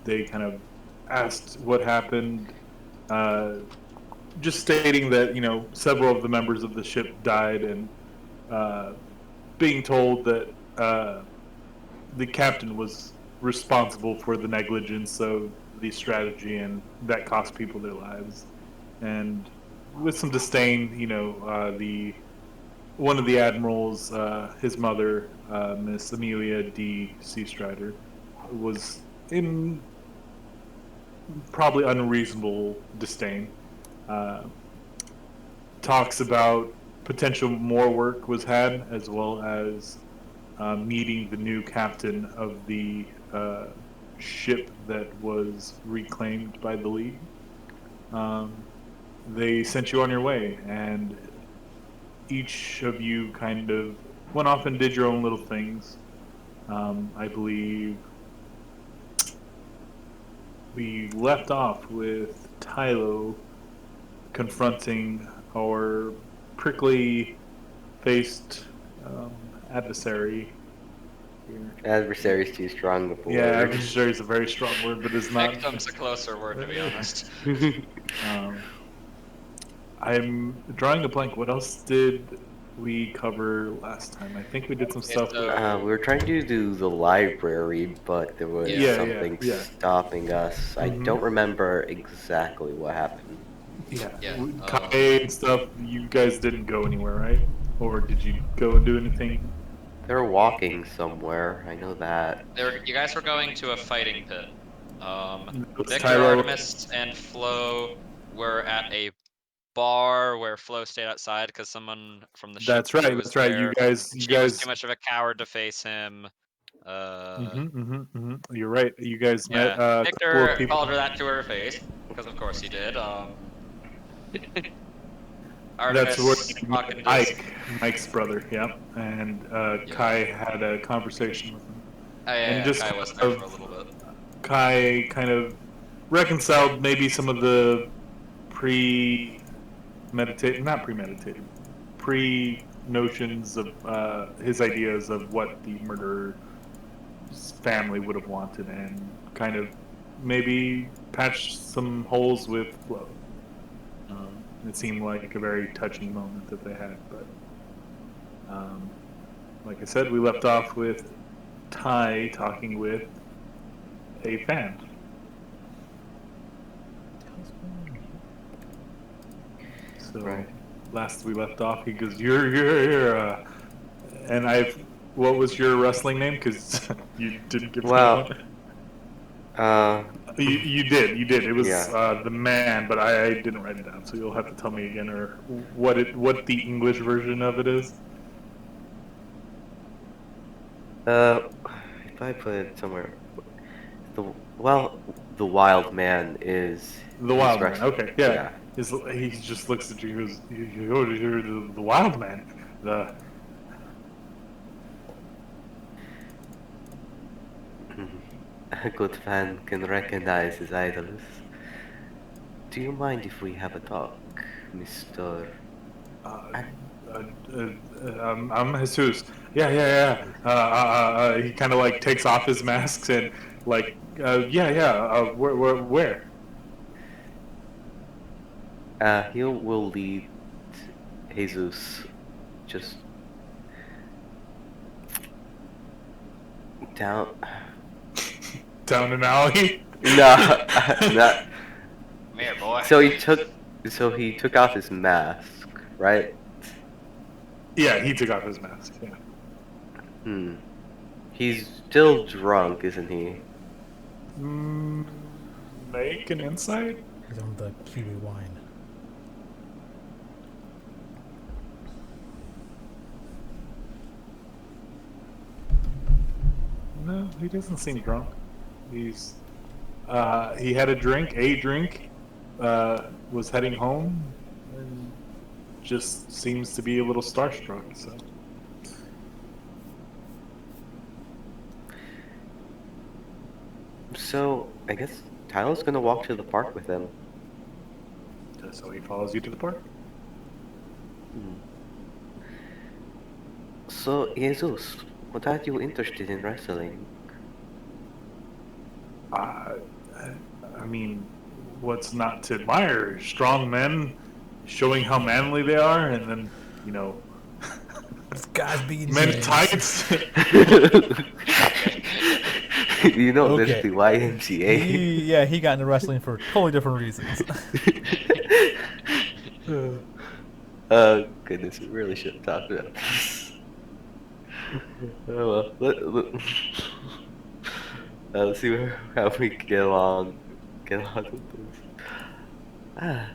they kind of asked what happened, uh, just stating that several of the members of the ship died, and uh, being told that the captain was responsible for the negligence of the strategy, and that cost people their lives. And with some disdain, the one of the admirals, his mother, Miss Amelia D. Seastrider, was in probably unreasonable disdain. Uh, Talks about potential more work was had, as well as meeting the new captain of the ship that was reclaimed by the League. Um, they sent you on your way, and each of you kind of went off and did your own little things. I believe we left off with Tylo confronting our prickly-faced adversary here. Adversary is too strong of a Yeah, word. adversary is a very strong word, but it's not. Victim's a closer word, to be honest. I'm drawing a blank. What else did we cover last time? I think we did some stuff. So- We were trying to do the library, but there was something stopping us. I don't remember exactly what happened. Kai and stuff. You guys didn't go anywhere, right? Or did you go and do anything? They were walking somewhere. I know that. You guys were going to a fighting pit. Victor, Tylo. Artemis, and Flo were at a bar where Flo stayed outside because someone from the ship That's right. was That's right. there. You was guys. too much of a coward to face him. You're right. You guys met a couple Victor of people. called her that to her face because, of course, he did. That's where Artemis, Mike's brother. Yeah, and Kai had a conversation with him. And just Kai was there for a little bit. Kai kind of reconciled maybe some of the pre-notions of his ideas of what the murderer's family would have wanted, and kind of maybe patched some holes with Flo. It seemed like a very touching moment that they had, but like I said, we left off with Ty talking with a fan. So last we left off, he goes, "You're," and what was your wrestling name? Because you didn't give me one. You did. It was the Man, but I didn't write it down, so you'll have to tell me again, or what the English version of it is. If I put it somewhere, the Wild Man is the Wild Man. Okay, yeah. He just looks at you. He goes, "You're the Wild Man." A good fan can recognize his idols. Do you mind if we have a talk, Mr. I'm Jesus. Yeah. He kind of like takes off his masks and like, where? He will lead Jesus just down an alley. No, not. Come here, boy. So he took off his mask, right? Yeah, he took off his mask. Yeah. He's still drunk, isn't he? Make an insight. He's on the kiwi wine. No, he doesn't seem drunk. He's he had a drink, was heading home, and just seems to be a little starstruck. So I guess Tyler's gonna walk to the park with him. So he follows you to the park. So Jesus, what are you interested in wrestling? I mean, what's not to admire? Strong men showing how manly they are, and then, you know, This guy's being men serious. tights. You know, there's Okay. the YMCA. He got into wrestling for totally different reasons. Oh goodness, we really shouldn't talk about this. Oh well, let's see how we can get along with this. Ah,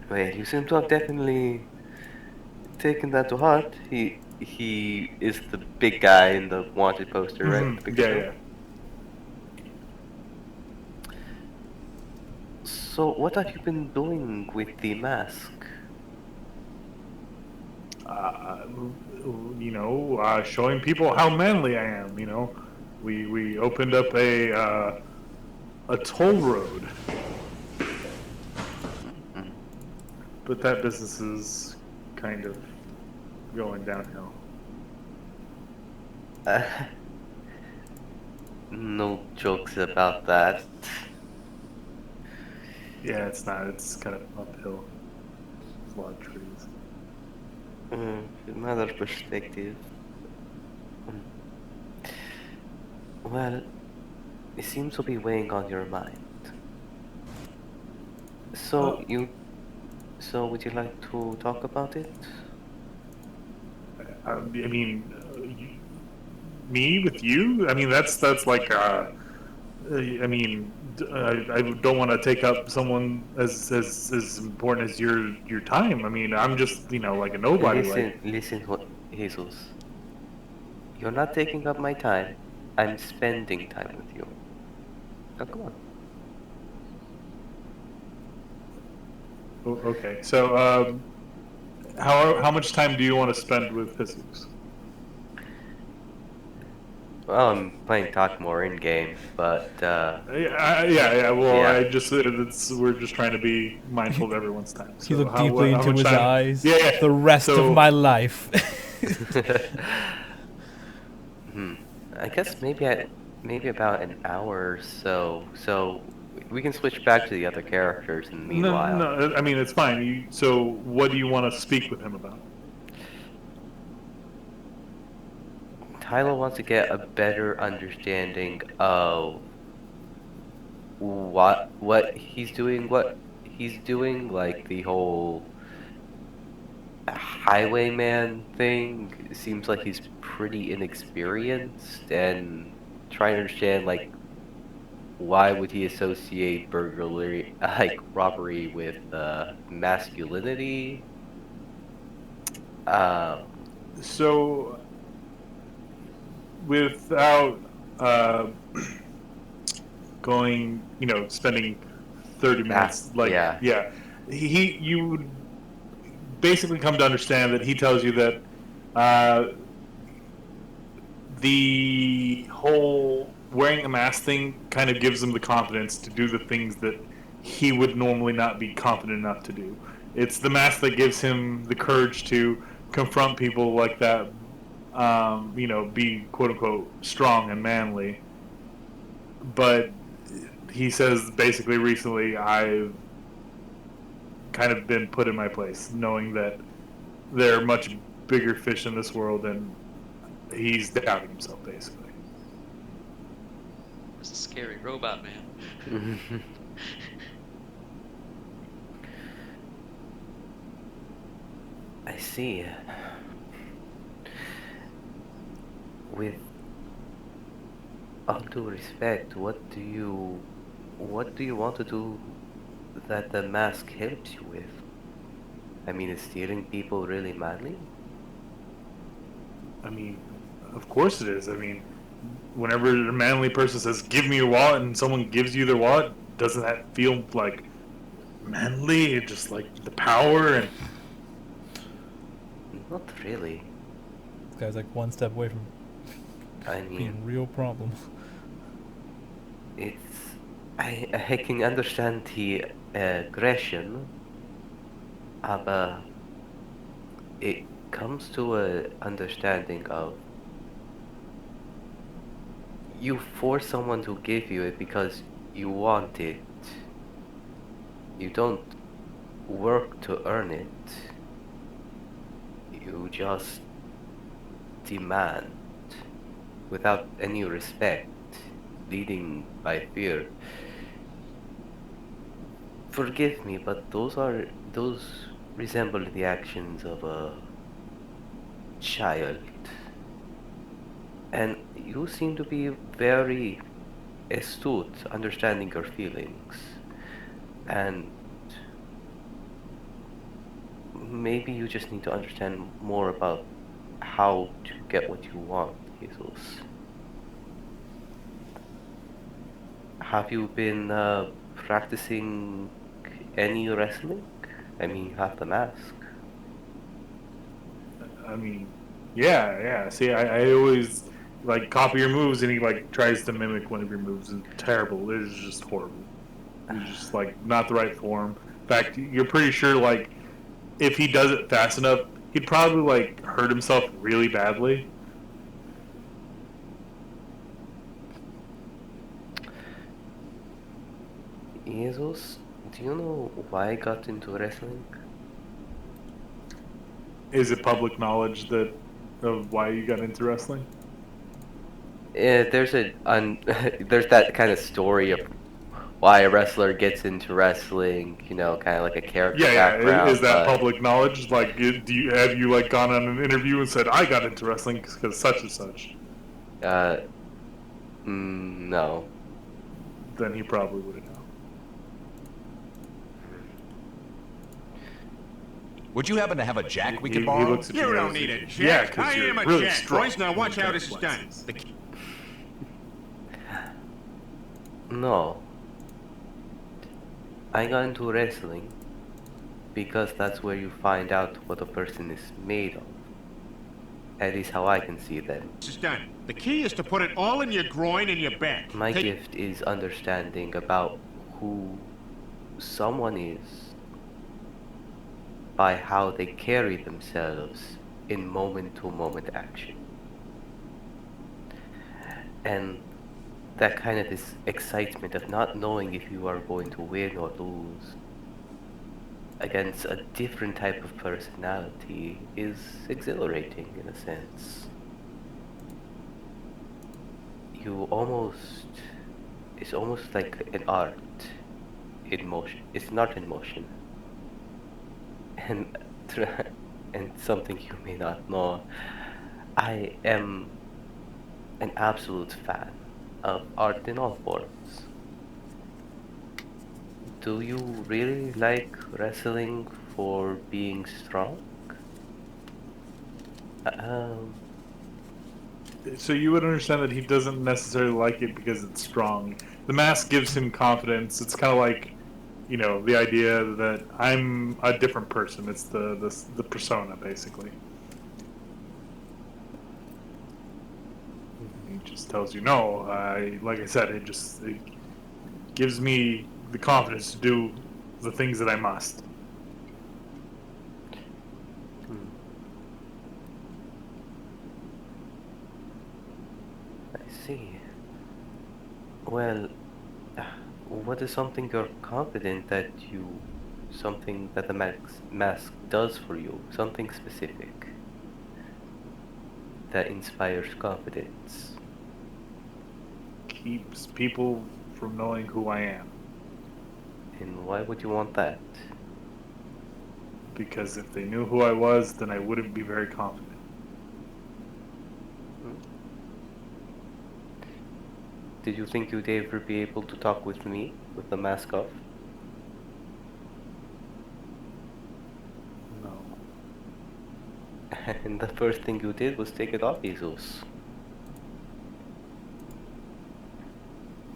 well, you seem to have definitely taken that to heart. He is the big guy in the wanted poster, right? The big Yeah. So, what have you been doing with the mask? You know, showing people how manly I am. You know, we opened up a toll road, but that business is kind of going downhill. No jokes about that. Yeah, it's not. It's kind of uphill. There's a lot of trees. Another perspective. Well, it seems to be weighing on your mind. So would you like to talk about it? I mean, me with you. I mean, that's like. I mean, I don't want to take up someone as important as your time. I mean, I'm just like a nobody. Listen, Jesus. You're not taking up my time. I'm spending time with you. Now, come on. Okay, so how much time do you want to spend with Jesus? Well, I'm playing talk more in game, but Yeah. Well, Yeah. I just we're just trying to be mindful of everyone's time. He So looked how deeply into much his time? eyes. Yeah. The rest So- of my life. I guess maybe about an hour or so. So we can switch back to the other characters in the meanwhile. No. I mean, it's fine. So what do you want to speak with him about? Tyler wants to get a better understanding of what he's doing, like the whole highwayman thing. It seems like he's pretty inexperienced, and trying to understand like why would he associate burglary, like robbery, with masculinity. So without going, spending 30 minutes, yeah. you would basically come to understand that he tells you that the whole wearing a mask thing kind of gives him the confidence to do the things that he would normally not be confident enough to do. It's the mask that gives him the courage to confront people like that, be quote unquote strong and manly. But he says basically recently, I've kind of been put in my place, knowing that there are much bigger fish in this world, and he's doubting himself basically. It's a scary robot man. I see. With all due respect, what do you want to do that the mask helps you with? I mean, is stealing people really manly? I mean, of course it is. I mean, whenever a manly person says, "Give me your wallet," and someone gives you their wallet, doesn't that feel like manly? Just like the power and. Not really. This guy's like one step away from I being a mean, real problem. I can understand the aggression, but it comes to a understanding of You force someone to give you it because you want it. You don't work to earn it. You just demand without any respect, leading by fear. Forgive me, but those resemble the actions of a child. And you seem to be very astute, understanding your feelings. And maybe you just need to understand more about how to get what you want, Jesus. Have you been practicing any wrestling? I mean, you have the mask. I mean, yeah. See, I always like copy your moves, and he like tries to mimic one of your moves. It's terrible. It is just horrible. It's just like not the right form. In fact, you're pretty sure like if he does it fast enough, he'd probably like hurt himself really badly. Jesus, do you know why I got into wrestling? Is it public knowledge that of why you got into wrestling? There's that kind of story of why a wrestler gets into wrestling, kind of like a character Yeah. Is background, that but public knowledge? Like, have you like gone on an interview and said I got into wrestling because such and such? uh, no. Then he probably would have known. Would you happen to have a jack we could He borrow? looks at You guys don't and- need a Yeah, jack. because I you're am a really jack, strong. boys. Now watch how You've this is got done. flexes. The No. I got into wrestling because that's where you find out what a person is made of. At least how I can see them. This is done. The key is to put it all in your groin and your back. My Take- gift is understanding about who someone is by how they carry themselves in moment-to-moment action. And that kind of this excitement of not knowing if you are going to win or lose against a different type of personality is exhilarating in a sense. It's almost like an art in motion. It's an art in motion. And, and something you may not know, I am an absolute fan of art in all forms. Do you really like wrestling for being strong? Um, So you would understand that he doesn't necessarily like it because it's strong. The mask gives him confidence. It's kind of like, the idea that I'm a different person. It's the persona, basically. He just tells you, no, like I said, it gives me the confidence to do the things that I must. I see. Well, what is something you're confident that something that the mask does for you? Something specific that inspires confidence. Keeps people from knowing who I am. And why would you want that? Because if they knew who I was, then I wouldn't be very confident. Did you think you'd ever be able to talk with me with the mask off? No. And the first thing you did was take it off, Jesus.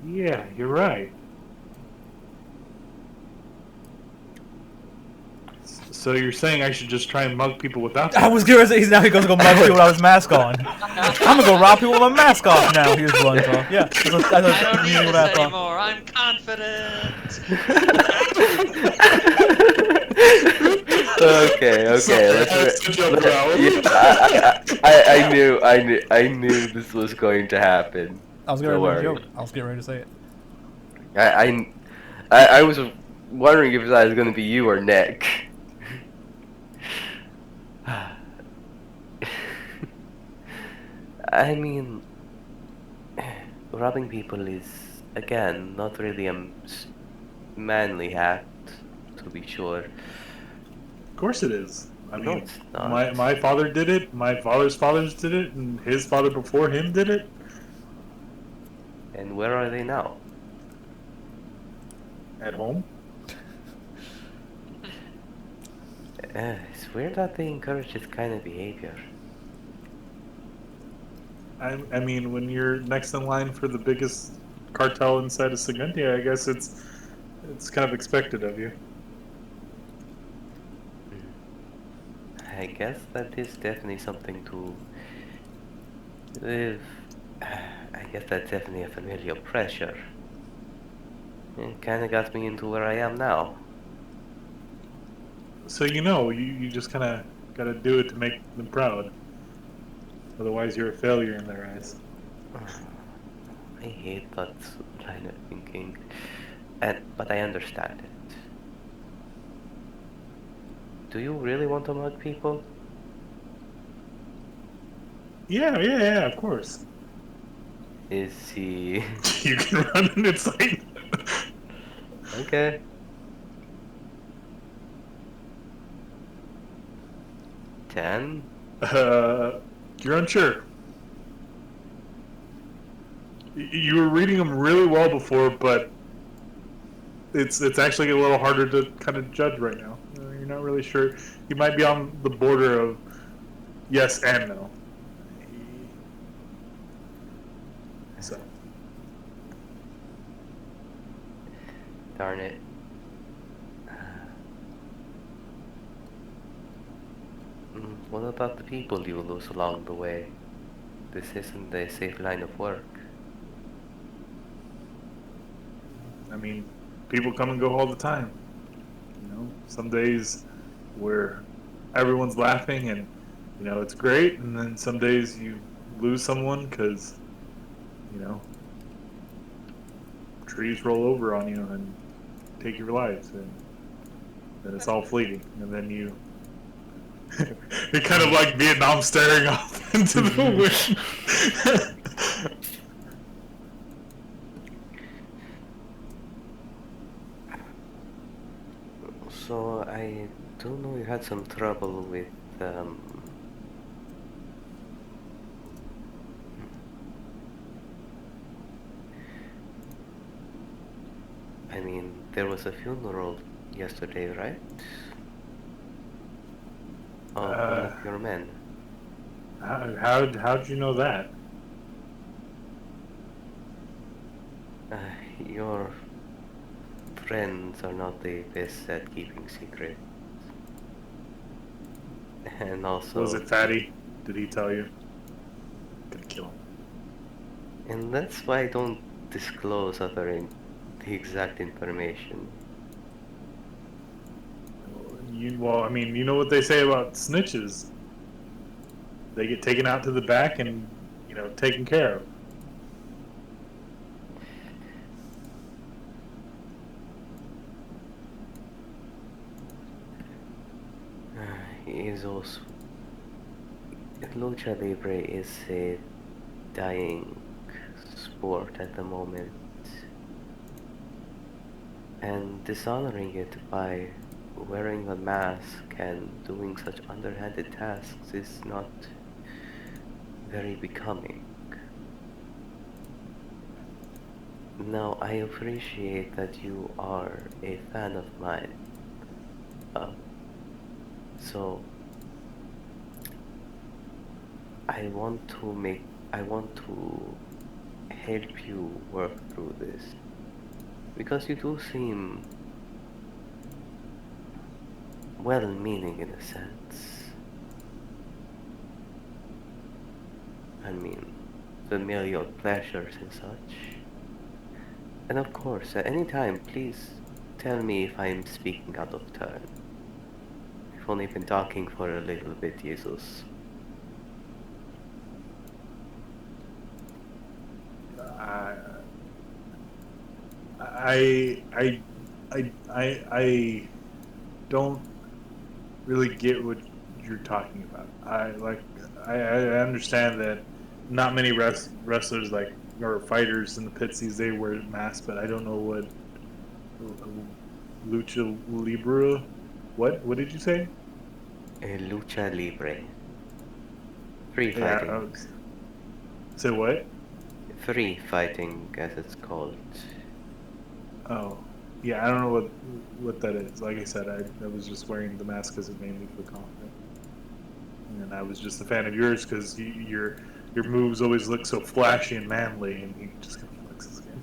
Yeah, you're right. So you're saying I should just try and mug people without I that? was curious. Now he goes to go mug people without his mask on. I'm gonna go rob people with my mask off now. He just runs off. Yeah, I don't need this anymore. I'm confident. Okay, let's. Such a bro. Yeah, I knew this was going to happen. I was getting Don't ready to make a worry. joke. I was getting ready to say it. I was wondering if that was gonna be you or Nick. I mean, robbing people is, again, not really a manly act, to be sure. Of course it is. I No, mean, it's not. my father did it. My father's fathers did it, and his father before him did it. And where are they now? At home. It's weird that they encourage this kind of behavior. I mean, when you're next in line for the biggest cartel inside of Saguntia, I guess it's kind of expected of you. I guess that is definitely something to live. I guess that's definitely a familiar pressure. It kind of got me into where I am now. So you just kind of got to do it to make them proud. Otherwise, you're a failure in their eyes. I hate that line of thinking, but I understand it. Do you really want to mug people? Yeah, of course. Is he... You can run in its sight. Okay. Ten? You're unsure. You were reading them really well before, but it's actually a little harder to kind of judge right now. You're not really sure. You might be on the border of yes and no. So. Darn it. What about the people you lose along the way? This isn't a safe line of work. I mean, people come and go all the time. Some days where everyone's laughing and it's great, and then some days you lose someone because trees roll over on you and take your lives, and then it's all fleeting, and then you. You're kind of like Vietnam staring off into the wind. So I do know you had some trouble with I mean, there was a funeral yesterday, right? Of one of your men. How'd you know that? Your friends are not the best at keeping secrets. And also... Was it Fatty? Did he tell you? Gonna kill him. And that's why I don't disclose the exact information. Well, I mean, you know what they say about snitches. They get taken out to the back and, taken care of. Is also... Lucha Libre is a dying sport at the moment. And dishonoring it by wearing a mask and doing such underhanded tasks is not very becoming. Now, I appreciate that you are a fan of mine. So I want to help you work through this, because you do seem well-meaning in a sense. I mean, familial pleasures and such. And of course, at any time, please tell me if I'm speaking out of turn. I've only been talking for a little bit, Jesus. I don't really get what you're talking about. I understand that not many wrestlers like or fighters in the pits these days wear masks, but I don't know what lucha libre. What did you say? Lucha libre. Free Yeah. fighting. Say what? Free fighting, as it's called. Oh, yeah. I don't know what that is. Like I said, I was just wearing the mask because it made me feel confident, and I was just a fan of yours because your moves always look so flashy and manly, and he just kind of flexes again.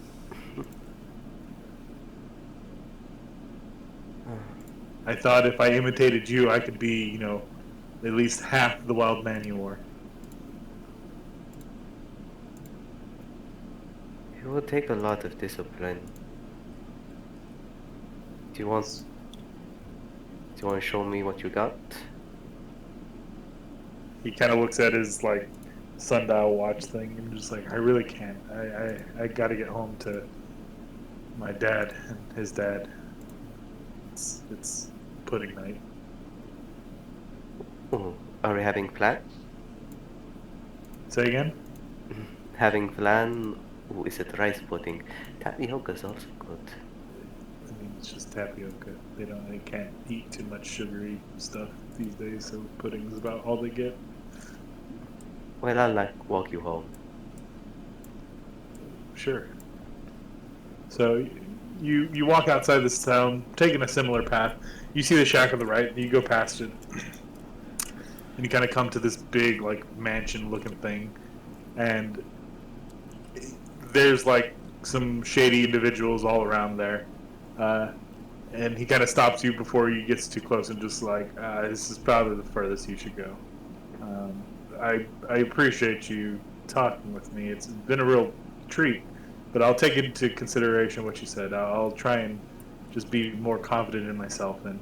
I thought if I imitated you, I could be, at least half the wild man you were. It will take a lot of discipline. Do you want to show me what you got? He kind of looks at his like sundial watch thing and just like, I really can't. I got to get home to my dad and his dad. It's pudding night. Oh, are we having flan? Say again? Having flan? Oh, is it rice pudding? Tapioca is also good. I mean, it's just tapioca. They can't eat too much sugary stuff these days, so pudding's about all they get. Well, I'll like walk you home. Sure. So you walk outside this town, taking a similar path. You see the shack on the right, and you go past it, and you kind of come to this big like mansion-looking thing, and there's like some shady individuals all around there. And he kind of stops you before he gets too close and just like, this is probably the furthest you should go. I appreciate you talking with me. It's been a real treat, but I'll take into consideration what you said. I'll try and just be more confident in myself. And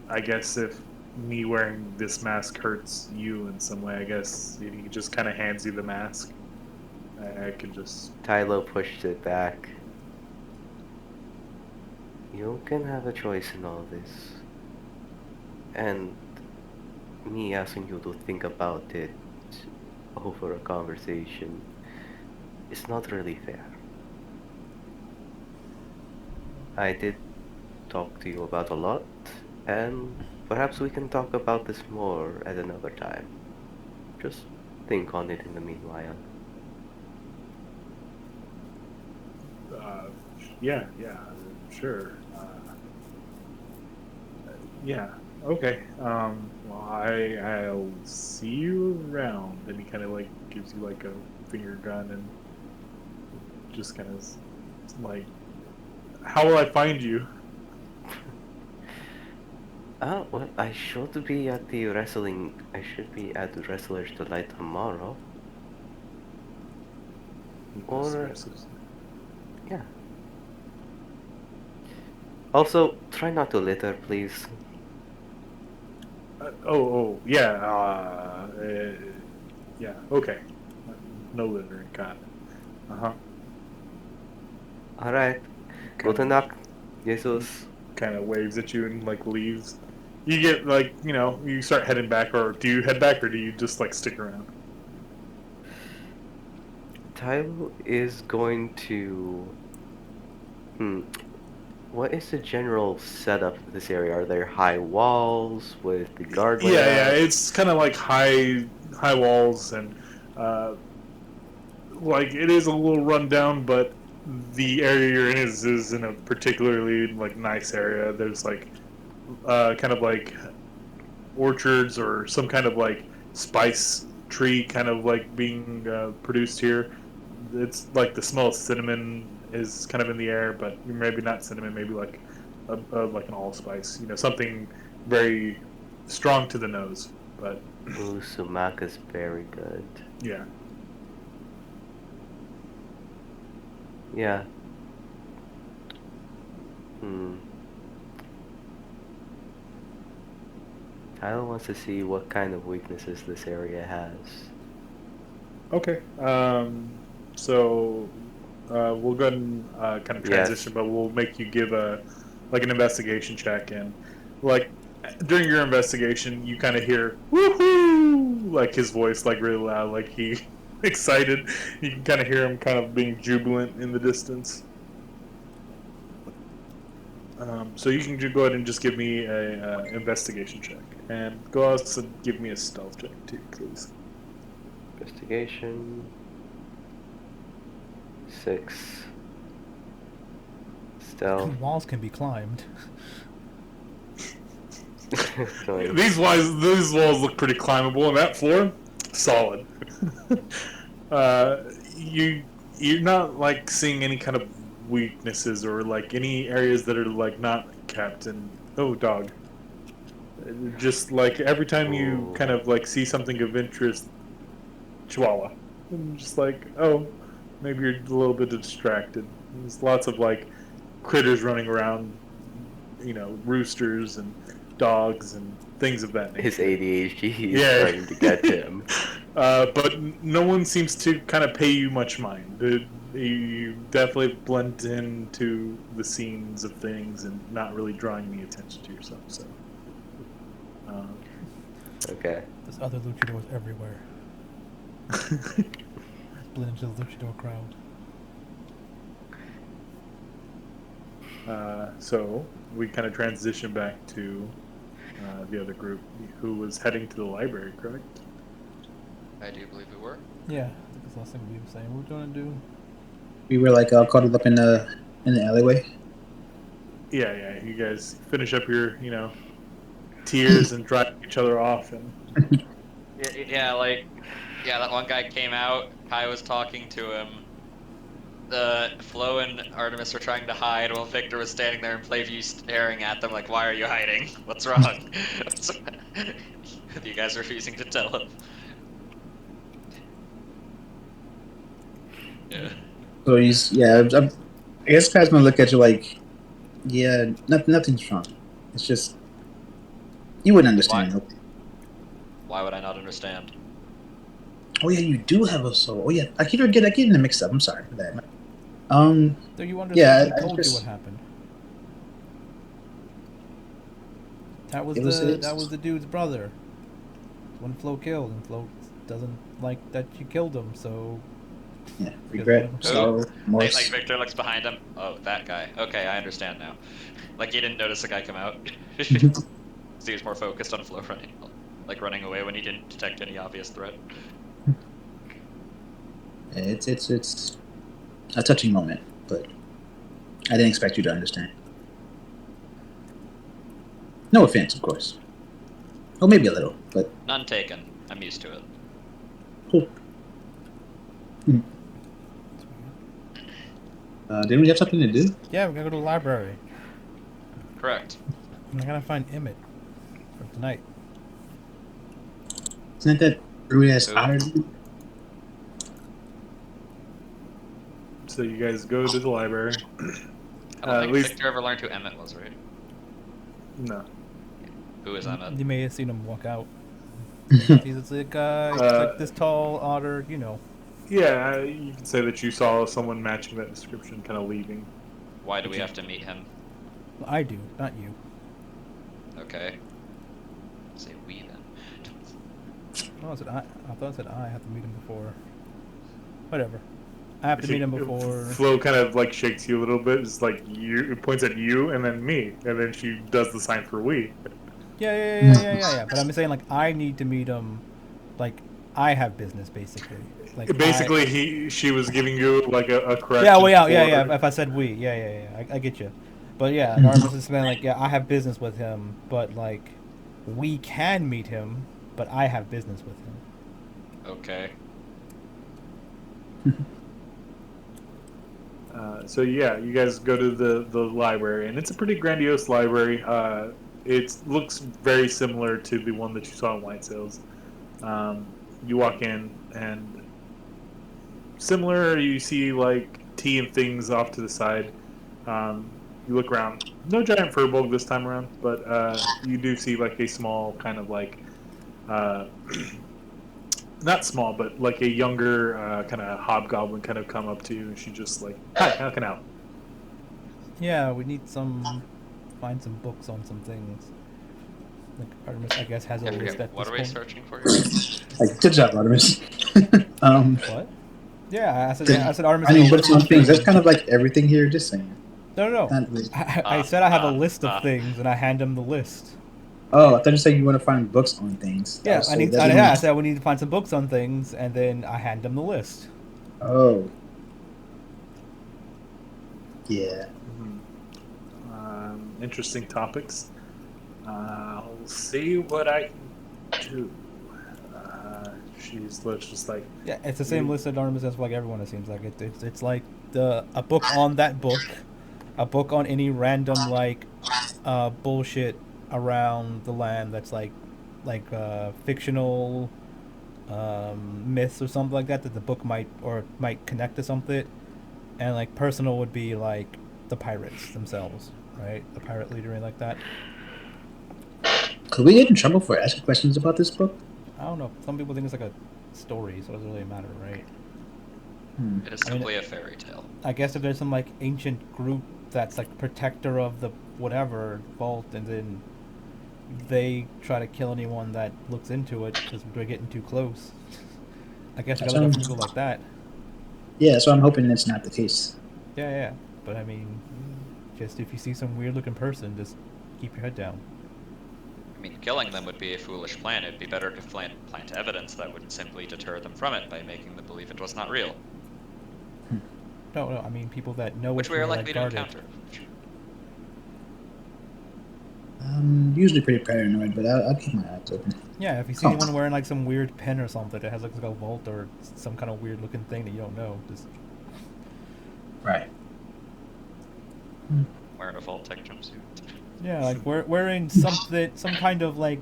I guess if me wearing this mask hurts you in some way, I guess if he just kind of hands you the mask, I can just... Tylo pushed it back. You can have a choice in all this. And me asking you to think about it over a conversation is not really fair. I did talk to you about a lot, and perhaps we can talk about this more at another time. Just think on it in the meanwhile. Yeah, sure. Yeah, okay. Well, I'll see you around. And he kind of like gives you like a finger gun and just kind of like, how will I find you? Well, I should be at the wrestling. I should be at the Wrestlers Delight tomorrow. Or, yeah. Also, try not to litter, please. Yeah. Yeah. Okay. No littering. Got it. Alright. Guten Nacht, Jesus. Kind of waves at you and like leaves. You get like, you start heading back, or do you head back, or do you just like stick around? Tylo is going to... What is the general setup of this area? Are there high walls with the guardrail? Yeah. It's kind of like high walls, and like it is a little run down, but the area you're in is in a particularly like nice area. There's like kind of like orchards or some kind of like spice tree kind of like being produced here. It's like the smell of cinnamon is kind of in the air, but maybe not cinnamon, maybe like like an allspice, something very strong to the nose. But Ooh, sumac is very good. yeah. Yeah. Tyler wants to see what kind of weaknesses this area has. Okay. So we'll go ahead and kind of transition, but we'll make you give an investigation check, and like during your investigation, you kind of hear "woohoo" like his voice like really loud, like he excited. You can kind of hear him kind of being jubilant in the distance. So you can go ahead and just give me a investigation check, and go also give me a stealth check too, please. Investigation. 6. Stealth. Walls can be climbed. These walls look pretty climbable, and that floor, solid. You're not like seeing any kind of weaknesses or like any areas that are like not kept. And dog. Just like every time you kind of like see something of interest, Chihuahua. And just like, maybe you're a little bit distracted. There's lots of like critters running around, roosters and dogs and things of that nature. His ADHD is starting to get him. But no one seems to kind of pay you much mind. You definitely blend into the scenes of things and not really drawing any attention to yourself. So, Okay. There's other luchadors everywhere. Blend into the luchador crowd. So we kind of transition back to the other group who was heading to the library, correct? I do believe we were. Yeah, I think that's the last thing we were saying. What we're gonna do? We were like caught up in the alleyway. Yeah. You guys finish up your, tears and drive each other off, and that one guy came out. Kai was talking to him. Flo and Artemis were trying to hide while Victor was standing there in Playview staring at them like, "Why are you hiding? What's wrong?" You guys refusing to tell him. Yeah. So I guess guys gonna look at you like, yeah, nothing's wrong. It's just you wouldn't understand. Why would I not understand? Oh yeah, you do have a soul. Oh yeah, I keep getting them mixed up. I'm sorry for that. So you understand? Yeah, I told you what happened. That was the dude's brother. When Flo killed, and Flo doesn't like that you killed him, so. Yeah, regret. So like Victor looks behind him. Oh, that guy. Okay, I understand now. Like he didn't notice the guy come out. So he was more focused on Flo running away when he didn't detect any obvious threat. It's a touching moment, but I didn't expect you to understand. No offense, of course. Well, maybe a little, but None taken. I'm used to it. cool. Didn't we have something to do? Yeah, we gotta go to the library. Correct. And I gotta find Emmett for tonight. Isn't that rude ass Who? otter dude? so you guys go to the library. I don't at think least Victor ever learned who Emmett was, right? no. Who is Emmett? You may have seen him walk out. He's a guy, like this tall otter, Yeah, you can say that you saw someone matching that description, kind of leaving. Why do we have to meet him? I do, not you. Okay. Say we then. Oh, I thought I said I have to meet him before. Whatever. I have to meet him before. Flo kind of like shakes you a little bit. It's like it points at you and then me, and then she does the sign for we. Yeah. But I'm saying like I need to meet him. Like I have business basically. Like basically, she was giving you like a correction. Yeah. If I said we, yeah. I get you. But yeah, Artemis is saying like, yeah, I have business with him, but like, we can meet him, but I have business with him. Okay. So yeah, you guys go to the library, and it's a pretty grandiose library. It looks very similar to the one that you saw in White Sails. You walk in, and similar, you see like tea and things off to the side. You look around. No giant furball this time around, but you do see like a small kind of like not small, but like a younger kind of hobgoblin kind of come up to you, and she just like, hi, how can I help? Yeah, we need find some books on some things. Like Artemis, I guess, has a I list forget, at what this are we point. searching for here? Like, good job, Artemis. What? Yeah, I said Artemis I has a mean, but list some of things. That's things. kind of like everything here. Just saying. No, no, no. Not really. I said I have a list of things, and I hand him the list. Oh, I thought you said you want to find books on things. Yeah, So that didn't I make- said we need to find some books on things, and then I hand him the list. Oh. Yeah. Interesting topics. I'll see what I can do. She's just like, Yeah, it's the same list that Artemis has for like everyone. It seems like it's like a book on that book, a book on any random like bullshit around the land that's like fictional myths or something like that the book might connect to something, and like personal would be like the pirates themselves, right? The pirate leader and like that. Could we get in trouble for asking questions about this book? I don't know. Some people think it's like a story, so it doesn't really matter, right? It is simply a fairy tale. I guess if there's some like ancient group that's like protector of the whatever vault, and then they try to kill anyone that looks into it because they're getting too close. I guess I gotta look for people like that. Yeah, so I'm hoping that's not the case. Yeah, yeah. But I mean, just if you see some weird looking person, just keep your head down. I mean, killing them would be a foolish plan. It'd be better to plant evidence that would simply deter them from it by making them believe it was not real. No, I mean people that know Which it's we are real, likely to guard it. encounter. I'm usually pretty paranoid, but I'll keep my eyes open. Yeah, if you see anyone wearing like some weird pen or something that has like a vault or some kind of weird looking thing that you don't know, just Right. Wearing a vault tech jumpsuit. yeah, like wearing something, some kind of like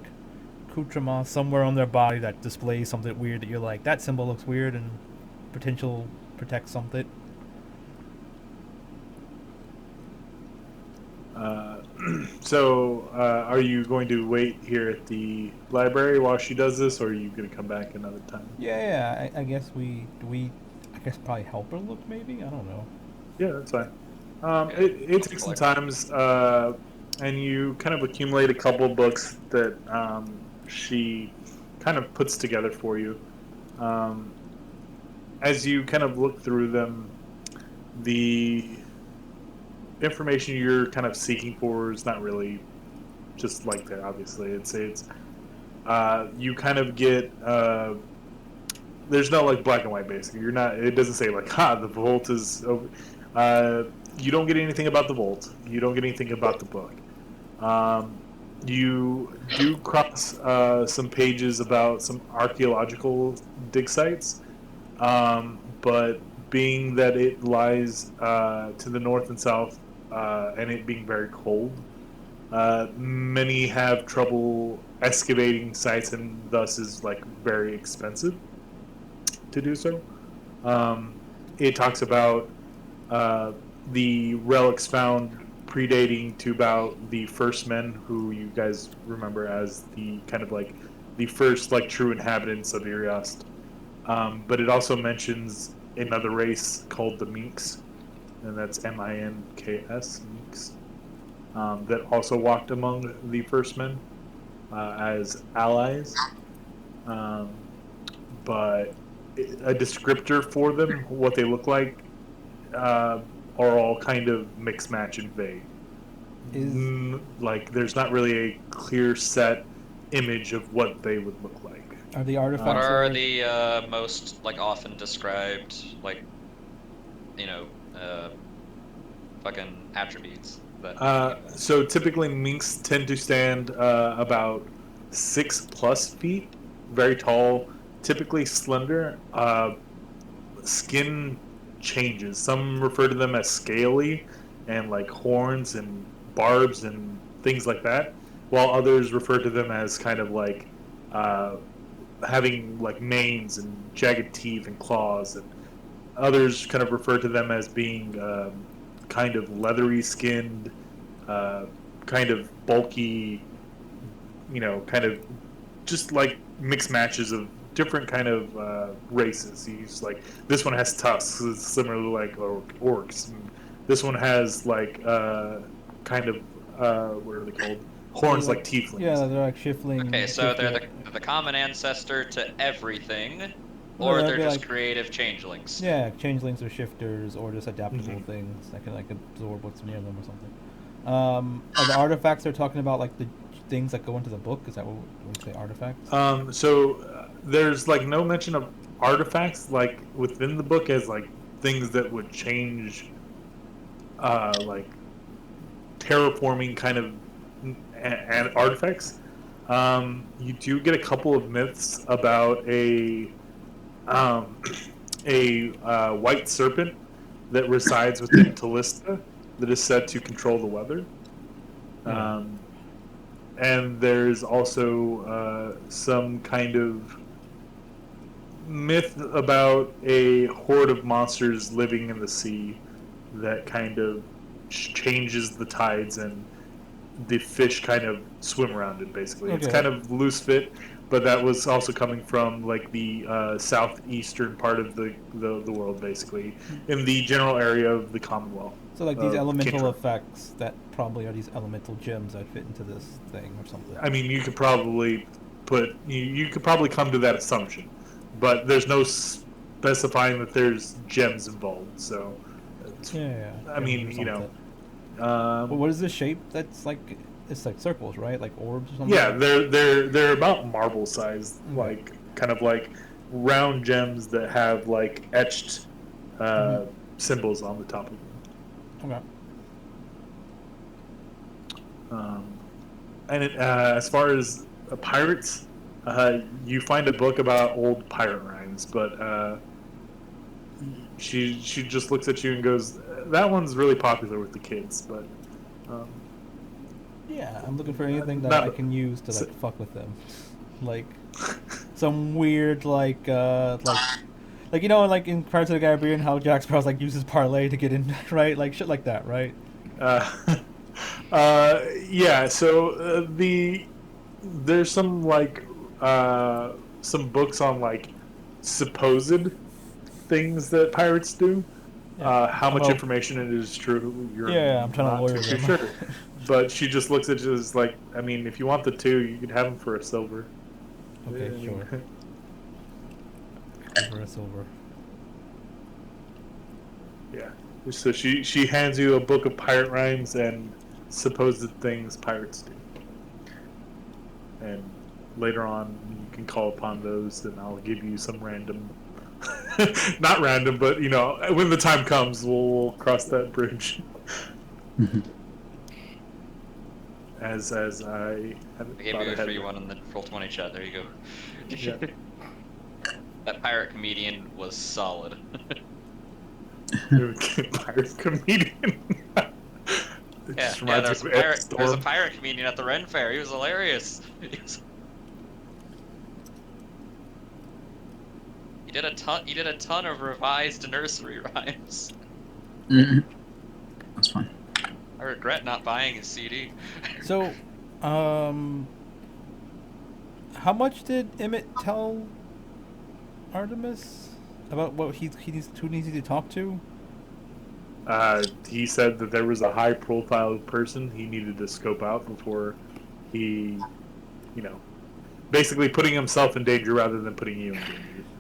accoutrement somewhere on their body that displays something weird that you're like, that symbol looks weird and potential protects something. So, are you going to wait here at the library while she does this, or are you going to come back another time? Yeah, I guess I guess probably help her look maybe. I don't know. Yeah, that's fine. It takes some times, and you kind of accumulate a couple of books that she kind of puts together for you. As you kind of look through them, the information you're kind of seeking for is not really just like that. Obviously, it's you kind of get there's no like black and white. Basically, you're not. It doesn't say like, the vault is over. You don't get anything about the vault. You don't get anything about the book. You do cross some pages about some archaeological dig sites, but being that it lies to the north and south, and it being very cold, many have trouble excavating sites, and thus is like very expensive to do so. It talks about the relics found predating to about the first men, who you guys remember as the kind of like the first like true inhabitants of Eriast. But it also mentions another race called the Minks, and that's Minks, Minks, that also walked among the first men as allies. But a descriptor for them, what they look like, are all kind of mixed match and vague. Like there's not really a clear set image of what they would look like. Are the artifacts? What are like, the most like often described fucking attributes that? So typically minks tend to stand about 6+ feet, very tall, typically slender. Skin changes. Some refer to them as scaly and like horns and barbs and things like that, while others refer to them as kind of like having like manes and jagged teeth and claws, and others kind of refer to them as being kind of leathery skinned, kind of bulky, kind of just like mixed matches of different kind of races. He's like, this one has tusks, it's similar to like orcs. And this one has like kind of what are they called? Horns like tieflings. Yeah, they're like shifling. Okay, so they're shifting- the common ancestor to everything, Well, or they'd they're be just like- creative changelings. Yeah, changelings or shifters or just adaptable Mhm. things that can like absorb what's near them or something. Are the artifacts they're talking about like the things that go into the book? Is that what we say artifacts? So there's like no mention of artifacts like within the book as like things that would change, like terraforming kind of and artifacts. You do get a couple of myths about a white serpent that resides within Tallista that is said to control the weather. And there's also some kind of myth about a horde of monsters living in the sea that kind of changes the tides and the fish kind of swim around it, basically. It's Okay. kind of loose fit, but that was also coming from like the southeastern part of the world, basically, in the general area of the Commonwealth. So like these elemental Kintra. effects that probably are these elemental gems that fit into this thing or something. I mean, you could probably you could probably come to that assumption, but there's no specifying that there's gems involved. So, it's, yeah. I mean, or you know, something. But what is this shape? That's like it's like circles, right? Like orbs or something. yeah, they're about marble sized, Okay. like kind of like round gems that have like etched symbols on the top of them. Okay. And as far as pirates, you find a book about old pirate rhymes, but she just looks at you and goes, "That one's really popular with the kids." But Yeah, I'm looking for anything that Not- I can use to like fuck with them, like some weird like you know like in Pirates of the Caribbean how Jack Sparrow's like uses parlay to get in, right? Like shit like that, right? yeah. So there's some like some books on like supposed things that pirates do. Yeah. How much Well- information it is true, you're Yeah, I'm trying to not lawyer too them. sure. But she just looks at you as like, I mean, if you want the two, you could have them for a silver. Okay, Yeah. sure. Silver, silver. Yeah. So she hands you a book of pirate rhymes and supposed things pirates do. And later on, you can call upon those, and I'll give you some random, not random, but you know, when the time comes, we'll cross that bridge. As I had I gave thought you a had- free one in the Roll20 chat. There you go. Yeah. That pirate comedian was solid. Pirate comedian. It Yeah, just yeah. reminds There's me a of Ed pirate. There's a Storm. pirate comedian at the Ren Fair. He was hilarious. He did a ton. He did a ton of revised nursery rhymes. That's fun. I regret not buying his CD. So, how much did Emmett tell Artemis about what who needs he to talk to? He said that there was a high-profile person he needed to scope out before he, you know, basically putting himself in danger rather than putting you in danger.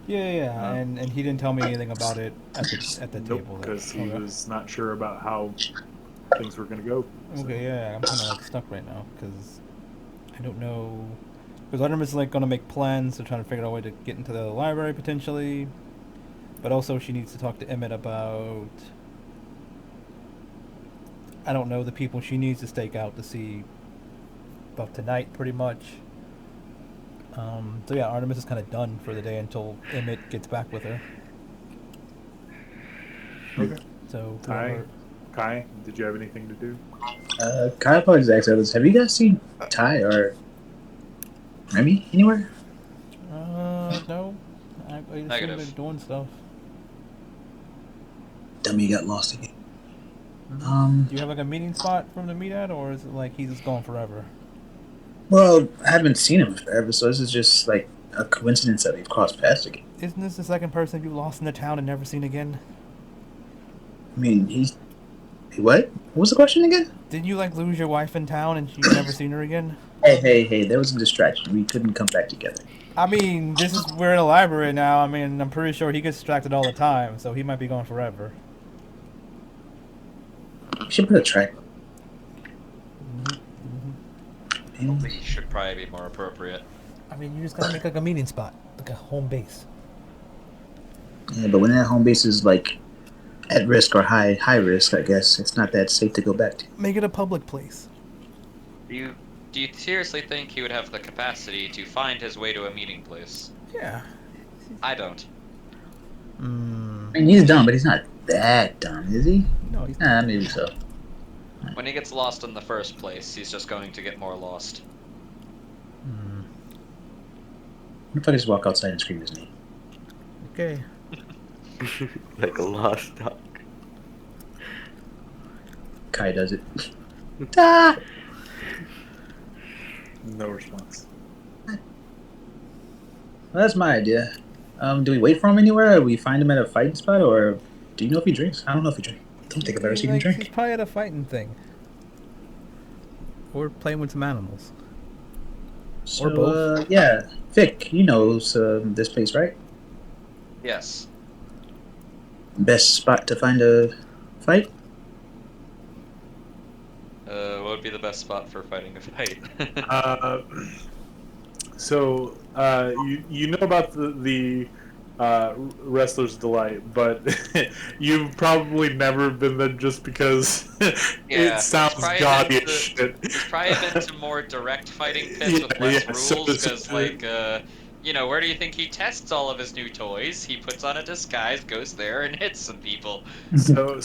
Yeah, and he didn't tell me anything about it at the Nope, table. because he Okay. was not sure about how things were going to go. So- Okay, yeah, I'm kind of like stuck right now because I don't know. Because Artemis is like gonna make plans to try to figure out a way to get into the library potentially, but also she needs to talk to Emmett about. I don't know the people she needs to stake out to see about tonight, pretty much. So yeah, Artemis is kind of done for the day until Emmett gets back with her. Okay. So Ty, whoever- Kai, did you have anything to do? Kyle probably asked others. Have you guys seen Ty or Remy anywhere? no, I assume Negative. they're doing stuff. Dummy got lost again. Do you have like a meeting spot for him to meet at, or is it like he's just gone forever? Well, I haven't seen him forever, so this is just like a coincidence that we've crossed paths again. Isn't this the second person you lost in the town and never seen again? I mean, he's... What? What was the question again? Didn't you like lose your wife in town and you've never seen her again? Hey, there was a distraction. We couldn't come back together. I mean, we're in a library now. I mean, I'm pretty sure he gets distracted all the time, so he might be gone forever. We should put a track. Probably should probably be more appropriate. I mean, you just gotta make like a meeting spot, like a home base. Yeah, but when that home base is like at risk or high risk, I guess it's not that safe to go back to. Make it a public place. Do you seriously think he would have the capacity to find his way to a meeting place? Yeah. I don't. I mean, he's dumb, but he's not that dumb, is he? No, he's Nah, maybe so. When he gets lost in the first place, he's just going to get more lost. What if I just walk outside and scream his name? Okay. Like a lost dog. Kai does it. Ah! No response. Well, that's my idea. Do we wait for him anywhere, or we find him at a fighting spot, or do you know if he drinks? I don't know if he drinks. I don't think I've ever seen him He's drink. probably at a fighting thing. Or playing with some animals. So, or both. Yeah, Vic, you know this place, right? Yes. Best spot to find a fight? What would be the best spot for fighting a fight? So you know about the Wrestler's Delight, but you've probably never been there just because Yeah, it sounds he's probably gaudy been as to- shit. He's probably been to more direct fighting pits with less rules, because, like, where do you think he tests all of his new toys? He puts on a disguise, goes there, and hits some people. So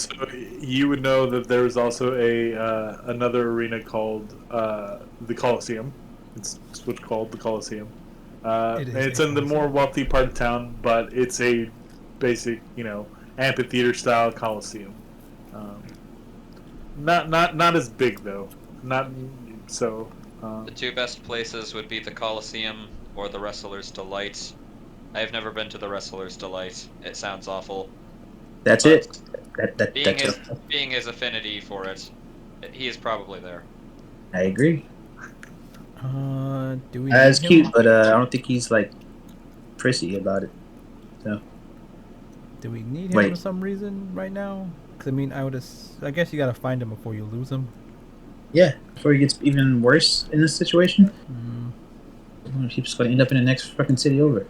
you would know that there is also another arena called the Coliseum. It's what's called the Coliseum. It is And it's a in the more wealthy part of town, but it's a basic, amphitheater style Coliseum. Not as big though. Not so. The two best places would be the Coliseum or the Wrestler's Delight. I have never been to the Wrestler's Delight. It sounds awful. That's But it. Being his affinity for it, he is probably there. I agree. Do we? It's need him? cute, but I don't think he's like prissy about it. So Do we need him Wait. for some reason right now? Because I mean, I guess you gotta find him before you lose him. yeah, before he gets even worse in this situation, Mm, he's just gonna end up in the next fucking city over.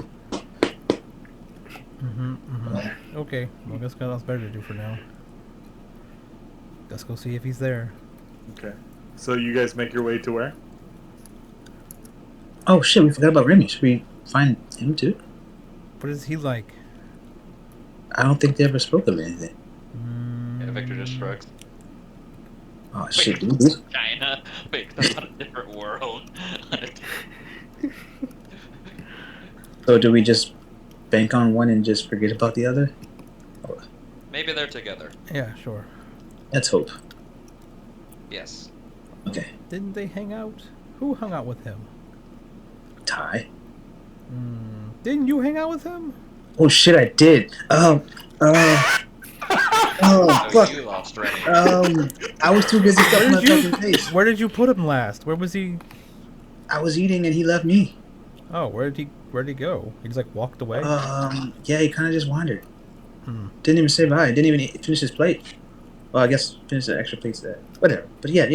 Okay, well, I guess got else better to do for now. Let's go see if he's there. Okay. So you guys make your way to where? Oh shit, we forgot about Remy. Should we find him too? What is he like? I don't think they ever spoke of anything. Yeah, Victor just shrugs. Oh shit, Wait, dude. China? Wait, that's not a different world. So do we just bank on one and just forget about the other? Maybe they're together. Yeah, sure. Let's hope. Yes. Okay. Didn't they hang out? Who hung out with him? Tie. Didn't you hang out with him? Oh shit, I did. Oh So fuck. you lost Remy. I was too busy stuffing my fucking face. Where did you put him last? Where was he? I was eating and he left me. Oh, where did he go? He just like walked away. Yeah, he kind of just wandered. Hmm. Didn't even say bye. Didn't even finish his plate. Well, I guess finish the extra plates there. Whatever. But yeah.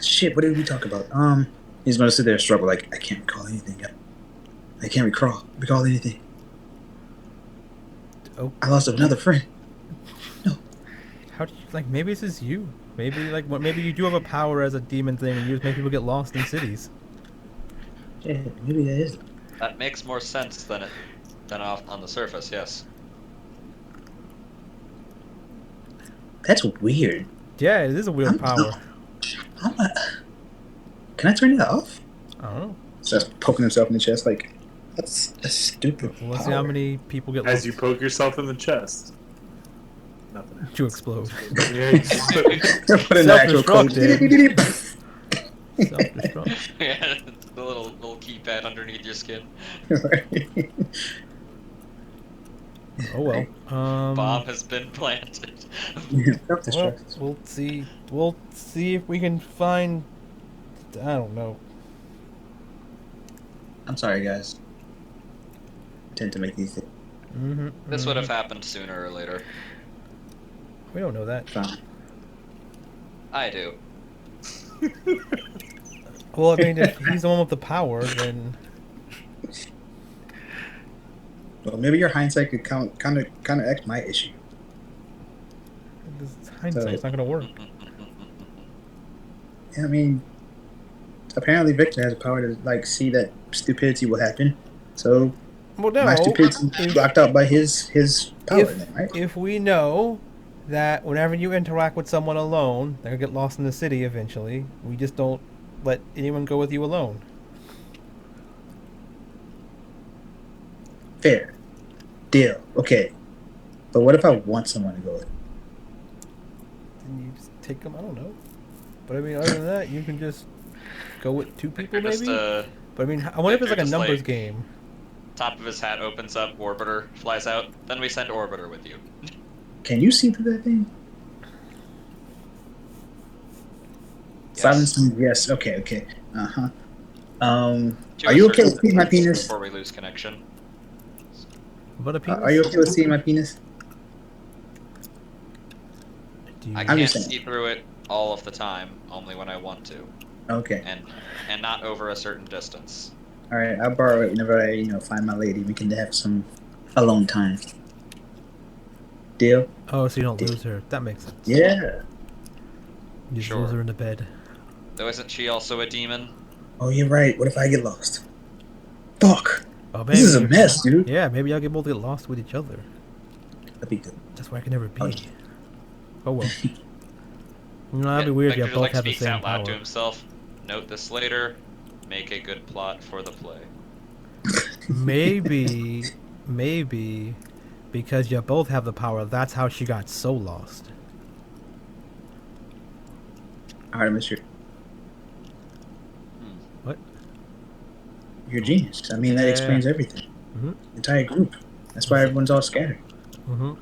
Shit, what did we talk about? He's gonna sit there and struggle like, I can't recall anything. I can't recall anything. Oh. I lost another friend. How do you like? Maybe this is you. Maybe maybe you do have a power as a demon thing, and you just make people get lost in cities. Yeah, maybe that is. That makes more sense than off on the surface. Yes. That's weird. Yeah, it is a weird power. Can I turn it off? I don't know. Starts poking himself in the chest like, that's stupid. Well, let's see how many people get As lost you poke yourself in the chest. Nothing happens. to explode. Yeah, you just- Put in the actual code. Self-destruct, dude. Self-destruct. Yeah, the little key bed underneath your skin. Right. Oh well. Bomb has been planted. Self Well, destruct. we'll see. We'll see if we can find. I don't know. I'm sorry, guys. I tend to make these things This would have happened sooner or later. We don't know that. fun. I do. Well, I mean, if he's the one with the power, then Well, maybe your hindsight could counteract my issue. this is hindsight. It's not gonna work. I mean, apparently Victor has the power to like see that stupidity will happen. So Well, no. my stupidity is blocked out by his power, then, right? If we know that whenever you interact with someone alone, they're gonna get lost in the city eventually. We just don't let anyone go with you alone. Fair. Deal. Okay. But what if I want someone to go with? Then you just take them. I don't know. But I mean, other than that, you can just go with two people, maybe. But I mean, I wonder if it's like a just, numbers like- game. Top of his hat opens up, Orbiter flies out, then we send Orbiter with you. Can you see through that thing? Yes. Silence me. Yes. Okay. Uh-huh. To Are a you okay certain with seeing my distance penis? Before we lose connection. But a penis. Are you okay with seeing my penis? Do you, I I'm can't just saying. see through it all of the time, only when I want to, Okay. and not over a certain distance. All right. I'll borrow it whenever I, find my lady. We can have some alone time. Deal? oh, so you don't lose her. That makes sense. Yeah. You just Sure. lose her in the bed. Though isn't she also a demon? Oh, you're right. What if I get lost? Fuck. Oh, This is a mess, dude. Yeah, maybe y'all get both get lost with each other. That'd be good. That's why I can never be. Oh. Oh well. That'd be weird if Victor y'all just, both have the speaks same out loud to power. himself. Note this later. Make a good plot for the play. Maybe, because you both have the power, that's how she got so lost. All right, Mister. What? You're a genius. I mean, that Yeah. explains everything. Mhm. Entire group. That's why everyone's all scattered. Mm-hmm.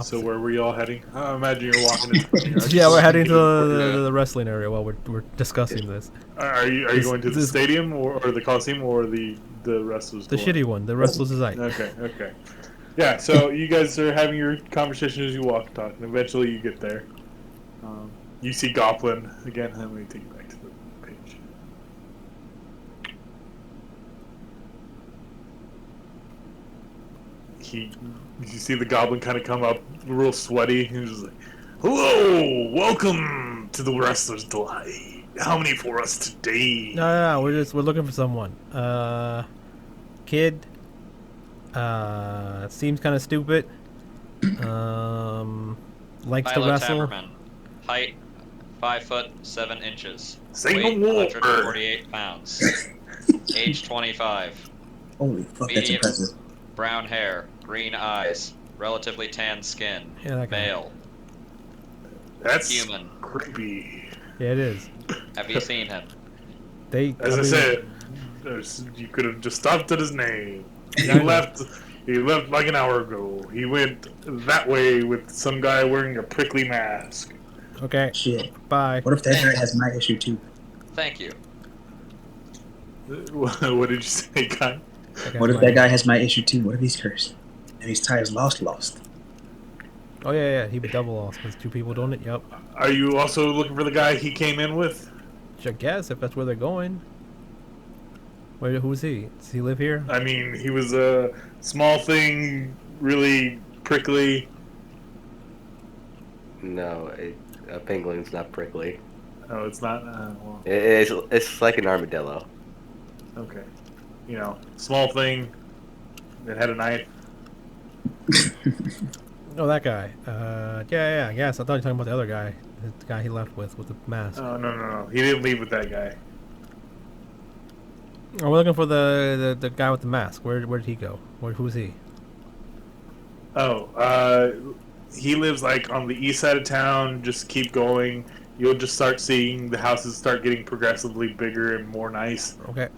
So where were y'all heading? I imagine you're walking into. Yeah, we're heading to the wrestling area while we're discussing this. Are you going to the stadium or the Coliseum or the wrestlers? The shitty one, the Wrestlers' Night. Okay. Yeah, so you guys are having your conversation as you walk and talk, and eventually you get there. You see Goblin again. Let me take you back to the page. You see the Goblin kind of come up, real sweaty. He's just like, "Hello, welcome to the Wrestler's Delight. How many for us today?" No, we're looking for someone. Kid. Seems kind of stupid. Likes to Milo wrestle. Taberman. Height 5'7". Say Weight no more. 148 pounds. Age 25. Holy fuck, that's Medium. impressive. Brown hair. Green eyes. Relatively tan skin. Yeah, that guy. Male. That's Human. creepy. Yeah, it is. Have you seen him? As I mean, said, you could have just stopped at his name. He Exactly. left. He left like an hour ago. He went that way with some guy wearing a prickly mask. Okay. Shit. Bye. What if that guy has my issue too? Thank you. What did you say, Kai? What if that guy has my issue too? What if he's cursed? And he's tired as lost. Oh yeah, he'd be double lost because two people doing it. Yep. Are you also looking for the guy he came in with? I guess if that's where they're going. Wait, who's he? Does he live here? I mean, he was a small thing, really prickly. No, a penguin's not prickly. Oh, it's not. Well, It's like an armadillo. okay. Small thing that had a knife. Oh, that guy. Yeah. Yes, I thought you were talking about the other guy. The guy he left with the mask. Oh no! He didn't leave with that guy. Oh, we're looking for the guy with the mask. Where did he go? Who's he? Oh, he lives like on the east side of town. Just keep going. you'll just start seeing the houses start getting progressively bigger and more nice. Okay.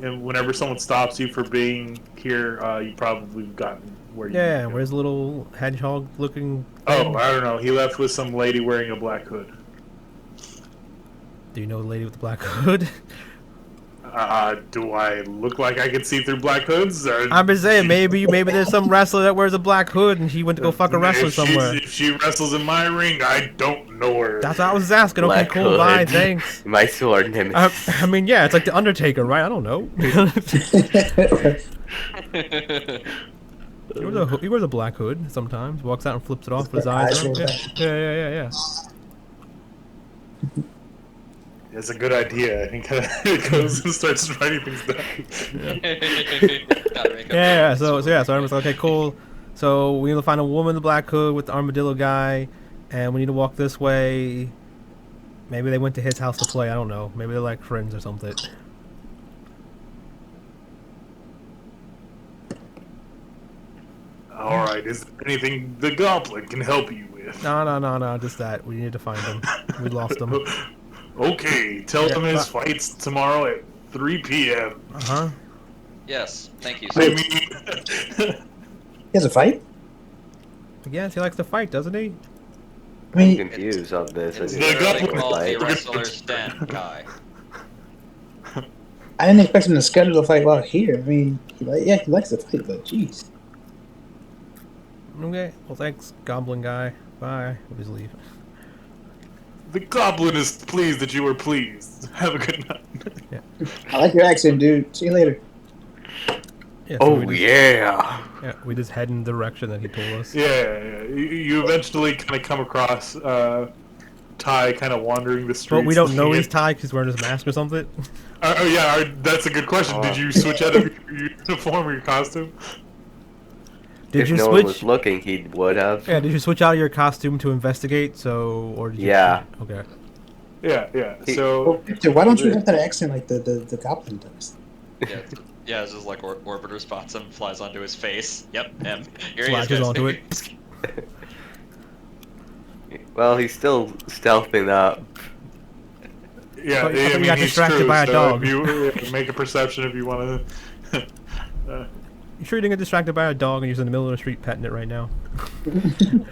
And whenever someone stops you for being here, you probably gotten where you need Yeah, to go. where's the little hedgehog-looking Oh, thing? I don't know. He left with some lady wearing a black hood. Do you know the lady with the black hood? Do I look like I can see through black hoods? I'm just saying, maybe there's some wrestler that wears a black hood and he went to go fuck a wrestler somewhere. If she wrestles in my ring, I don't know her. That's what I was asking. Okay, Black cool, bye, hood. thanks. My sword nemesis. I mean, yeah, it's like the Undertaker, right? I don't know. He wears a black hood sometimes. Walks out and flips it off with his eyes. roll Yeah, back. yeah. It's a good idea. And he kind of goes and starts writing things down. Gotta make up Yeah, the- so I was like, okay, cool. So we need to find a woman in the black hood with the armadillo guy, and we need to walk this way. Maybe they went to his house to play. I don't know. Maybe they're like friends or something. All right. Is there anything the goblin can help you with? No. Just that. We need to find him. We lost him. Okay. Tell him his fight's tomorrow at 3 p.m. Uh huh. Yes, thank you. I Sir. mean, He has a fight? Yes, he likes to fight, doesn't he? I I'm mean, confused on this. It's The literally goblin- called the like- Wrestler's Den guy. I didn't expect him to schedule a fight while here. I mean, he likes to fight, but jeez. Okay. Well, thanks, goblin guy. Bye. We'll just leave. the goblin is pleased that you were pleased. Have a good night. I like your accent, dude. See you later. Yeah, so Oh we just, yeah. Yeah, we just head in the direction that he told us. Yeah. You eventually kind of come across Ty kind of wandering the streets. But we don't know looking he's at- Ty because he's wearing his mask or something. Oh yeah, that's a good question. Did you switch out of your uniform or your costume? Did If you no switch? one was looking, he would have. Yeah, did you switch out of your costume to investigate? So, or did you? Yeah. Okay. Yeah. He- So Victor, why don't you have that accent like the goblin does? Yeah, it's just like Orbiter spots him, flies onto his face. Yep, him. Here he is, Flashes guys. onto it. Well, he's still stealthing up. yeah, But- I but we mean, got he's distracted true, by a so dog. If you make a perception if you want to. You sure you didn't get distracted by a dog and you're in the middle of the street petting it right now?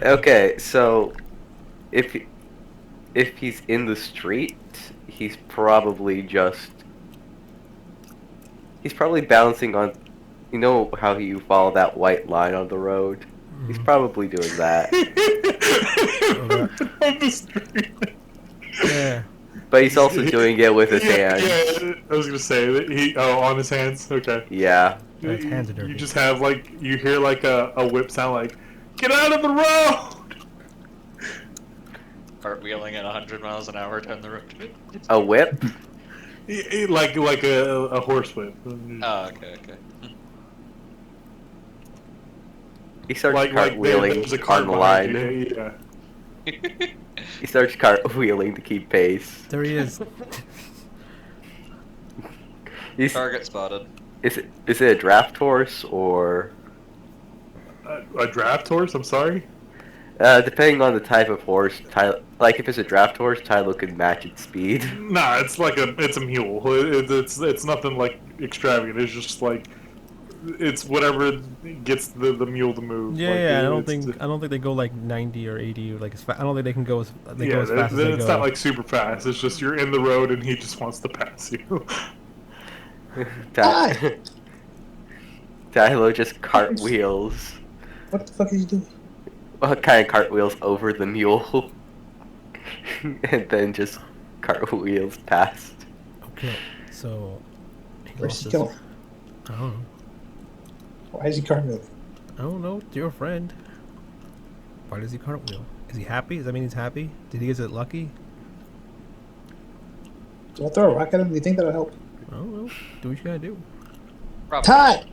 Okay, so if he's in the street, he's probably bouncing on. You know how you follow that white line on the road? He's probably doing that. On the street. Yeah. But he's also doing it with his hands. Yeah, I was gonna say that he. Oh, on his hands. Okay. Yeah. Yeah, his hands are dirty. You just have you hear like a whip sound like, "Get out of the road!" Cartwheeling at 100 miles an hour down the road. A whip? Like a horse whip. Oh, okay. He starts Like cartwheeling there's a on cart the behind line. you, Yeah. He starts cartwheeling to keep pace. There he is. He's, Target spotted. is it a draft horse or A draft horse? I'm sorry. depending on the type of horse? Like if it's a draft horse, Tylo could match its speed. Nah, it's a mule. It's nothing like extravagant. It's just like it's whatever gets the mule to move. Yeah, Like, yeah. I it's- don't think they go like 90 or 80 or like. I don't think they can go as Yeah, go as fast as they it's go. not like super fast. It's just you're in the road and he just wants to pass you. Hi! Tylo just cartwheels. What the fuck is he doing? What kind of cartwheels over the mule? And then just cartwheels past. Okay, so he Where's lost he his. going? I don't know. Why is he cartwheeling? I don't know. It's your friend. Why does he cartwheel? Is he happy? Does that mean he's happy? Did he get it lucky? Do I throw a rock at him? Do you think that'll help? I don't know. Do what you gotta do. Probably. Ty!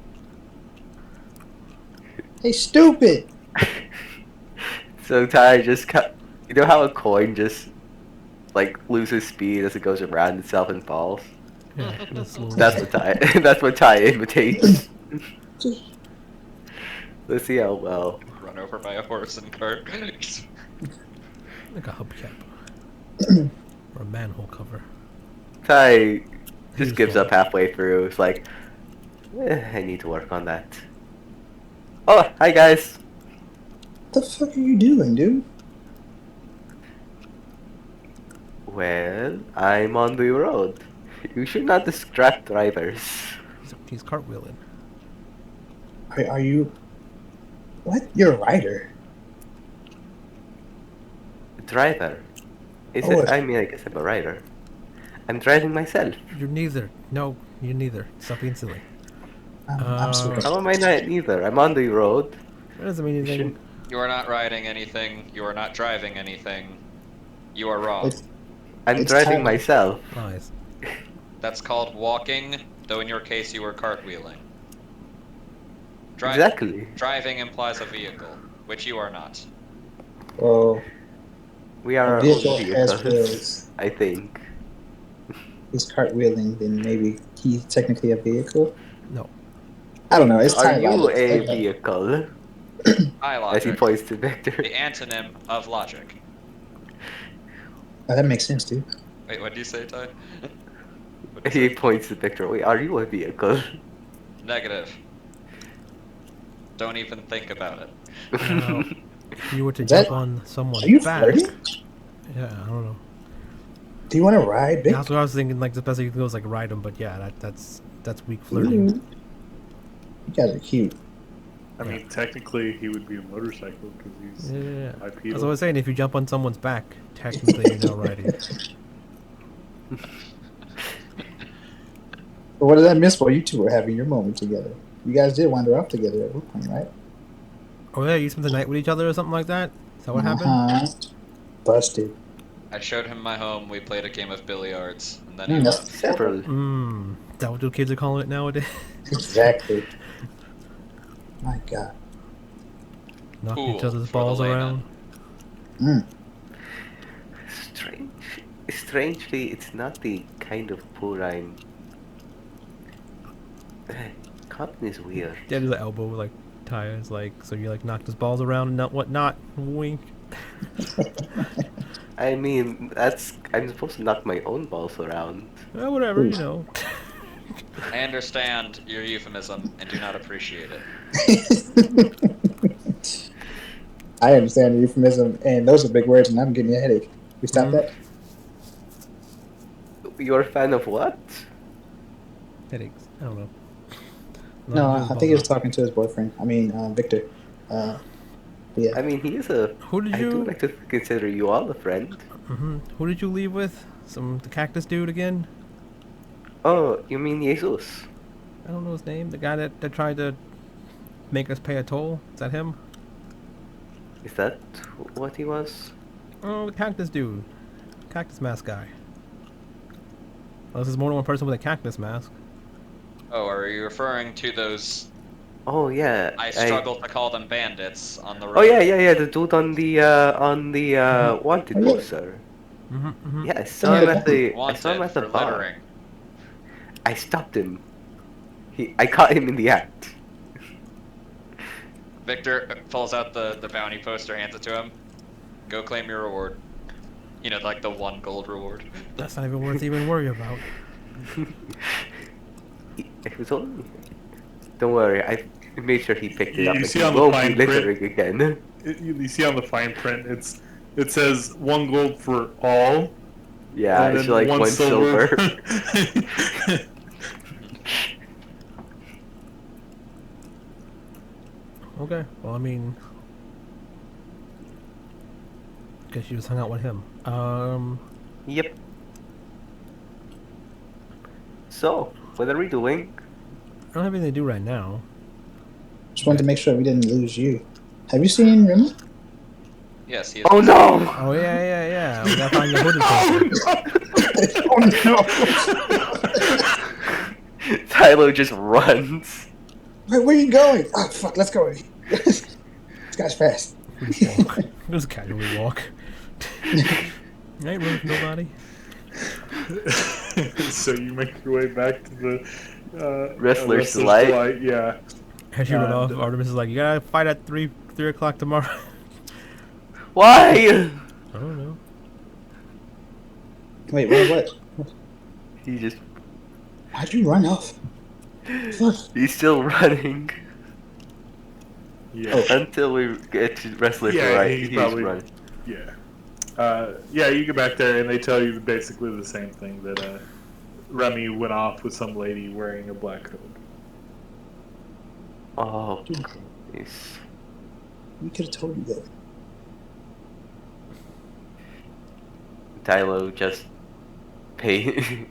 Hey, stupid! So Ty just cut. You know how a coin just like loses speed as it goes around itself and falls? Yeah, that's little- That's what Ty. That's what Ty imitates. Let's see how well. Run over by a horse and cart. like a hubcap. Or a manhole cover. Ty just He's gives fine. up halfway through. It's like, I need to work on that. Oh, hi guys. What the fuck are you doing, dude? Well, I'm on the road. You should not distract drivers. He's cartwheeling. Are you? What? You're a writer. Driver. Oh, I mean, I guess I'm a rider. I'm driving myself. You're neither. No, you're neither. Stop being silly. I'm so Uh, confused. How am I not neither? I'm on the road. That doesn't mean You anything. shouldn't. You are not riding anything. You are not driving anything. You are wrong. It's- I'm It's driving time. myself. Lies. That's called walking, though in your case you were cartwheeling. Exactly. Driving implies a vehicle, which you are not. Well, We are our a own vehicle has vehicles, wheels. I think. He's cartwheeling, then maybe he's technically a vehicle. No. I don't know. It's Are time. you a vehicle? I As he logic. points to Victor. The antonym of logic. Oh, that makes sense, dude. Wait, what did you say, Ty? He points to Victor. Wait, are you a vehicle? Negative. Don't even think about it. Now, if you were to Is that- jump on someone's Are you back, flirting? yeah, I don't know. Do you want to ride, Vic? That's what I was thinking. Like the best you can go is like ride him, but yeah, that's weak flirting. Ooh. You guys are cute. I mean, technically, he would be a motorcycle because he's Yeah. bipedal. That's what I was saying. If you jump on someone's back, technically you're now riding. But what did I miss while you two were having your moment together? You guys did wander off together at one point, right? Oh yeah, you spent the night with each other or something like that. Is that what happened? Uh-huh. Busted. I showed him my home, we played a game of billiards, and then he That's left. Several. Is that what the kids are calling it nowadays? exactly. My God. Knocking each Cool, other's for the balls layman. around. Mm. Strangely, it's not the kind of pool I'm. Compton is weird. Yeah, do the elbow like tires, like so you like knocked his balls around and not whatnot. Wink. I mean, I'm supposed to knock my own balls around. Whatever, you know. I understand your euphemism and do not appreciate it. I understand the euphemism, and those are big words, and I'm getting a headache. We stop that? You're a fan of what? Headaches. I don't know. No, I think he was talking to his boyfriend. I mean, Victor. Yeah. I mean, he is a. Who did I do you? like to consider you all a friend. Who did you leave with? The cactus dude again? Oh, you mean Jesus? I don't know his name. The guy that tried to make us pay a toll. Is that him? Is that what he was? Oh, the cactus dude. Cactus mask guy. Unless there's more than one person with a cactus mask. Oh, are you referring to those? Oh yeah. I struggle to call them bandits on the road. Oh yeah. The dude on the wanted Oh, yeah. poster. Mm-hmm. Yeah, I saw him at the. I Wanted saw him at the for bar. littering. I stopped him. I caught him in the act. Victor pulls out the bounty poster, hands it to him. Go claim your reward. You know, like the 1 gold reward. That's not even worth even worry about. It was only. Don't worry, I made sure he picked it You up. And see he on the won't fine be print- littering again. You see on the fine print, it says 1 gold for all. Yeah, and it's then like 1 silver. Okay. Well, I mean, guess you just hung out with him. Yep. So, what are we doing? I don't have anything to do right now. Just wanted to make sure we didn't lose you. Have you seen Remy? Yes, he is. Oh no! Oh yeah. We gotta find the hooded person. Oh no! Tyler just runs. Where are you going? Oh fuck! Let's go. This guy's fast. Walk. Just casually walk. I ain't running from nobody. So you make your way back to the Wrestler's Delight. Yeah. As you run off, And- Artemis is like, "You gotta fight at 3 o'clock tomorrow." Why? I don't know. Wait, what? He just Why'd you run off? Fuck. he's still running Yeah. until we get to wrestler to Yeah, right. he's He's probably running. yeah. Yeah, you get back there and they tell you basically the same thing that Remy went off with some lady wearing a black coat. Oh, Dude. please. We could have told you that. Tylo just pays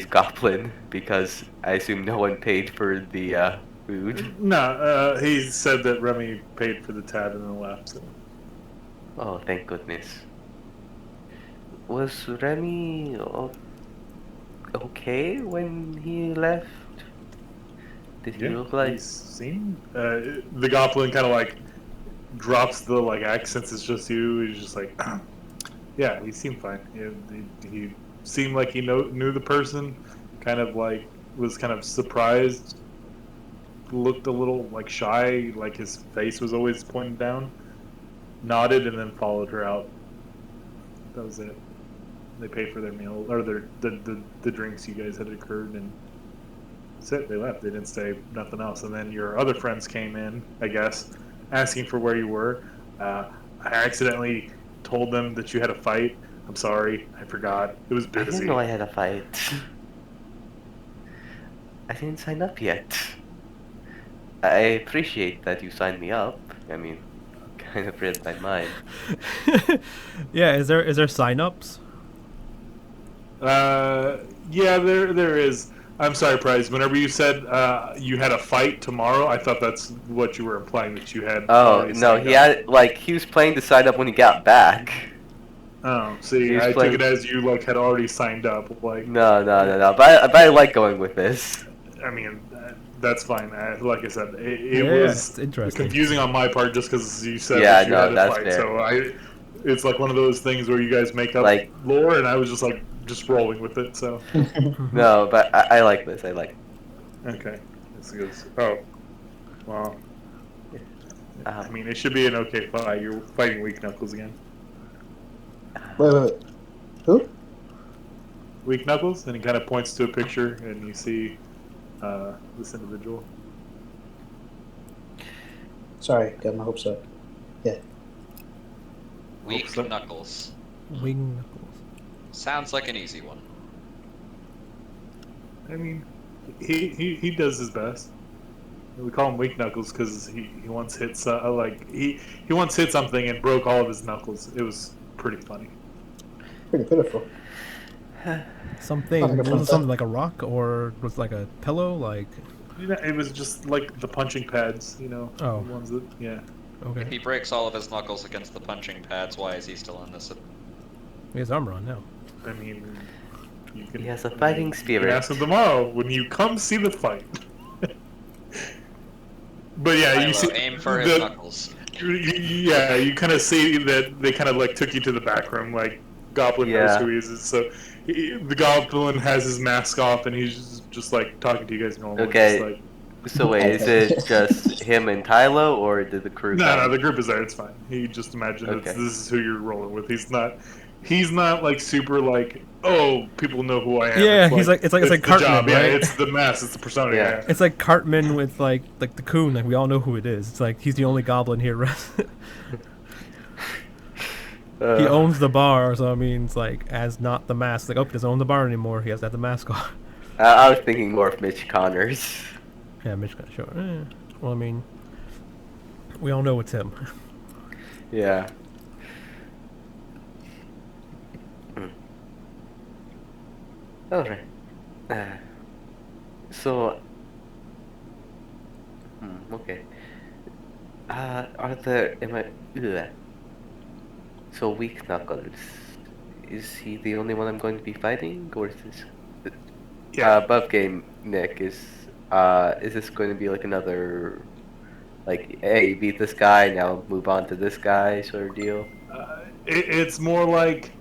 Goblin because I assume no one paid for the food. No, he said that Remy paid for the tab and then left. So. Oh, thank goodness. Was Remy okay when he left? Did he look like? He seemed the Goblin kind of like drops the like accents. It's just you. He's just like, yeah, he seemed fine. He seemed like he knew the person. Kind of like was kind of surprised. Looked a little like shy. Like his face was always pointed down. Nodded and then followed her out. That was it. They paid for their meal or the drinks you guys had occurred and. That's it. They left. They didn't say nothing else. And then your other friends came in, I guess, asking for where you were. I accidentally told them that you had a fight. I'm sorry. I forgot. It was I busy. didn't know I had a fight. I didn't sign up yet. I appreciate that you signed me up. I mean, kind of read my mind. Yeah, is there sign-ups? Yeah, there is. I'm sorry, Prize. Whenever you said you had a fight tomorrow, I thought that's what you were implying, that you had. Oh already no, signed he up. had like he was planning to sign up when he got back. Oh, see, he was I playing- took it as you like had already signed up. Like, No. But I like going with this. I mean, that's fine. Like I said, it Yeah, was it's interesting. confusing on my part just because you said Yeah, that you no, had a that's fight. fair. So it's like one of those things where you guys make up Like- lore, and I was just like just rolling with it. So No, but I like this. I like. okay, this goes. Oh, well. I Um, mean, it should be an okay fight. You're fighting Weak Knuckles again. Wait. Who? Weak Knuckles, and he kind of points to a picture, and you see this individual. Sorry, got my hopes up. Weak Hope so. Knuckles. Wing knuckles. Sounds like an easy one. I mean, he does his best. We call him Weak Knuckles because he once hit he once hit something and broke all of his knuckles. It was pretty funny. Pretty pitiful. Something Sounds like a was fun it something like a rock or was it like a pillow? Like You know, it was just like the punching pads, you know. Oh. The ones that, yeah. If okay, he breaks all of his knuckles against the punching pads, why is he still in this? he has armor on now. I mean, you can. He has a fighting You spirit. can ask him tomorrow when you come see the fight. But yeah, you Milo, see. aim for his knuckles. Yeah, you kind of see that they kind of like took you to the back room, like Goblin knows Yeah. who he is. So the Goblin has his mask off and he's just like talking to you guys normal. Okay. Just, like, So wait, is it just him and Tylo, or did the crew? no, come? the group is there. It's fine. He just imagine Okay. this is who you're rolling with. He's not like super like, oh, people know who I am. Yeah, it's like the Cartman, job. Yeah, right? it's the mask. It's the persona. Yeah. Yeah. It's like Cartman with like the coon. Like we all know who it is. It's like he's the only goblin here. He owns the bar, so I mean, it's like as not the mask. Like, oh, he doesn't own the bar anymore. He has to have the mask on. I was thinking more of Mitch Connors. Yeah, Mitch got short. Well, I mean, we all know it's him. Yeah. Alright. So. Okay. Are there. Ugh. So, Weak Knuckles. Is he the only one I'm going to be fighting? Or is this. Yeah. Above game, Nick, is this going to be like another. Like, hey, beat this guy, now move on to this guy sort of deal? It's more like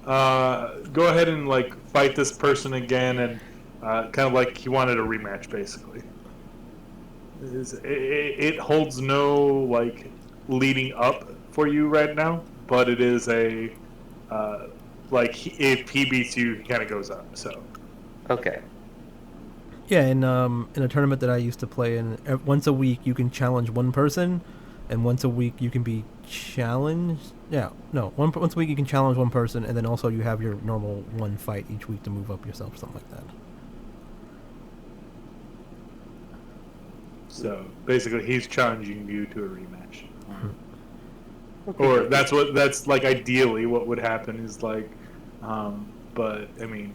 go ahead and like fight this person again, and kind of like he wanted a rematch, basically. It holds no like leading up for you right now, but it is a like if he beats you, he kind of goes up. So Okay. Yeah, in a tournament that I used to play in, once a week you can challenge one person, and once a week you can be challenged. Yeah, no, once a week you can challenge one person, and then also you have your normal one fight each week to move up yourself, something like that. so basically, he's challenging you to a rematch. Okay. Or that's like ideally what would happen is like, but I mean,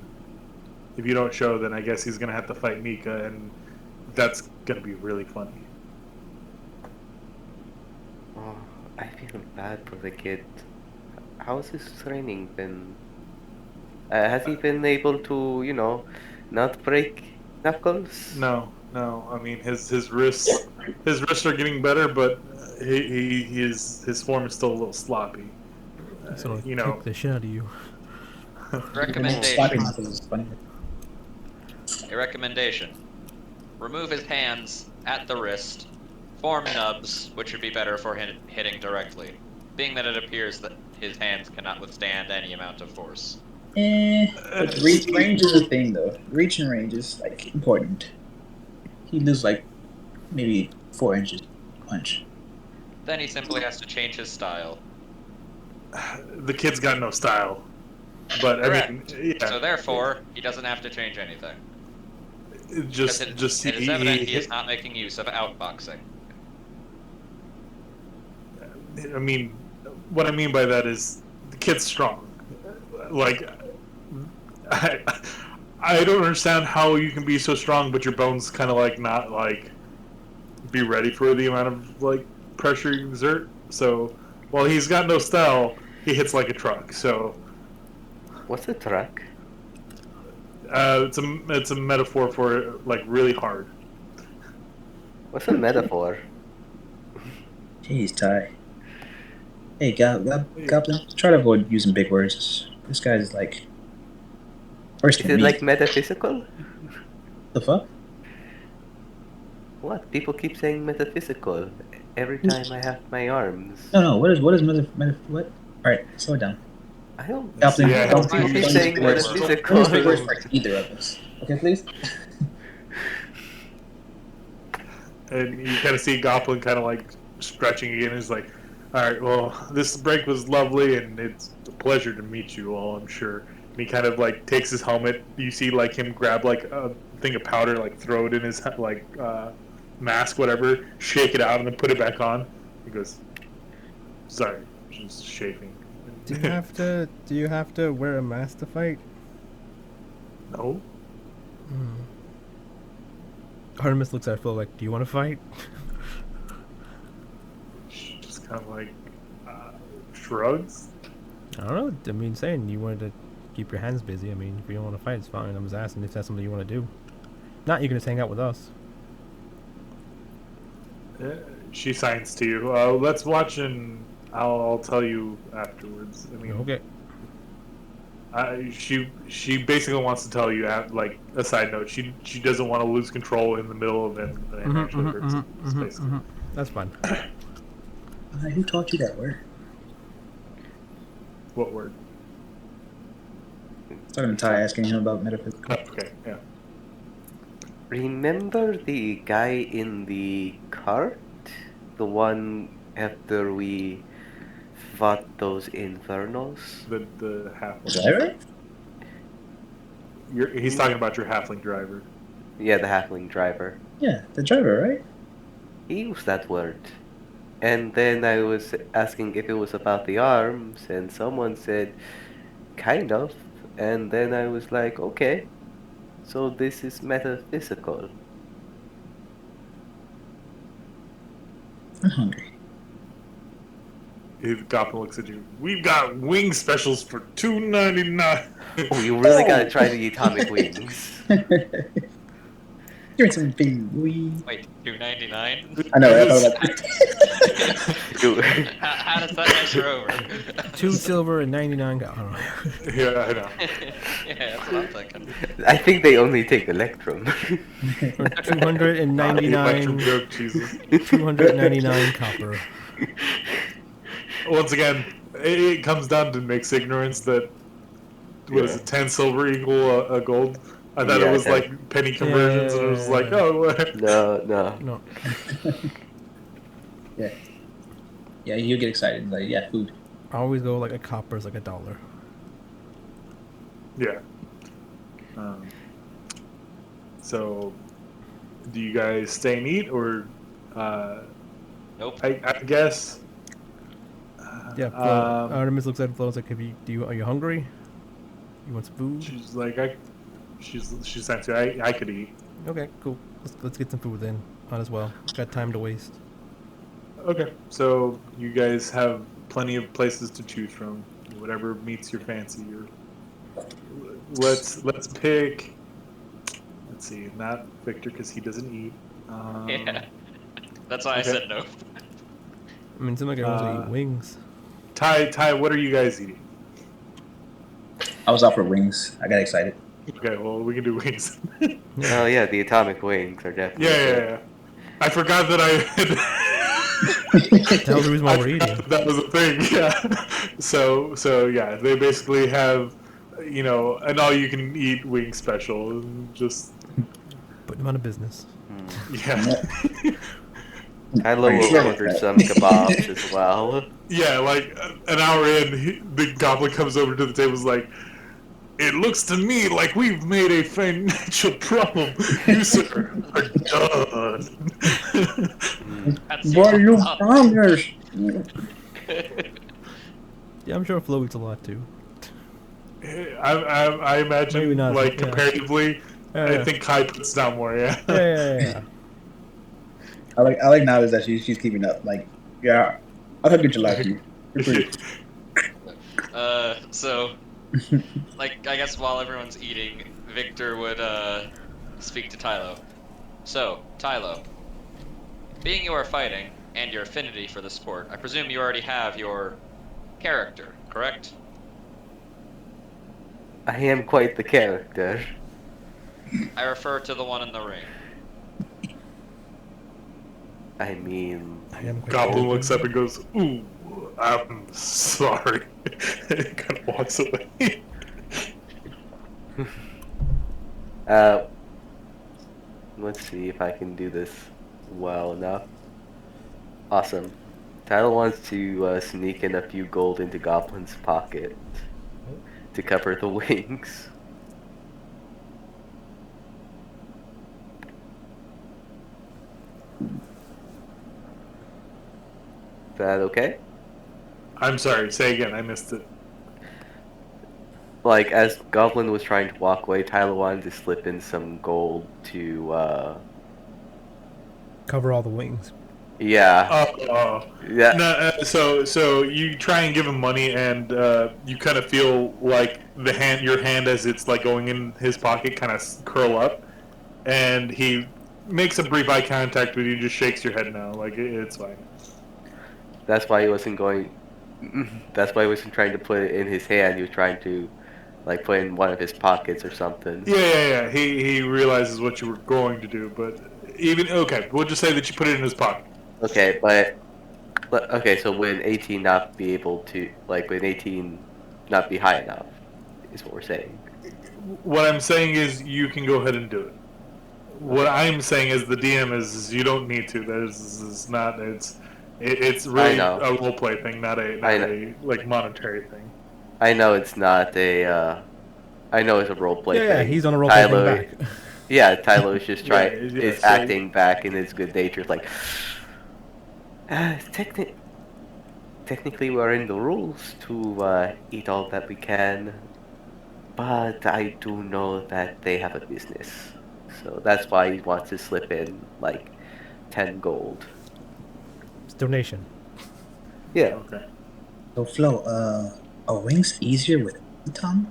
if you don't show, then I guess he's gonna have to fight Mika, and that's gonna be really funny. Oh, I feel bad for the kid. How's his training been? Has he been able to, not break knuckles? No. I mean, his wrists are getting better, but his form is still a little sloppy. It's gonna You know, kick the shit out of you. Sloppy Recommendation. knuckles is funny. A recommendation. Remove his hands at the wrist. Form nubs, which would be better for hitting directly, being that it appears that his hands cannot withstand any amount of force. But range is a thing, though. Reach and range is like important. He lose like maybe 4 inches punch. Then he simply has to change his style. the kid's got no style. But I mean, Correct. yeah. So therefore, he doesn't have to change anything. just it just is evident he is not making use of outboxing. I mean, what I mean by that is the kid's strong. Like, I don't understand how you can be so strong, but your bones kind of like not like be ready for the amount of like pressure you exert. So while he's got no style, he hits like a truck. So What's a truck? it's a metaphor for like really hard. What's a metaphor? Jeez, Ty. Hey, Goblin, try to avoid using big words. This guy's like worse Is than it me. like metaphysical? The fuck? What? People keep saying metaphysical every time I have my arms. No. What is what? All right, slow it down. I don't. Goblin, Yeah, don't people keep use saying big words. metaphysical. Don't use big words for either of us. Okay, please. And you kind of see Goblin kind of like stretching again. He's like, all right, well, this break was lovely, and it's a pleasure to meet you all, I'm sure. And he kind of like takes his helmet. You see like him grab like a thing of powder, like throw it in his like mask, whatever, shake it out, and then put it back on. He goes, sorry, just shaking. Do you have to wear a mask to fight? No. Artemis looks at Phil like, do you want to fight? Just kind of like shrugs. I don't know. I mean, saying you wanted to keep your hands busy. I mean, if you don't want to fight, it's fine. I'm just asking if that's something you want to do. Not you can just hang out with us. She signs to you. Let's watch, and I'll tell you afterwards. I mean, Okay. She basically wants to tell you like a side note. She doesn't want to lose control in the middle of it and actually hurts you, basically. That's fine. Who taught you that word? What word? Talking to Ty, asking him about metaphysical. Okay, yeah. Remember the guy in the cart? The one after we fought those infernos? The halfling. Is that right? He's talking about your halfling driver. Yeah, the halfling driver. Yeah, the driver, right? He used that word. And then I was asking if it was about the arms, and someone said, kind of. And then I was like, okay, so this is metaphysical. I'm hungry. The Goblin looks at you. We've got wing specials for $2.99. Oh, you really gotta try the atomic wings. Give me some big wings. Wait, $2.99? I know, right? I was like, Dude, How does that measure over? 2 silver and 99 gold. I don't know. Yeah, I know. Yeah, that's what I'm thinking. I think they only take Electrum. For Electrum 299, joke, Jesus. 299 copper. Once again, it comes down to mixed ignorance that what is it, 10 silver equal a gold? I thought it was 10. like penny conversions, and it was like, Yeah. oh, No. No. Yeah. Yeah, you get excited. Like, yeah, food. I always go like a copper is like $1. yeah. So, do you guys stay and eat, or Nope. I guess? Yeah. Flo, Um, Artemis looks at Flo and is like, are you hungry? You want some food? she's like, she's actually, I could eat. Okay, cool. Let's get some food then. Might as well. Got time to waste. Okay, so you guys have plenty of places to choose from, whatever meets your fancy. Or let's pick. Let's see, not Victor because he doesn't eat. Yeah. That's why I okay. said no. I mean, it seems like everyone's gonna eat wings. Ty, what are you guys eating? I was out for wings. I got excited. Okay, well we can do wings. Oh yeah, the atomic wings are definitely. Yeah. I forgot that I had. That was the reason why I we're forgot eating. that was a thing. Yeah. So yeah, they basically have, an all-you-can-eat wing special, and just Putting them out of business. yeah. Kylo Are you will sure? order some kebabs as well. Yeah, like an hour in, the goblin comes over to the table, is like, "It looks to me like we've made a financial problem. You sir are done." That's Boy, you up. promised. Yeah, I'm sure Flo eats a lot too. I imagine, Maybe not, like yeah. comparatively, I Yeah. think Kai puts down more. Yeah. Yeah. I like now is that she's keeping up. Like, yeah, I'll have a good July for you. You're pretty. So, like, I guess while everyone's eating, Victor would speak to Tylo. So, Tylo, being you are fighting and your affinity for the sport, I presume you already have your character, correct? I am quite the character. I refer to the one in the ring. I mean, I am quite Goblin cold. looks up and goes, "Ooh, I'm sorry." And kind of walks away. let's see if I can do this well enough. Awesome. Tyler wants to sneak in a few gold into Goblin's pocket to cover the wings. Is that okay? I'm sorry. Say again. I missed it. Like, as Goblin was trying to walk away, Tyler wanted to slip in some gold to, Cover all the wings. yeah. Yeah. No, so you try and give him money, and you kind of feel like your hand as it's like going in his pocket kind of curl up, and he makes a brief eye contact with you, just shakes your head no, like it's fine. That's why he wasn't going. That's why he wasn't trying to put it in his hand. He was trying to, like, put it in one of his pockets or something. Yeah. He realizes what you were going to do, but we'll just say that you put it in his pocket. Okay, but okay. So would 18 not be able to, like, would 18 not be high enough? Is what we're saying. What I'm saying is you can go ahead and do it. What I'm saying is the DM is you don't need to. That is not. It's really a role play thing, not a like monetary thing. I know it's not a. I know it's a role play thing. Yeah, he's on a role play thing back. Yeah, Tyler is just trying. Yeah, is so- acting back in his good nature. It's like. Technically, we're in the rules to eat all that we can, but I do know that they have a business, so that's why he wants to slip in like 10 gold. It's donation. Yeah. Okay. So Flo, are wings easier with tongue?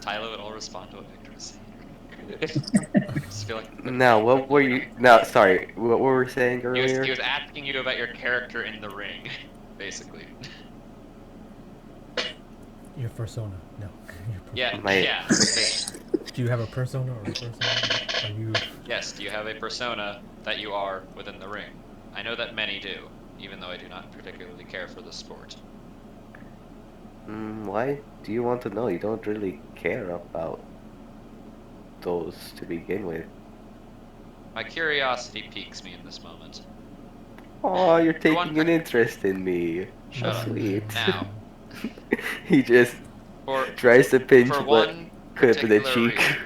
Tylo would all respond to what Victor was saying. I just feel like Now, what were you? No, sorry. What were we saying earlier? he was asking you about your character in the ring, basically. Your persona. No. Yeah, My- yeah. Do you have a persona or a persona? Are you? Yes, do you have a persona that you are within the ring? I know that many do, even though I do not particularly care for the sport. Why do you want to know? You don't really care about those to begin with. My curiosity piques me in this moment. Oh, you're For one, taking an interest in me. How shut up. sweet. Now, He just for tries to pinch, for but one clip in the particular cheek. reason,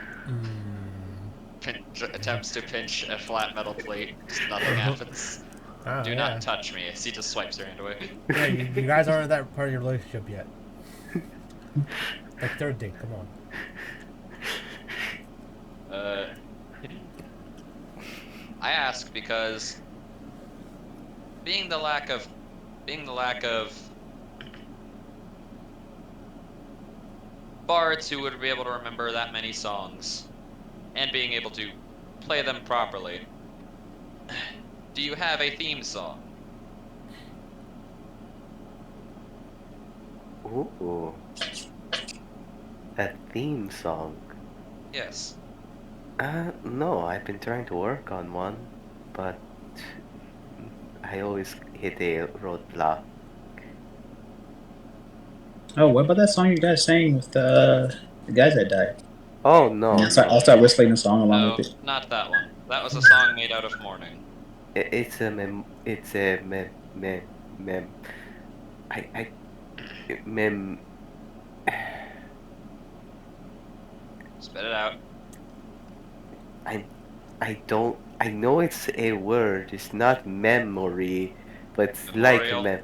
Mm. attempts to pinch a flat metal plate. Just nothing happens. Ah, Do yeah. not touch me. He just swipes her hand away. Yeah, you guys aren't that part of your relationship yet. Like third date, come on. I ask because being the lack of bards who would be able to remember that many songs and being able to play them properly. Do you have a theme song? Ooh. A theme song. Yes. No, I've been trying to work on one, but I always hit a roadblock. Oh, what about that song you guys sang with the guys that died? Oh no, And no. I'll start whistling the song along No, with it. not that one. That was a song made out of mourning. It's a mem. I mem. Spit it out. I don't. I know it's a word. It's not memory, but it's Memorial? like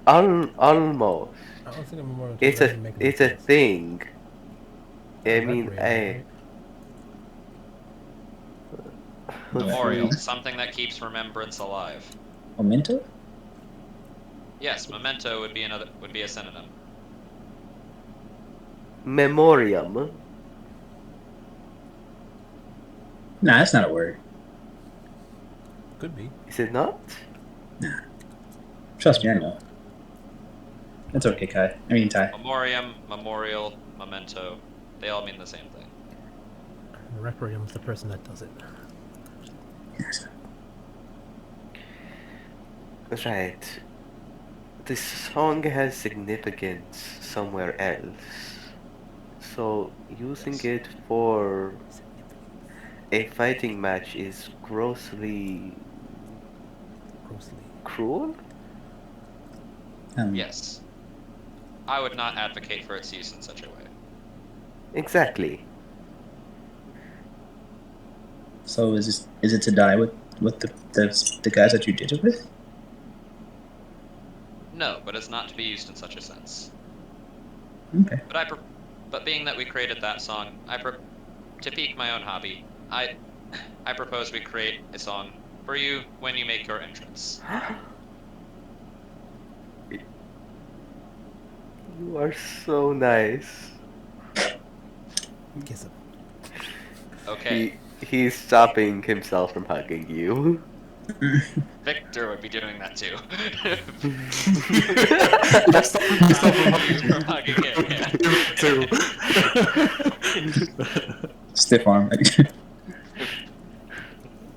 almost. I don't think Memorial It's doesn't make any it's a sense. thing. I mean, Requiem, right? Memorial. Something that keeps remembrance alive. Memento? Yes, memento would be a synonym. memoriam. Nah, that's not a word. Could be. Is it not? Nah. Trust me, I know. That's okay, Kai. I mean, Ty. Memoriam, memorial, memento. They all mean the same thing. Requiem's the person that does it. Right. This song has significance somewhere else. So using it for a fighting match is grossly Grossly. cruel? Yes. I would not advocate for its use in such a way. Exactly. So is it to die with the guys that you did it with? No, but it's not to be used in such a sense. Okay. But being that we created that song, to pique my own hobby, I propose we create a song for you when you make your entrance. You are so nice. Kiss him. Okay. He's stopping himself from hugging you. Victor would be doing that too. From hugging him, yeah. Stiff arm.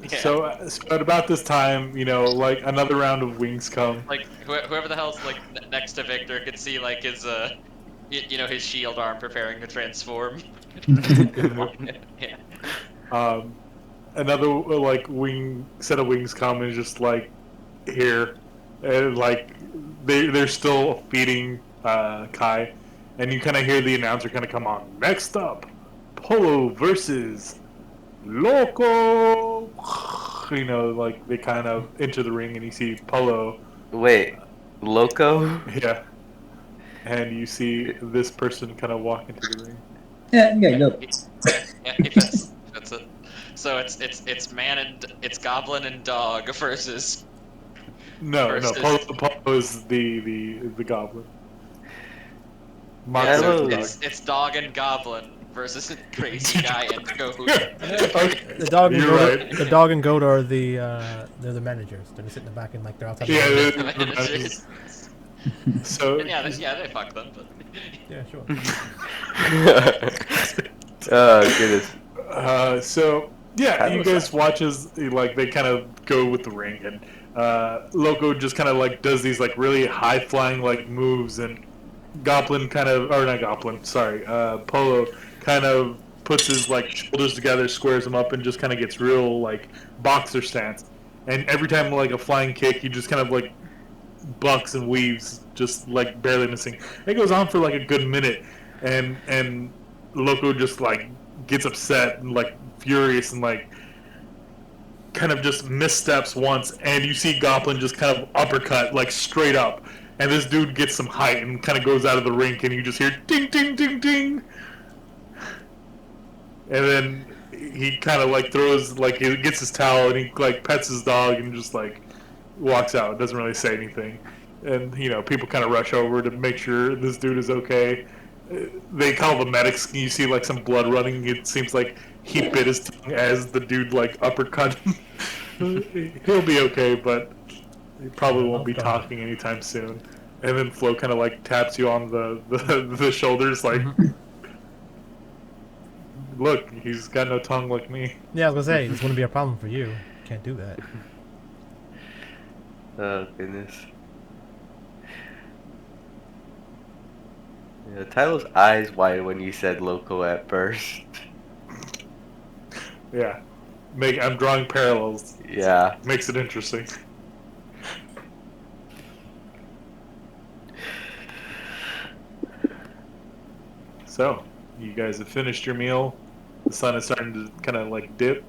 Yeah. So at about this time, like another round of wings come. Like whoever the hell's like next to Victor could see like his his shield arm preparing to transform. Yeah. Another like set of wings come and just like here, and like they're still feeding Kai, and you kind of hear the announcer kind of come on. Next up, Polo versus Loco. Like they kind of enter the ring, and you see Polo. Wait, Loco? Yeah, and you see this person kind of walk into the ring. Yeah, you gotta go. Yeah, that's it. So it's man and it's goblin and dog versus. No, Polo is the goblin. Hello. It's dog and goblin versus crazy guy and goat. Okay. The dog and You're goat. right. The dog and goat are they're the managers. They're just sitting in the back and like they're outside. Yeah, The Managers. so And yeah, they fuck them. But... yeah, sure. Oh, goodness. So yeah, Kind you of a guys watch as like they kind of go with the ring, and Loco just kind of like does these like really high flying like moves, and Goblin kind of, or not Goblin, sorry, Polo kind of puts his like shoulders together, squares them up, and just kind of gets real like boxer stance. And every time like a flying kick, he just kind of like bucks and weaves, just like barely missing. It goes on for like a good minute, and Loco just like gets upset and like furious and like kind of just missteps once, and you see Goblin just kind of uppercut like straight up, and this dude gets some height and kind of goes out of the rink, and you just hear ding ding ding ding, and then he kind of like throws like he gets his towel and he like pets his dog and just like walks out, doesn't really say anything, and you know people kind of rush over to make sure this dude is okay. They call the medics. You see like some blood running. It seems like he bit his tongue as the dude like uppercut him. He'll be okay, but he probably won't be talking anytime soon. And then Flo kind of like taps you on the shoulders, like, look, he's got no tongue like me. Yeah, I was gonna say this wouldn't be a problem for you. Can't do that. Oh goodness. Yeah, Tyler's eyes wide when you said Loco at first. Yeah, I'm drawing parallels. Yeah. Makes it interesting. So, you guys have finished your meal. The sun is starting to kind of like dip.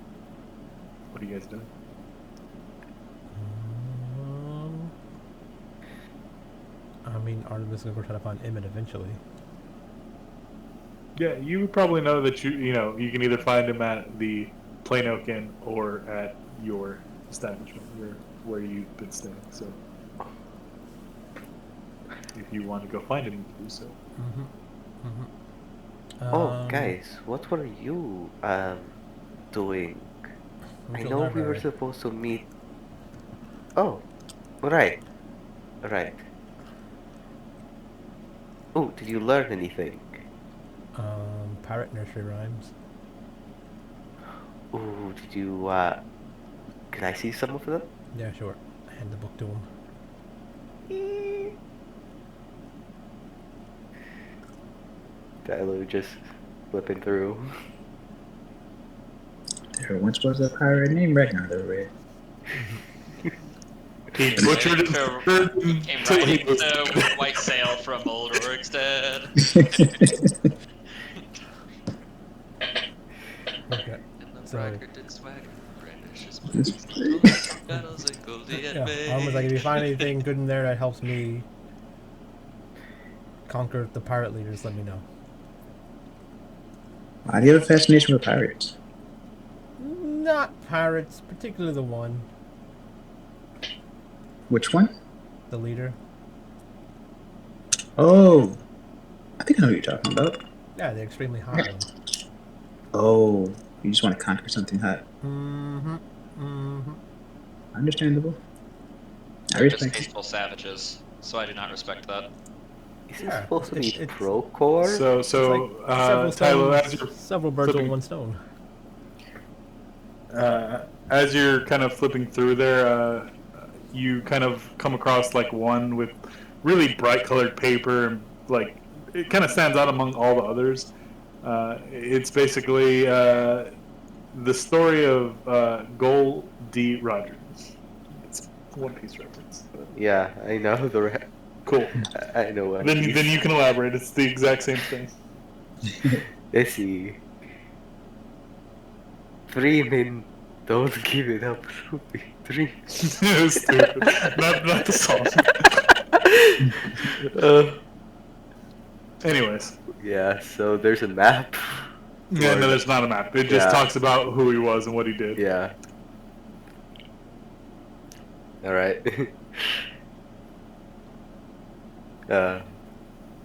What are you guys doing? I mean, Artemis is gonna go try to find Emmett eventually. Yeah, you probably know that you know you can either find him at the Plain Oak Inn or at your establishment, where you've been staying. So, if you want to go find him, you can do so. Oh, guys, what were you doing? I know we were supposed to meet. Oh, right, right. Oh, did you learn anything? Pirate nursery rhymes. Oh, did you can I see some of them? Yeah, sure. Hand the book to him. Tyler just flipping through. There once was a pirate named Ragnar. He butchered it. Came right into White Sail from Old Rorikstead. Okay. So, yeah, I was like, if you find anything good in there that helps me conquer the pirate leaders, let me know. Why do you have a fascination with pirates? Not pirates, particularly the one, Which one? the leader. Oh, I think I know what you're talking about. Yeah, the extremely hot one. Oh, you just want to conquer something hot. Understandable. I They're just respect it. peaceful savages, so I do not respect that. Is Yeah, this supposed to be it's- pro-core? So Several Tyler, stones, several birds with one stone. as you're kind of flipping through there, you kind of come across like one with really bright colored paper, and like it kind of stands out among all the others. It's basically the story of Gold D. Rogers. It's a One Piece reference. But Yeah, I know the cool. I know what. Then you can elaborate. It's the exact same thing. Let's see. 3 men don't give it up. 3. Stupid. Not the song. Anyways. Yeah, so there's a map. Yeah, no, there's not a map. It just Yeah. talks about who he was and what he did. Yeah. Alright.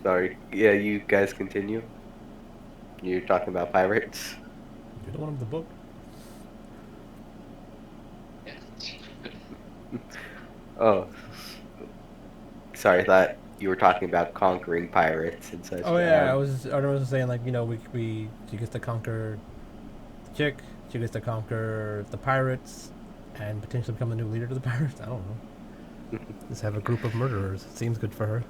Sorry. Yeah, you guys continue. You're talking about pirates. You're the one with the book. Oh. Sorry, I thought you were talking about conquering pirates and such. Oh yeah, I was saying like, you know, she gets to conquer the chick, she gets to conquer the pirates, and potentially become the new leader to the pirates. I don't know. Just have a group of murderers. Seems good for her.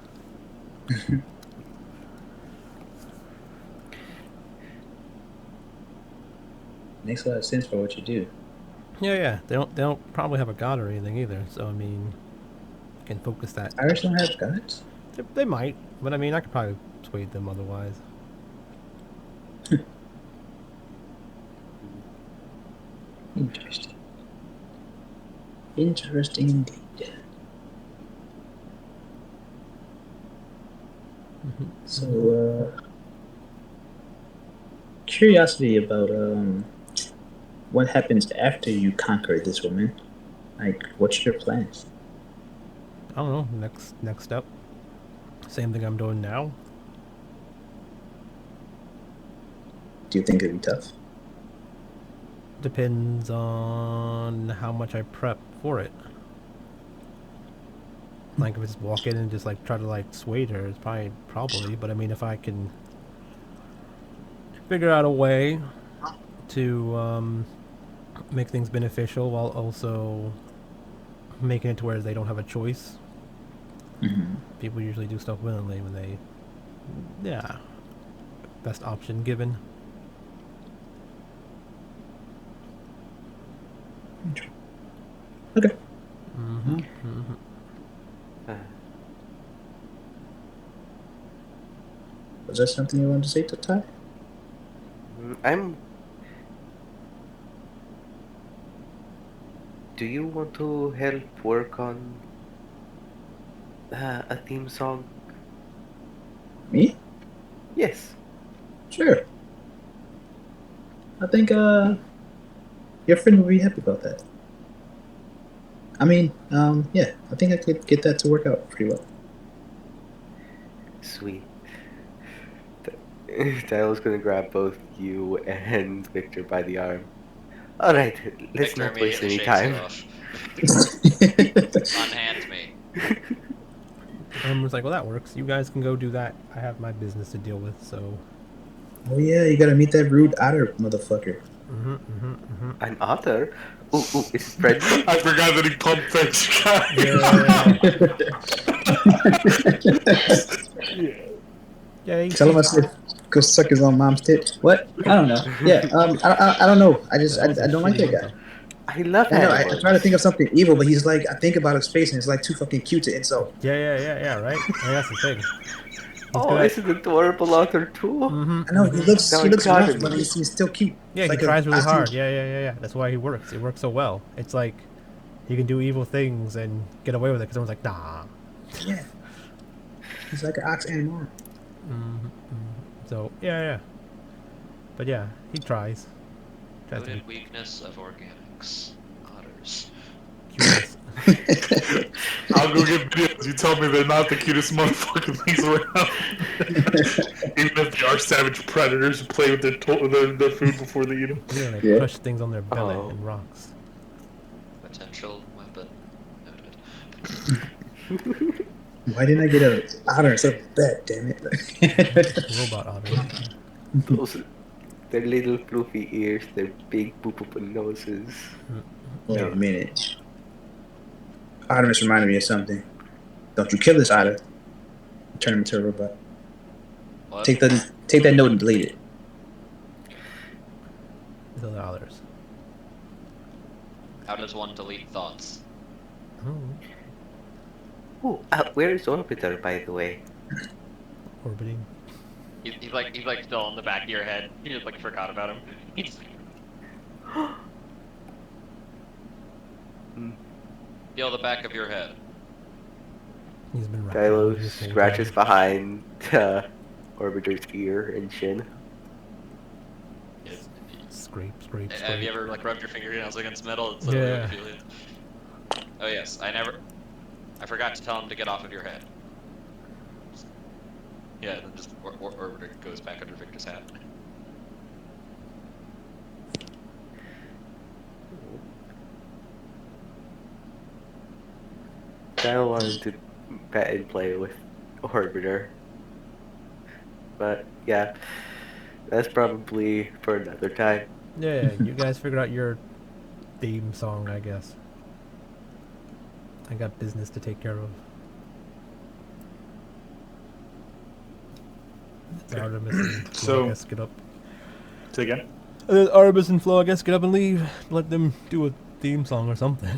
Makes a lot of sense for what you do. Yeah. They don't probably have a god or anything either. So I mean, you can focus that. Irish don't have gods? They might, but I mean, I could probably persuade them otherwise. Interesting. Interesting indeed. So, curiosity about what happens after you conquer this woman. Like, what's your plans? I don't know. Next step. Same thing I'm doing now. Do you think it'd be tough? Depends on how much I prep for it. Like if I just walk in and just like try to like sway her, it's probably. But I mean, if I can figure out a way to make things beneficial while also making it to where they don't have a choice. Mm-hmm. People usually do stuff willingly when they, yeah, best option given. Okay. Was that something you wanted to say to Ty? Do you want to help work on a theme song? Me? Yes. Sure. I think your friend will be happy about that. I mean, yeah, I think I could get that to work out pretty well. Sweet. Tyler's gonna grab both you and Victor by the arm. Alright, let's Victor not waste immediately any shakes you time. off. Unhand me. Was like, well, that works. You guys can go do that. I have my business to deal with, so. Oh yeah, you gotta meet that rude otter motherfucker. An otter? Ooh, is it friendly? I forgot that he pumped that guy. Yeah. Tell him I said go suck his own mom's tit. What? I don't know. Yeah, I don't know. I don't like that guy. I love I know. I animals. try to think of something evil, but he's like, I think about his face and it's like too fucking cute to insult. Yeah, right? Yeah, that's the thing. Oh, it's an adorable otter too. I know he looks Now rough, it's got but me. he's still cute. Yeah, It's he like tries really costume. hard. Yeah. That's why he works. It works so well. It's like he can do evil things and get away with it because everyone's like, nah. Yeah. He's like an ox animal. So, yeah. But yeah, he tries. Tries to Noted be weakness of organics. Otters. curious. I'll go get videos. You tell me they're not the cutest motherfucking things around. Even if they are savage predators who play with their food before they eat them. Yeah, they Yeah. crush things on their belly Oh. and rocks. Potential weapon. Noted. Why didn't I get an otter instead of a bat? Damn it! Robot otter. Their little fluffy ears, their big poopable noses. Wait a minute. Artemis reminded me of something. Don't you kill this otter. Turn him into a robot. What? Take that note and delete it. These other others. How does one delete thoughts? Oh, Ooh, where is Orbiter, by the way? orbiting. He's like still on the back of your head. You just like forgot about him. He's feel the back of your head. He's been wrapped Kylo around his whole scratches head. behind Orbiter's ear and chin. Scrape. Have you ever like rubbed your fingernails against metal? It's Yeah. literally what you feel. Oh yes, I forgot to tell him to get off of your head. Yeah, then just Orbiter goes back under Victor's hat. Kyle wanted to pet and play with Orbiter. But yeah, that's probably for another time. Yeah, you guys figured out your theme song, I guess. I got business to take care of. Artemis and So- Marcus get up. Say again. then Arabus and Flo, I guess, get up and leave. Let them do a theme song or something.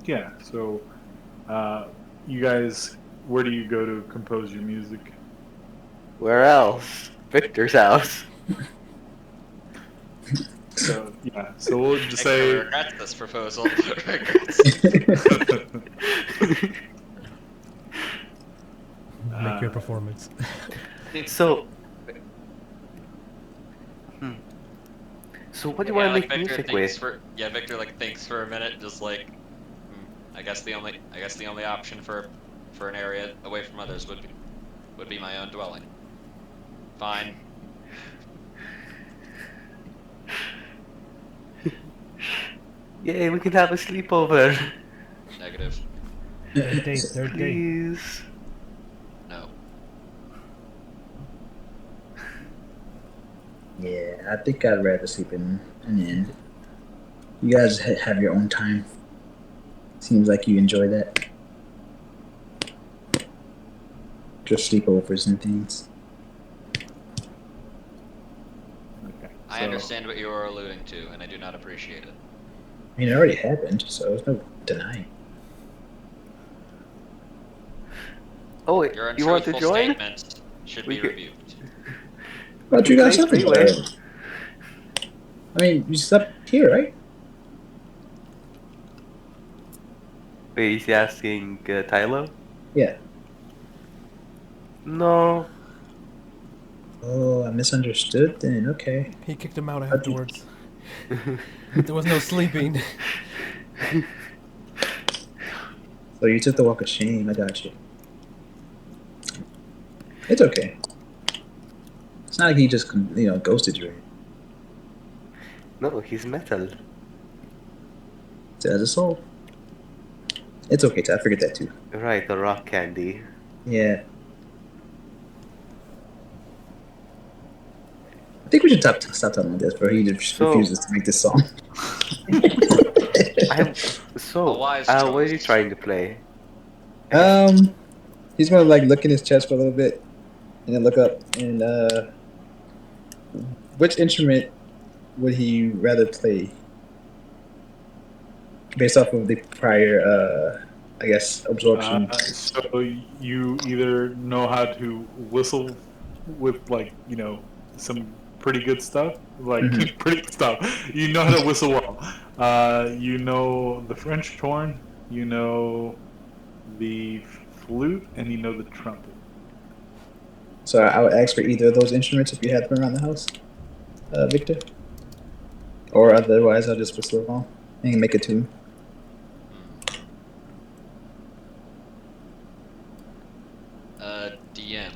Yeah. So, you guys, where do you go to compose your music? Where else? Victor's house. So yeah. So we'll just Victor say. regrets this proposal. Regrets. Make your performance. So. So what do you want to make Victor music thinks with? Victor like thinks for a minute, just like, I guess the only option for an area away from others would be my own dwelling. Fine. Yay, we can have a sleepover. Negative. Third date. Third date. Please. No. Yeah, I think I'd rather sleep in an inn. You guys have your own time. Seems like you enjoy that. Just sleepovers and things. Okay. I so- understand what you are alluding to, and I do not appreciate it. I mean, it already happened, so there's no denying. Oh wait, Your you want to untruthful join? statement should We be could- rebuked. But you guys play slept freeway. together. I mean, you slept here, right? Wait, is he asking Tylo? Yeah. No. Oh, I misunderstood then. Okay. He kicked him out afterwards. There was no sleeping. So you took the walk of shame. I got you. It's okay. It's not like he just, ghosted you. No, he's metal. It has a soul. It's okay, I forget that too. Right, the rock candy. Yeah. I think we should stop talking about this, before he just So- refuses to make this song. So, A wise what are you choice. trying to play? He's gonna look in his chest for a little bit, and then look up. And which instrument would he rather play, based off of the prior, I guess, absorption? So you either know how to whistle with some pretty good stuff, Mhm. pretty good stuff. You know how to whistle well. You know the French horn. You know the flute, and you know the trumpet. So I would ask for either of those instruments if you had them around the house, Victor. Or otherwise, I'll just whistle along and make a tune. DM.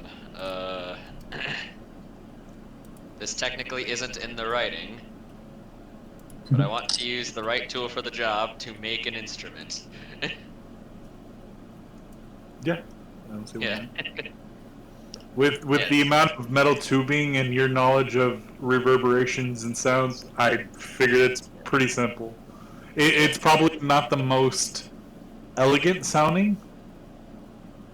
This technically isn't in the writing, but I want to use the right tool for the job to make an instrument. Yeah, I don't see why Yeah. not. With Yeah. the amount of metal tubing and your knowledge of reverberations and sounds, I figured it's pretty simple. It's probably not the most elegant sounding.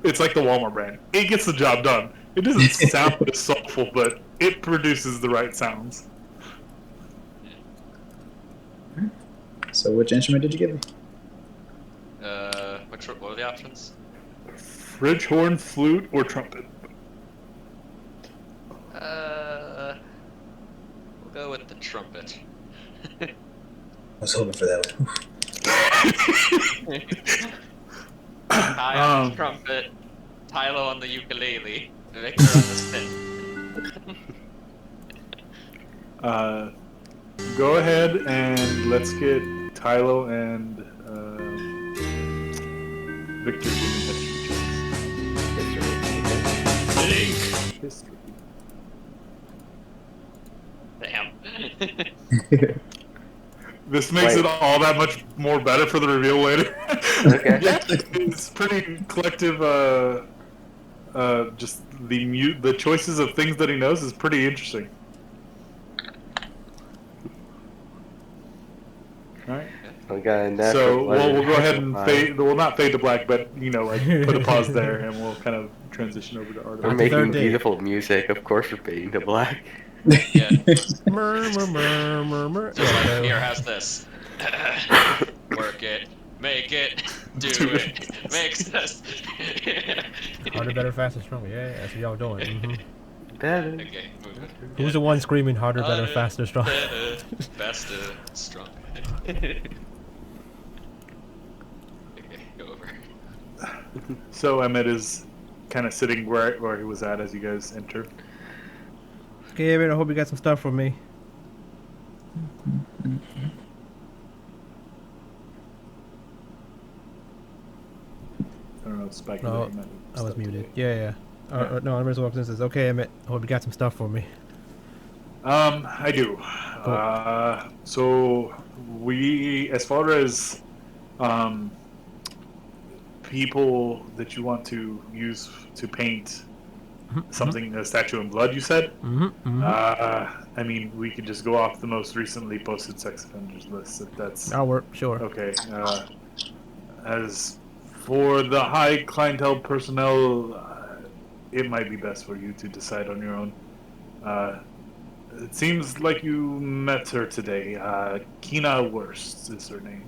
It's like the Walmart brand. It gets the job done. It doesn't sound as soulful, but it produces the right sounds. So which instrument did you give me? What were the options? Fridge horn, flute, or trumpet. We'll go with the trumpet. I was hoping for that one. Ty on the trumpet, Tylo on the ukulele, Victor on the spin. Go ahead and let's get Tylo and Victor giving history checks. History. Damn. This makes it all that much more better for the reveal later. Okay. Yeah, it's pretty collective. Just the choices of things that he knows is pretty interesting. All right. Okay, and So we'll go ahead and fade. Well, not fade to black, but put a pause there, and we'll kind of transition over to art. We're the making third day. beautiful music. Of course, we're fading to black. Yeah. Murmur. Just like, here, has this. Work it. Make it. Do it. Makes us. Harder, better, faster, stronger. Yeah, that's what y'all doing. Better. Okay, move it. Who's the one screaming harder, better, Harder, faster, stronger? better, faster, stronger. Okay, go over. So Emmett is kind of sitting where he was at as you guys enter. Okay, Emmett, I hope you got some stuff for me. I don't know if Spike. No, might have I was stepped muted. away. Yeah. No, Emmett walks in and says, "Okay, Emmett, I hope you got some stuff for me." I do. So we, as far as people that you want to use to paint something, a statue in blood, you said? I mean, we could just go off the most recently posted sex offenders list if that's I'll work. Sure. okay. As for the high clientele personnel, it might be best for you to decide on your own. It seems like you met her today. Kina Wurst is her name.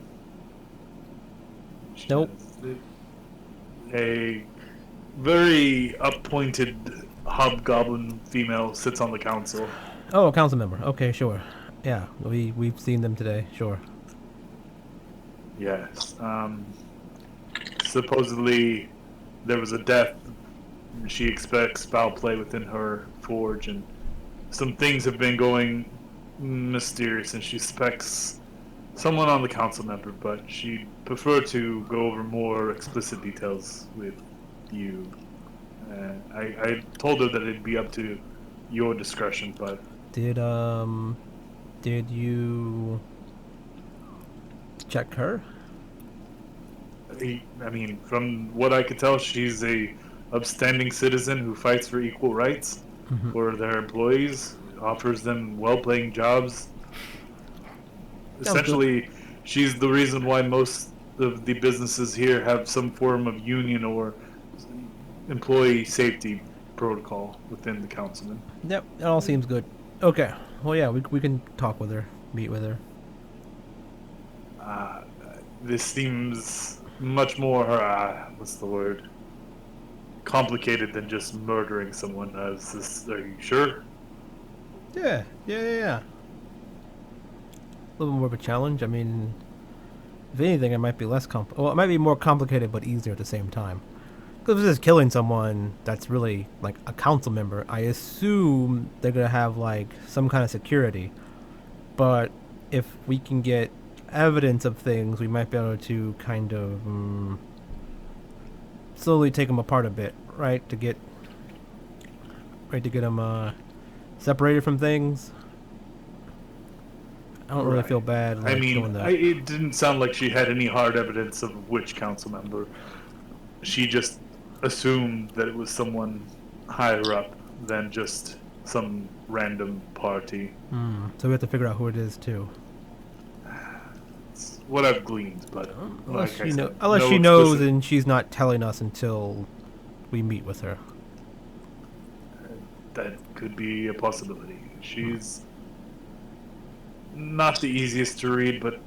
She Nope. has a very appointed hobgoblin female sits on the council. Oh, a council member. Okay, sure. Yeah, we've seen them today. Sure. Yes. Supposedly there was a death. She expects foul play within her forge, and some things have been going mysterious, and she suspects someone on the council member, but she'd prefer to go over more explicit details with you. I told her that it'd be up to your discretion, but Did you check her? I mean, from what I could tell, she's a upstanding citizen who fights for equal rights for their employees, offers them well-paying jobs. Essentially, she's the reason why most of the businesses here have some form of union or employee safety protocol within the councilman. Yep, it all seems good. Okay. Well, yeah, we can talk with her, meet with her. This seems much more, what's the word? Complicated than just murdering someone. Are you sure? Yeah. A little more of a challenge. I mean, if anything, it might be less well, it might be more complicated but easier at the same time. Because if this is killing someone that's really like a council member, I assume they're gonna have like some kind of security. But if we can get evidence of things, we might be able to kind of slowly take them apart a bit, right? To get them separated from things. I don't really feel bad. Like, I mean, doing that. it didn't sound like she had any hard evidence of which council member. She just assumed that it was someone higher up than just some random party. So we have to figure out who it is too. It's what I've gleaned, but Unless like she, I know, said, unless no she knows explicit- and she's not telling us until we meet with her. that could be a possibility. She's not the easiest to read, but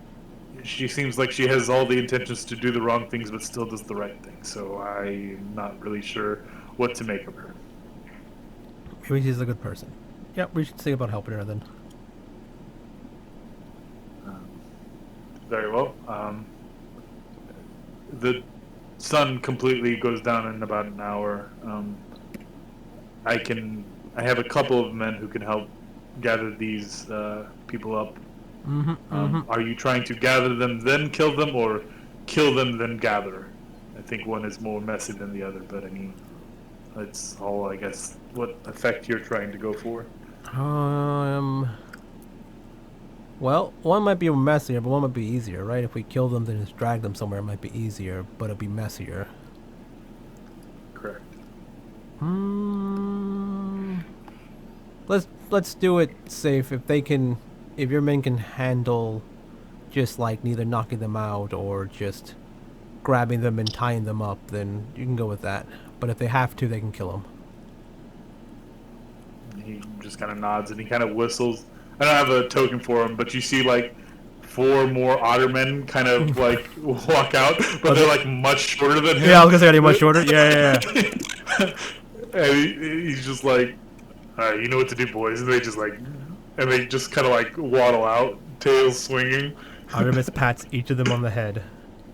she seems like she has all the intentions to do the wrong things, but still does the right thing. So I'm not really sure what to make of her. Maybe she's a good person. Yep, we should see about helping her then. Very well. The sun completely goes down in about an hour. I have a couple of men who can help gather these people up. Are you trying to gather them, then kill them, or kill them, then gather? I think one is more messy than the other, but I mean, that's all, I guess, what effect you're trying to go for. Well, one might be messier, but one might be easier, right? If we kill them, then just drag them somewhere, it might be easier, but it'll be messier. Correct. Let's do it safe. If your men can handle just like neither knocking them out or just grabbing them and tying them up, then you can go with that. But if they have to, they can kill them. he just kind of nods and he kind of whistles. I don't have a token for him, but you see like 4 more otter men kind of like walk out, but they're like much shorter than him. Yeah, I was gonna say, are they much shorter? Yeah. And he's just like, all right, you know what to do, boys. And they just kind of like waddle out, tails swinging. Artemis pats each of them on the head.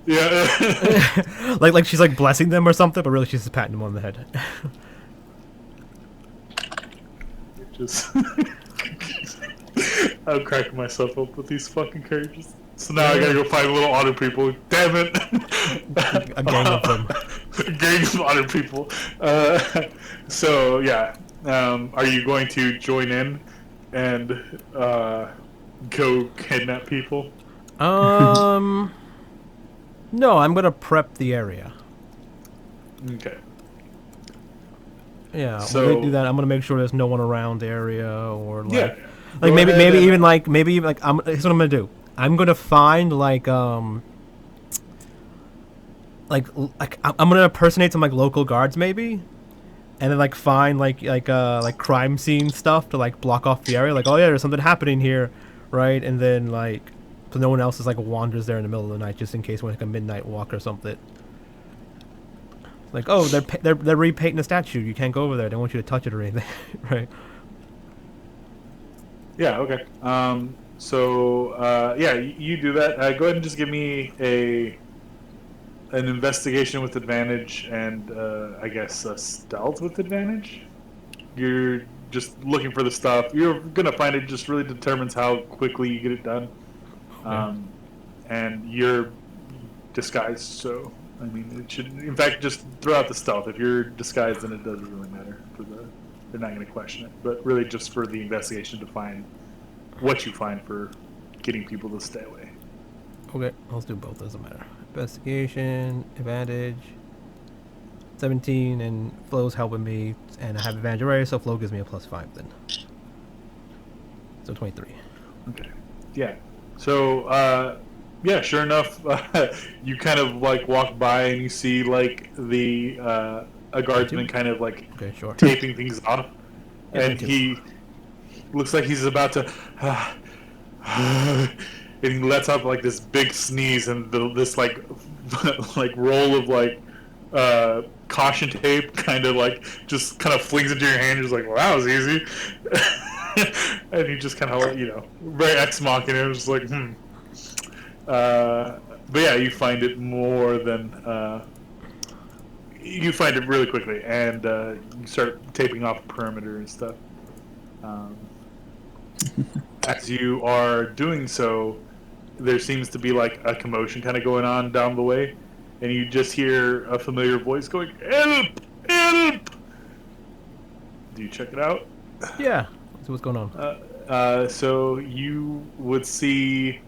Yeah. like she's like blessing them or something, but really she's just patting them on the head. Just I'm cracking myself up with these fucking characters. So now I gotta go find little otter people. Damn it! A gang of them. A gang of otter people. So yeah, are you going to join in and go kidnap people? No, I'm gonna prep the area. Okay. Yeah, So- when I do that, I'm gonna make sure there's no one around the area, or like, Yeah. like Go maybe ahead and- even like here's what I'm gonna do. I'm gonna find like I'm gonna impersonate some like local guards maybe, and then like find like crime scene stuff to like block off the area. Like, oh yeah, there's something happening here, right? And then like so no one else is like wanders there in the middle of the night just in case we're like a midnight walk or something. Like, oh, they're repainting the statue. You can't go over there. They want you to touch it or anything, right? Yeah. Okay. Yeah, you do that. Go ahead and just give me an investigation with advantage and I guess a stealth with advantage. You're just looking for the stuff. You're gonna find it. Just really determines how quickly you get it done. And you're disguised, so I mean, it should. In fact, just throw out the stealth. If you're disguised, then it doesn't really matter. They're not going to question it. But really, just for the investigation to find what you find for getting people to stay away. Okay, let's do both. Doesn't matter. Investigation, advantage. 17, and Flo's helping me, and I have advantage already, so Flo gives me a +5 then. So 23. Okay. Yeah. So, yeah, sure enough, you kind of like walk by and you see like a guardsman kind of like Okay, sure. taping things off, Yeah, and thank you. he looks like he's about to, and he lets out like this big sneeze, and this like like roll of like caution tape kind of like just kind of flings into your hand. You're just like, well, that was easy. And he just kind of like, very ex machina, just like, but yeah, you find it more than you find it really quickly, and you start taping off the perimeter and stuff. As you are doing so, there seems to be like a commotion kind of going on down the way, and you just hear a familiar voice going, "Help! Help!" Do you check it out? Yeah. So what's going on? So you would see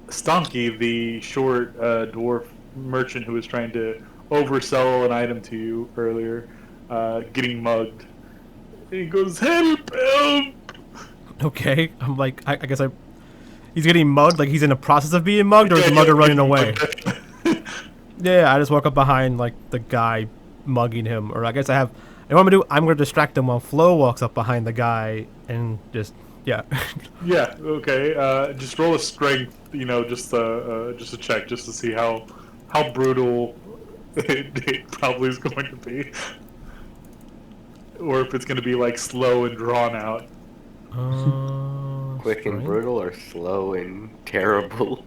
Stonky, the short dwarf merchant who was trying to oversell an item to you earlier, getting mugged. And he goes, "Help! Help!" Okay, I'm like, I guess he's getting mugged, like he's in the process of being mugged, or is the mugger running away? Yeah, I just walk up behind, like, the guy mugging him, or I guess and what I'm gonna do, I'm gonna distract him while Flo walks up behind the guy, and just, yeah. Yeah, okay, just roll a strength, just a check, just to see how brutal it probably is going to be. Or if it's going to be, like, slow and drawn out. Quick and strength? brutal, or slow and terrible?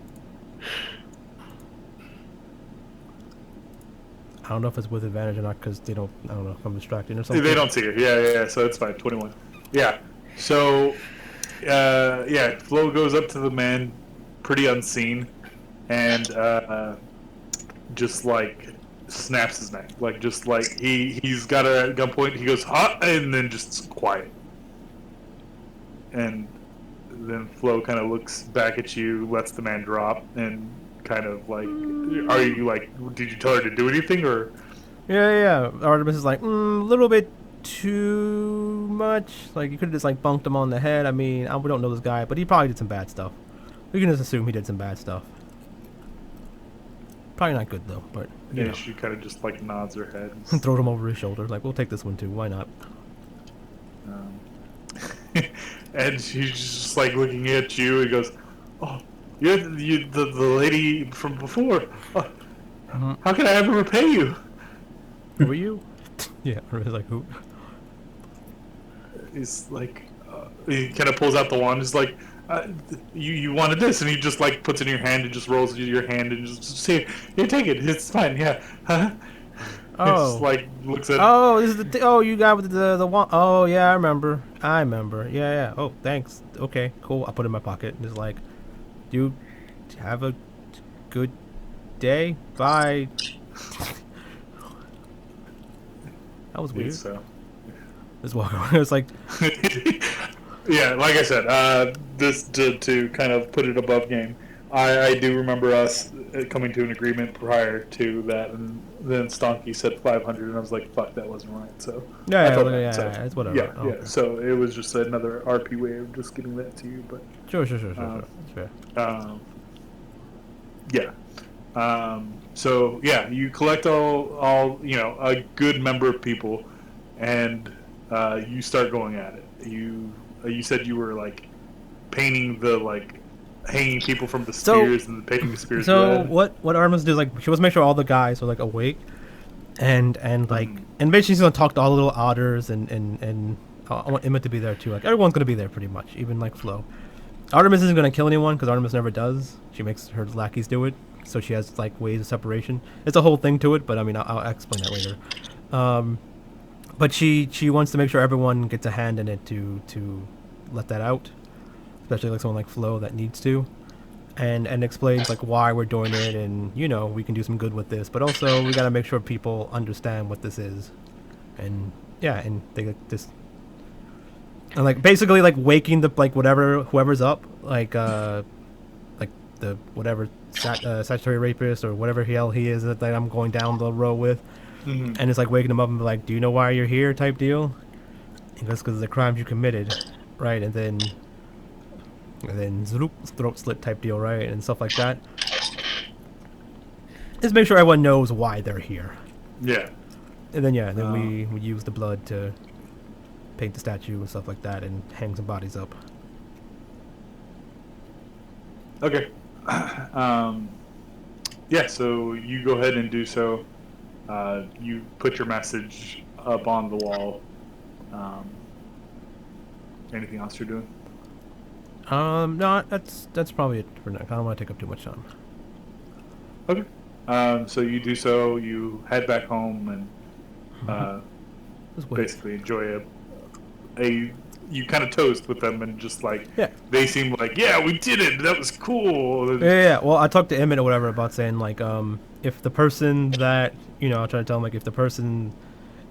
I don't know if it's with advantage or not, because I don't know if I'm distracting or something. They don't see it. Yeah, so it's fine. 21. Yeah. So, Flo goes up to the man, pretty unseen, and just like snaps his neck. Like, just like he's got her at gunpoint. He goes, "Huh?" And then just quiet. And then Flo kind of looks back at you, lets the man drop, and kind of like, are you like, did you tell her to do anything, or? Yeah. Artemis is like, a little bit too much. Like, you could have just, like, bunked him on the head. I mean, we don't know this guy, but he probably did some bad stuff. We can just assume he did some bad stuff. Probably not good, though, but, you know. She kind of just, like, nods her head. Throw him over his shoulder. Like, we'll take this one, too. Why not? And she's just like looking at you. He goes, "Oh, you're the lady from before. Oh, how can I ever repay you?" Who are you? Yeah, I was like, who? He's like, he kind of pulls out the wand. He's like, you wanted this, and he just like puts it in your hand and just rolls it in your hand and just say, "Here, take it. It's fine. Yeah." Huh? Oh. Just like looks at. Oh, this is the oh, you got with the one. Oh, yeah, I remember. Yeah, yeah. Oh, thanks. Okay, cool. I put it in my pocket and just like, you have a good day. Bye. That was weird. So. Just walk away. It's like, Yeah, like I said, this to kind of put it above game. I do remember us coming to an agreement prior to that, and then Stonky said 500, and I was like, "Fuck, that wasn't right." So I thought that, so, it's whatever. yeah, Oh, yeah. okay. So it was just another RP way of just getting that to you, but Sure. That's fair. yeah. So yeah, you collect all a good number of people, and you start going at it. You said you were like painting the like hanging people from the spears and painting the spears So red. what Artemis does, like, she wants to make sure all the guys are like awake, and like and basically she's gonna talk to all the little otters and I want Emmett to be there too. Like, everyone's gonna be there pretty much, even like Flo. Artemis isn't gonna kill anyone because Artemis never does. She makes her lackeys do it, so she has like ways of separation. It's a whole thing to it, but I mean I'll explain that later. But she wants to make sure everyone gets a hand in it to let that out, especially like someone like Flo that needs to, and explains like why we're doing it, and we can do some good with this, but also we gotta make sure people understand what this is, and yeah, and they like this, and like basically like waking the like whoever's up, like the whatever statutory rapist or whatever hell he is that I'm going down the road with. Mm-hmm. And it's like waking him up and be like, "Do you know why you're here?" type deal. He goes, "Because of the crimes you committed," right? And then zoop, throat slit type deal, right? And stuff like that. Just make sure everyone knows why they're here. Yeah. And then we use the blood to paint the statue and stuff like that, and hang some bodies up. Okay. Yeah. So you go ahead and do so. You put your message up on the wall. Anything else you're doing? No, that's probably it for now. I don't want to take up too much time. Okay. So you do so. You head back home and Just wait. basically enjoy you kind of toast with them and just like Yeah. they seem like, yeah, we did it. That was cool. Yeah. Well, I talked to Emmett or whatever about saying like, if the person that I'll try to tell him like, if the person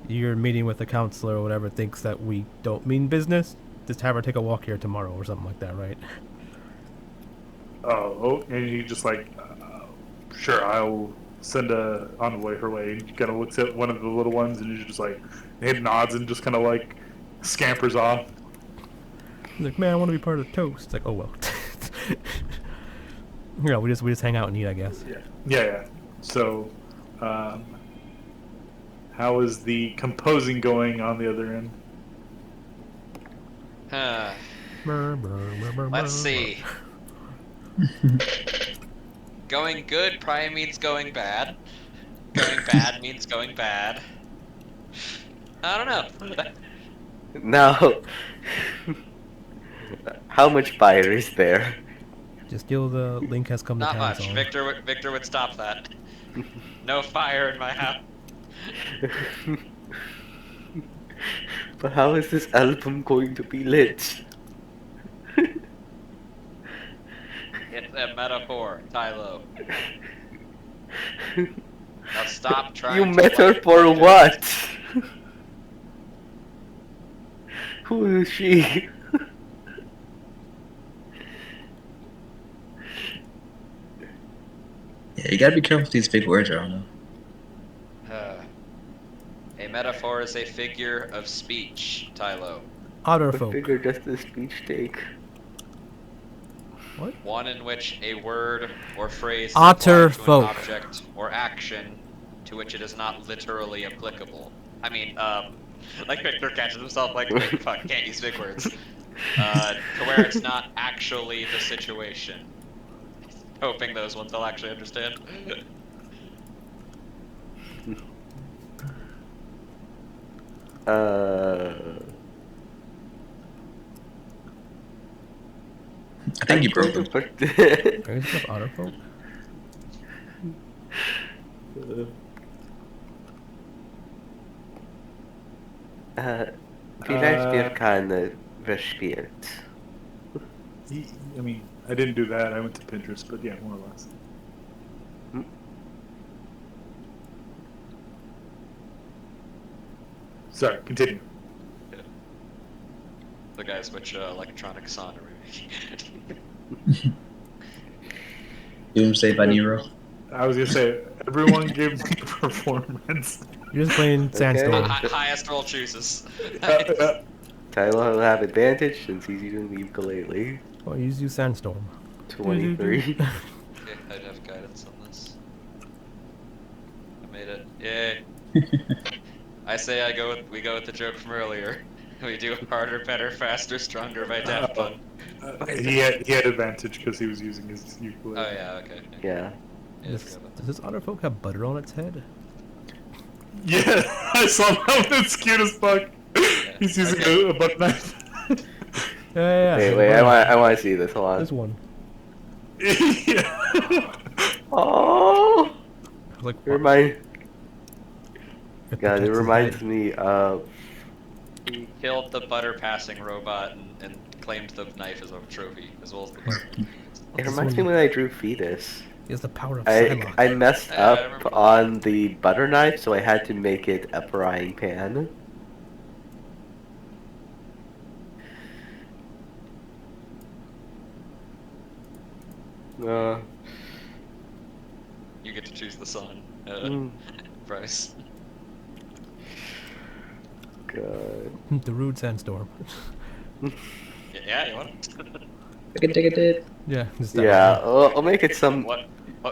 you're meeting with, the counselor or whatever, thinks that we don't mean business, just have her take a walk here tomorrow or something like that, right? Oh, and he just like, sure, I'll send a envoy her way. He kind of looks at one of the little ones and he's just like, head nods and just kind of like scampers off. He's like, "Man, I want to be part of the toast." It's like, oh well. We just hang out and eat, I guess. Yeah. So, how is the composing going on the other end? Let's see. Going good probably means going bad. Going bad means going bad. I don't know. Now, how much fire is there? Just deal the Link has come to Not town much. song. Victor would stop that. No fire in my house. But how is this album going to be lit? It's a metaphor, Tylo. Now stop trying You to met her like for Victor. what? Who is she? Yeah, you gotta be careful with these big words, I don't know. A metaphor is a figure of speech, Tylo. Otter What folk. figure does this speech take? One in which a word or phrase is Otter applied to folk. an object or action to which it is not literally applicable. I mean, like Victor catches himself like, wait, fuck, can't use big words. To where it's not actually the situation. Hoping those ones will actually understand. I think you broke them. Are you still autofolk? Vielleicht wir keine verspielt. I mean, I didn't do that. I went to Pinterest, but yeah, more or less. Sorry, continue. The guys which electronic song are we making. Doomsday by Nero. I was gonna say, everyone give me a performance. You're just playing Sandstorm. Highest roll chooses. Tyler will have advantage since he's using the ukulele. Oh, use Sandstorm. 23. Okay, I'd have guidance on this. I made it. Yay. I say we go with the joke from earlier. We do harder, better, faster, stronger by Daft Punk. He had advantage because he was using his ukulele. Oh yeah, okay. Yeah. Yeah, I Does forgot about that. this autofolk have butter on its head? Yeah, I saw that one. It's cute as fuck. He's using a buck knife. Yeah. Wait, I want to see this. Hold on. This one. Yeah. Oh, I was like, it reminds me of. He killed the butter passing robot and claimed the knife as a trophy, as well as the butter. It reminds me when I drew Fetus. He has the power of I Psylocke. messed Yeah, I up remember. on the butter knife, so I had to make it a frying pan. You get to choose the song, Bryce. God. The rude Sandstorm. Yeah, you want? Ticket. Yeah. Just that Yeah, one. I'll make it some. What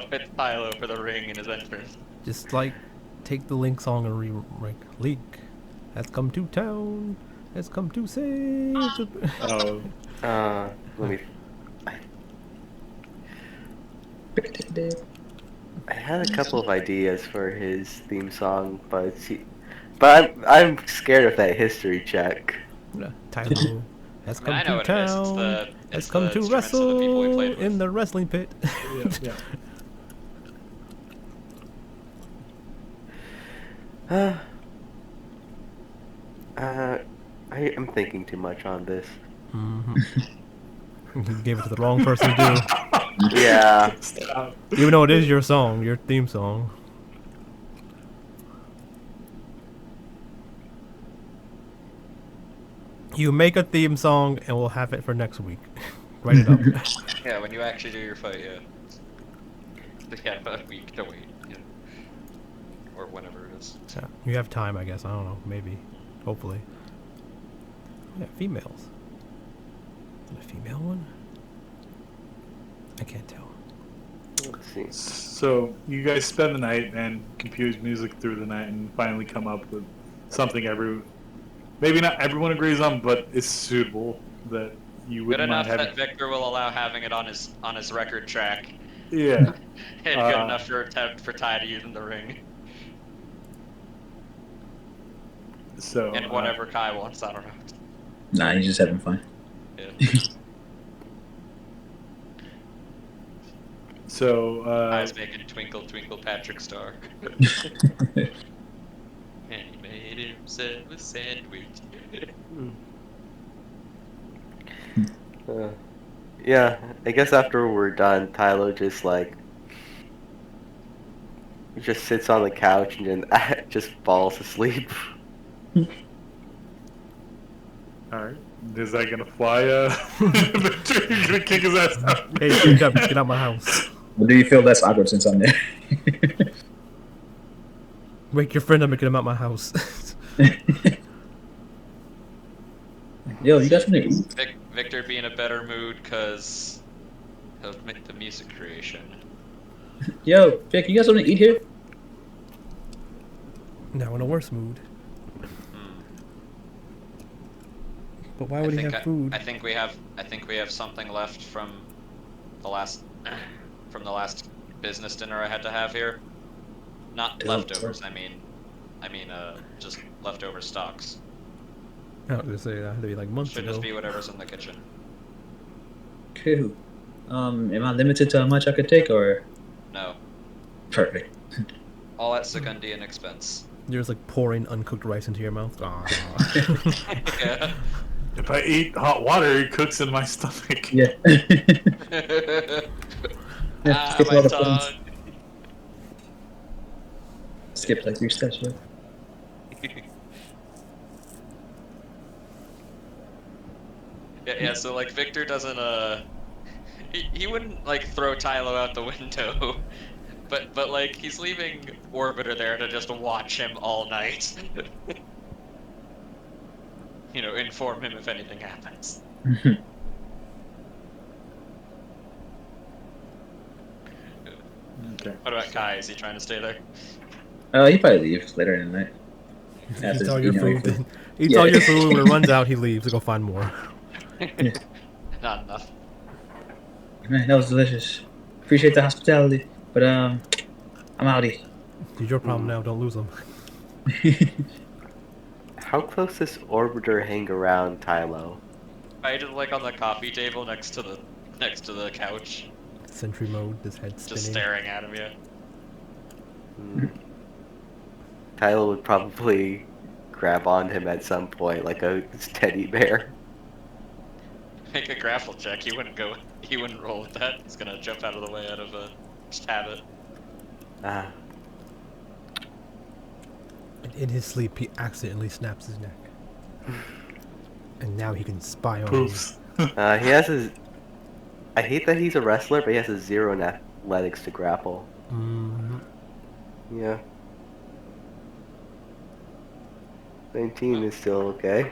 fits Tylo for the ring in his entrance? Just like take the Link song and re-rank. Link has come to town. Has come to save the. Oh, Let me. I had a couple of ideas for his theme song, but I'm scared of that history check. Tylo has come I know to what it is. town. It's Has the come to instruments of the people we wrestle played with. in the wrestling pit. yeah. I am thinking too much on this. You gave it to the wrong person to do. Yeah. Stop. Even though it is your song, your theme song. You make a theme song and we'll have it for next week. Write it up. Yeah, when you actually do your fight, yeah. Yeah, about a week to wait, yeah. Or whenever it is. Yeah, you have time, I guess. I don't know. Maybe. Hopefully. Yeah, females. Is it a female one? I can't tell. Let's see. So you guys spend the night and compose music through the night and finally come up with something maybe not everyone agrees on, but it's suitable that you Good wouldn't enough mind having. that Victor will allow having it on his record track. Yeah. And good enough for Ty to use in the ring. So. And whatever Kai wants, I don't know. Nah, he's just having fun. Yeah. So. Kai's making Twinkle Twinkle Patrick Star. And he made himself a sandwich. Yeah, I guess after we're done, Tylo just sits on the couch and then just falls asleep. Alright. Is that gonna fly? Victor, you're gonna kick his ass out. Hey, get out my house. Well, do you feel less awkward since I'm there? Wake your friend up and get him out my house. Yo, you got something to eat? Victor be in a better mood because of the music creation. Yo, Vic, you got something to eat here? Now in a worse mood. But why would he have food? I think we have something left from the last business dinner I had to have here. Not Oh, leftovers. I mean, just leftover stocks. I was gonna say that had to be like months Should ago. just be whatever's in the kitchen. Cool. Am I limited to how much I could take, or No, perfect? all at Segundian expense. You're just like pouring uncooked rice into your mouth. Aw. Yeah. If I eat hot water, it cooks in my stomach. Yeah. Ah, skip my all the tongue. puns. Skip like 3 steps. Yeah. Yeah, so like Victor doesn't he wouldn't like throw Tylo out the window, but like he's leaving Orbiter there to just watch him all night. You know, inform him if anything happens. Okay. What about Kai? Is he trying to stay there? He probably leaves later in the night. After Eats all eating your all your food. food. Eats Yeah. all your food. When it runs out, he leaves to go find more. Not enough. Man, that was delicious. Appreciate the hospitality, but I'm outie. It's your problem now. Don't lose him. How close does Orbiter hang around Tylo? I did like on the coffee table next to the couch, Sentry mode. His head spinning. just staring at him. Yeah. Tylo would probably grab on him at some point, like a teddy bear. Make a grapple check. He wouldn't roll with that. He's gonna jump out of the way out of just habit. Ah, In his sleep, he accidentally snaps his neck. And now he can spy on Poofs. he has his. I hate that he's a wrestler, but he has a 0 in athletics to grapple. you. Mm-hmm. Yeah. 19 is still okay.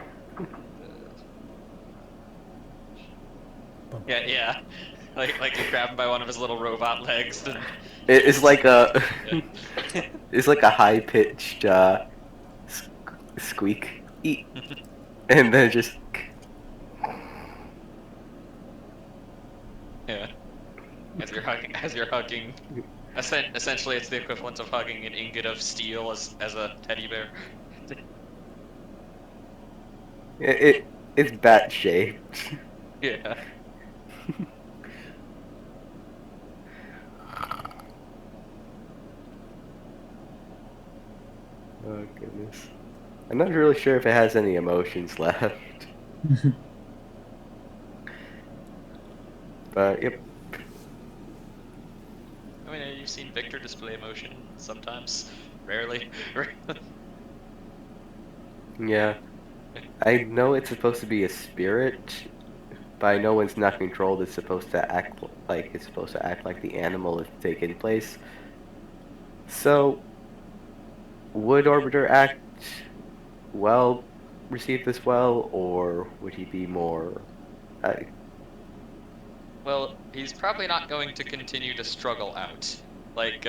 Yeah. Like you grab him by one of his little robot legs and It's like a. It's like a high pitched squeak, eat, and then just. yeah. As you're hugging. Essentially, it's the equivalent of hugging an ingot of steel as a teddy bear. It's bat shaped. Yeah. Oh goodness. I'm not really sure if it has any emotions left. But yep. I mean, you've seen Victor display emotion sometimes, rarely. Yeah. I know it's supposed to be a spirit, but I know when it's not controlled, it's supposed to act like the animal is taking place. So, would Orbiter receive this well, or would he be more? Well, he's probably not going to continue to struggle out. Like,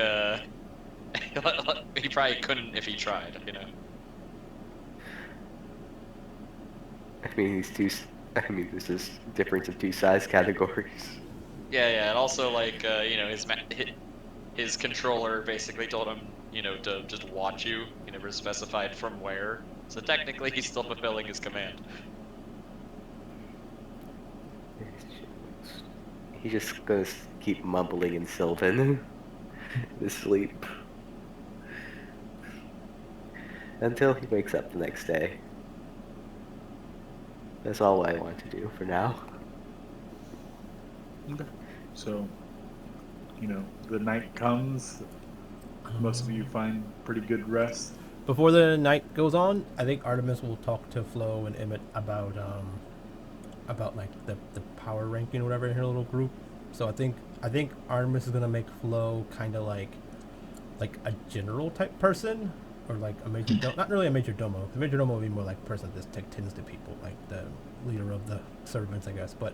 he probably couldn't if he tried, you know. I mean, this is difference of 2 size categories. Yeah, and also like, you know, his controller basically told him, you know, to just watch you. He never specified from where. So technically, he's still fulfilling his command. He's just gonna keep mumbling in Sylvan in his sleep until he wakes up the next day. That's all I want to do for now. Okay. So, you know, the night comes. Most of you find pretty good rest. Before the night goes on, I think Artemis will talk to Flo and Emmett about like the power ranking or whatever in her little group. So I think Artemis is gonna make Flo kind of like a general type person, or like a major not really a major domo. The major domo would be more like a person that just tends to people, like the leader of the servants, I guess. But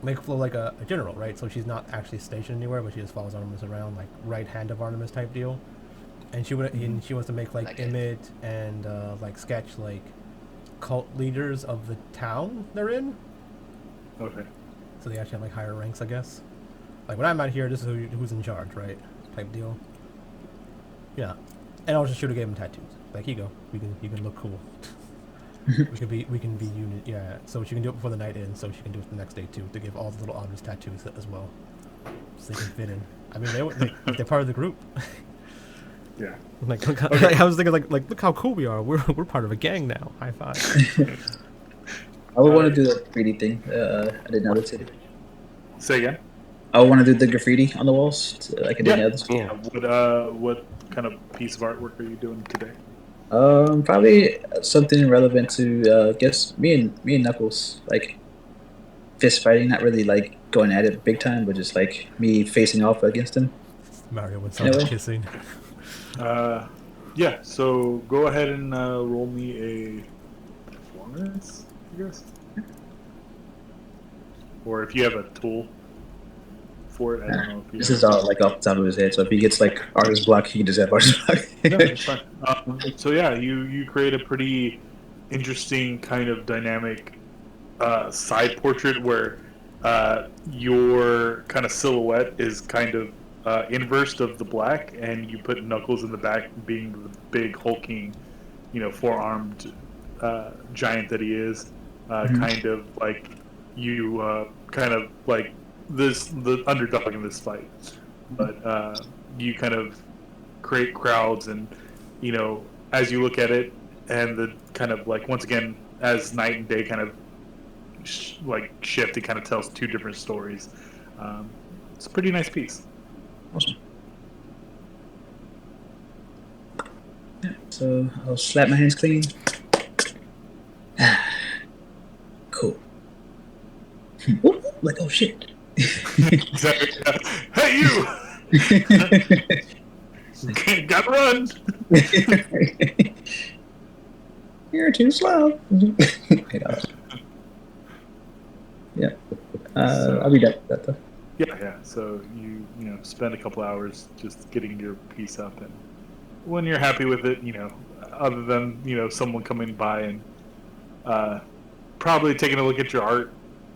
make Flo like a general, right? So she's not actually stationed anywhere, but she just follows Artemis around, like right hand of Artemis type deal. And she wants to make like Okay. Emmett and like Sketch like cult leaders of the town they're in. Okay. So they actually have like higher ranks, I guess. Like when I'm out here, this is who's in charge, right? Type deal. Yeah. And I was just sure to give him tattoos. Like, here you go. You can look cool. we can be unit. Yeah. So she can do it before the night ends. So she can do it the next day too. To give all the little obvious tattoos as well, so they can fit in. I mean, they're part of the group. Yeah. Like, I was thinking, like, look how cool we are. We're part of a gang now. High five. I would want to do the graffiti thing. I didn't notice it. Say again. I would want to do the graffiti on the walls, like I did in the others. Yeah. What kind of piece of artwork are you doing today? Probably something relevant to guess me and Knuckles, like fist fighting, not really like going at it big time, but just like me facing off against him. Mario and Sonic Anyway. kissing. Yeah. So go ahead and roll me a performance, I guess. Or if you have a tool for it, I don't know if you This have is all like off the top of his head, so if he gets like artist block, he can just have artist block. No, it's fine. So yeah, you create a pretty interesting kind of dynamic side portrait where your kind of silhouette is kind of inversed of the black, and you put Knuckles in the back, being the big hulking, four-armed giant that he is. Kind of like you, kind of like the underdog in this fight, but you kind of create crowds, and as you look at it, and the kind of like once again as night and day kind of shift, it kind of tells two different stories. It's a pretty nice piece. Awesome. Yeah, so I'll slap my hands clean. Cool. Like, oh shit. Exactly. Hey, you! Gotta run! You're too slow. Yeah. I'll be done with that though. Yeah. So you spend a couple hours just getting your piece up, and when you're happy with it, other than someone coming by and probably taking a look at your art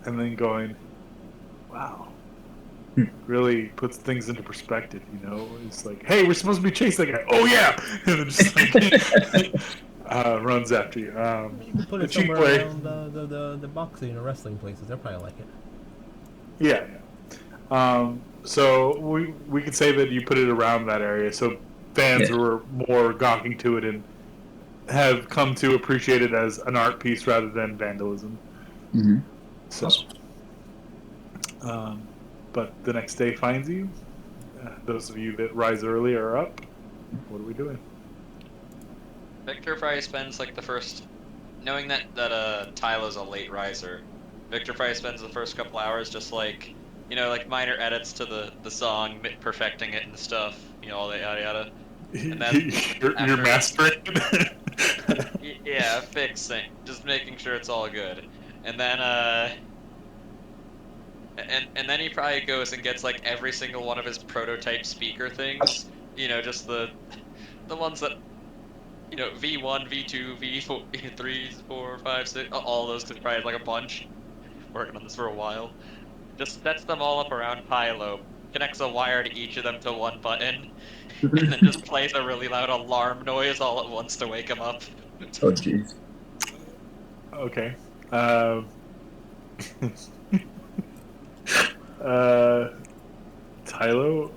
and then going, "Wow." Really puts things into perspective, It's like, hey, we're supposed to be chasing that guy. Oh yeah, and then just like runs after you. You can put it but you somewhere play- around the boxing or wrestling places. They'll probably like it. Yeah. So we could say that you put it around that area, so fans Yeah. who are more gawking to it and have come to appreciate it as an art piece rather than vandalism. Mm-hmm. So, but the next day finds you. Those of you that rise early are up. What are we doing? Victor probably spends like the first, knowing that Tylo's a late riser. Victor probably spends the first couple hours just like, like minor edits to the song, perfecting it and stuff, all the yada yada. And then you're mastering it. Yeah, fixing, just making sure it's all good, and then and then he probably goes and gets like every single one of his prototype speaker things, just the ones that. V1, V2, V4, V3, 4, 5, 6, all those, because probably had like a bunch. Working on this for a while. Just sets them all up around Tylo, connects a wire to each of them to one button, and then just plays a really loud alarm noise all at once to wake him up. Oh jeez. Okay. Tylo,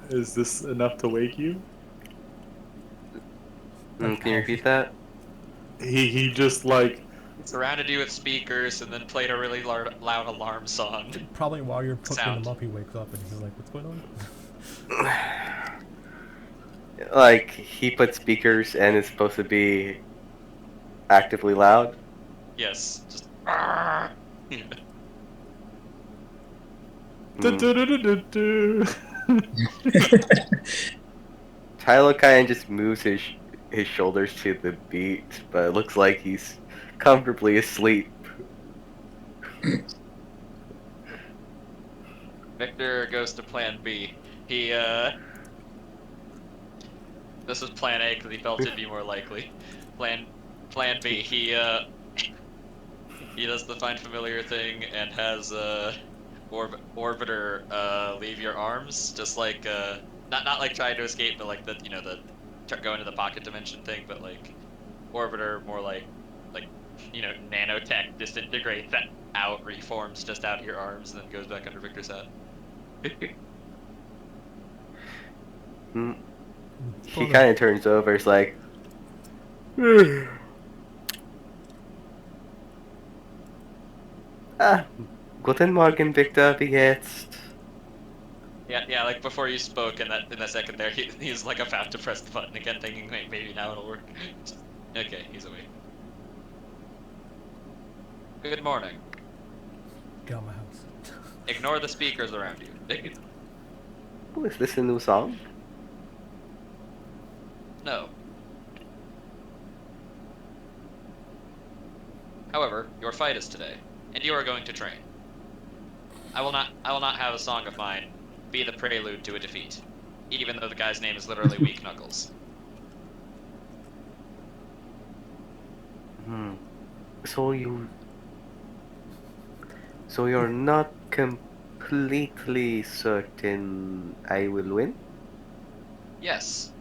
is this enough to wake you? Can you repeat that? He just like Surrounded you with speakers and then played a really loud alarm song. Probably while you're putting Sound. them up, he wakes up and he's like, "What's going on?" Like, he put speakers and it's supposed to be actively loud? Yes, just. Du-du-du-du-du-du. Tyler kind of just moves his shoulders to the beat, but it looks like he's comfortably asleep. Victor goes to Plan B. He This was Plan A because he felt it'd be more likely. Plan B. He He does the find familiar thing and has orbiter leave your arms, just like not like trying to escape, but like the go into the pocket dimension thing, but like orbiter more like nanotech disintegrates that out, reforms just out of your arms, and then goes back under Victor's hat. Hmm. He Funny. kind of turns over. It's like, Guten Morgen, Victor. Wie geht's? Yeah, like before you spoke, in that second there, he's like about to press the button again, thinking maybe now it'll work. Okay, he's awake. Good morning. Get out of my house. Ignore the speakers around you. Oh, is this a new song? No. However, your fight is today, and you are going to train. I will not have a song of mine be the prelude to a defeat, even though the guy's name is literally Weak Knuckles. Hmm. So you're not completely certain I will win? Yes.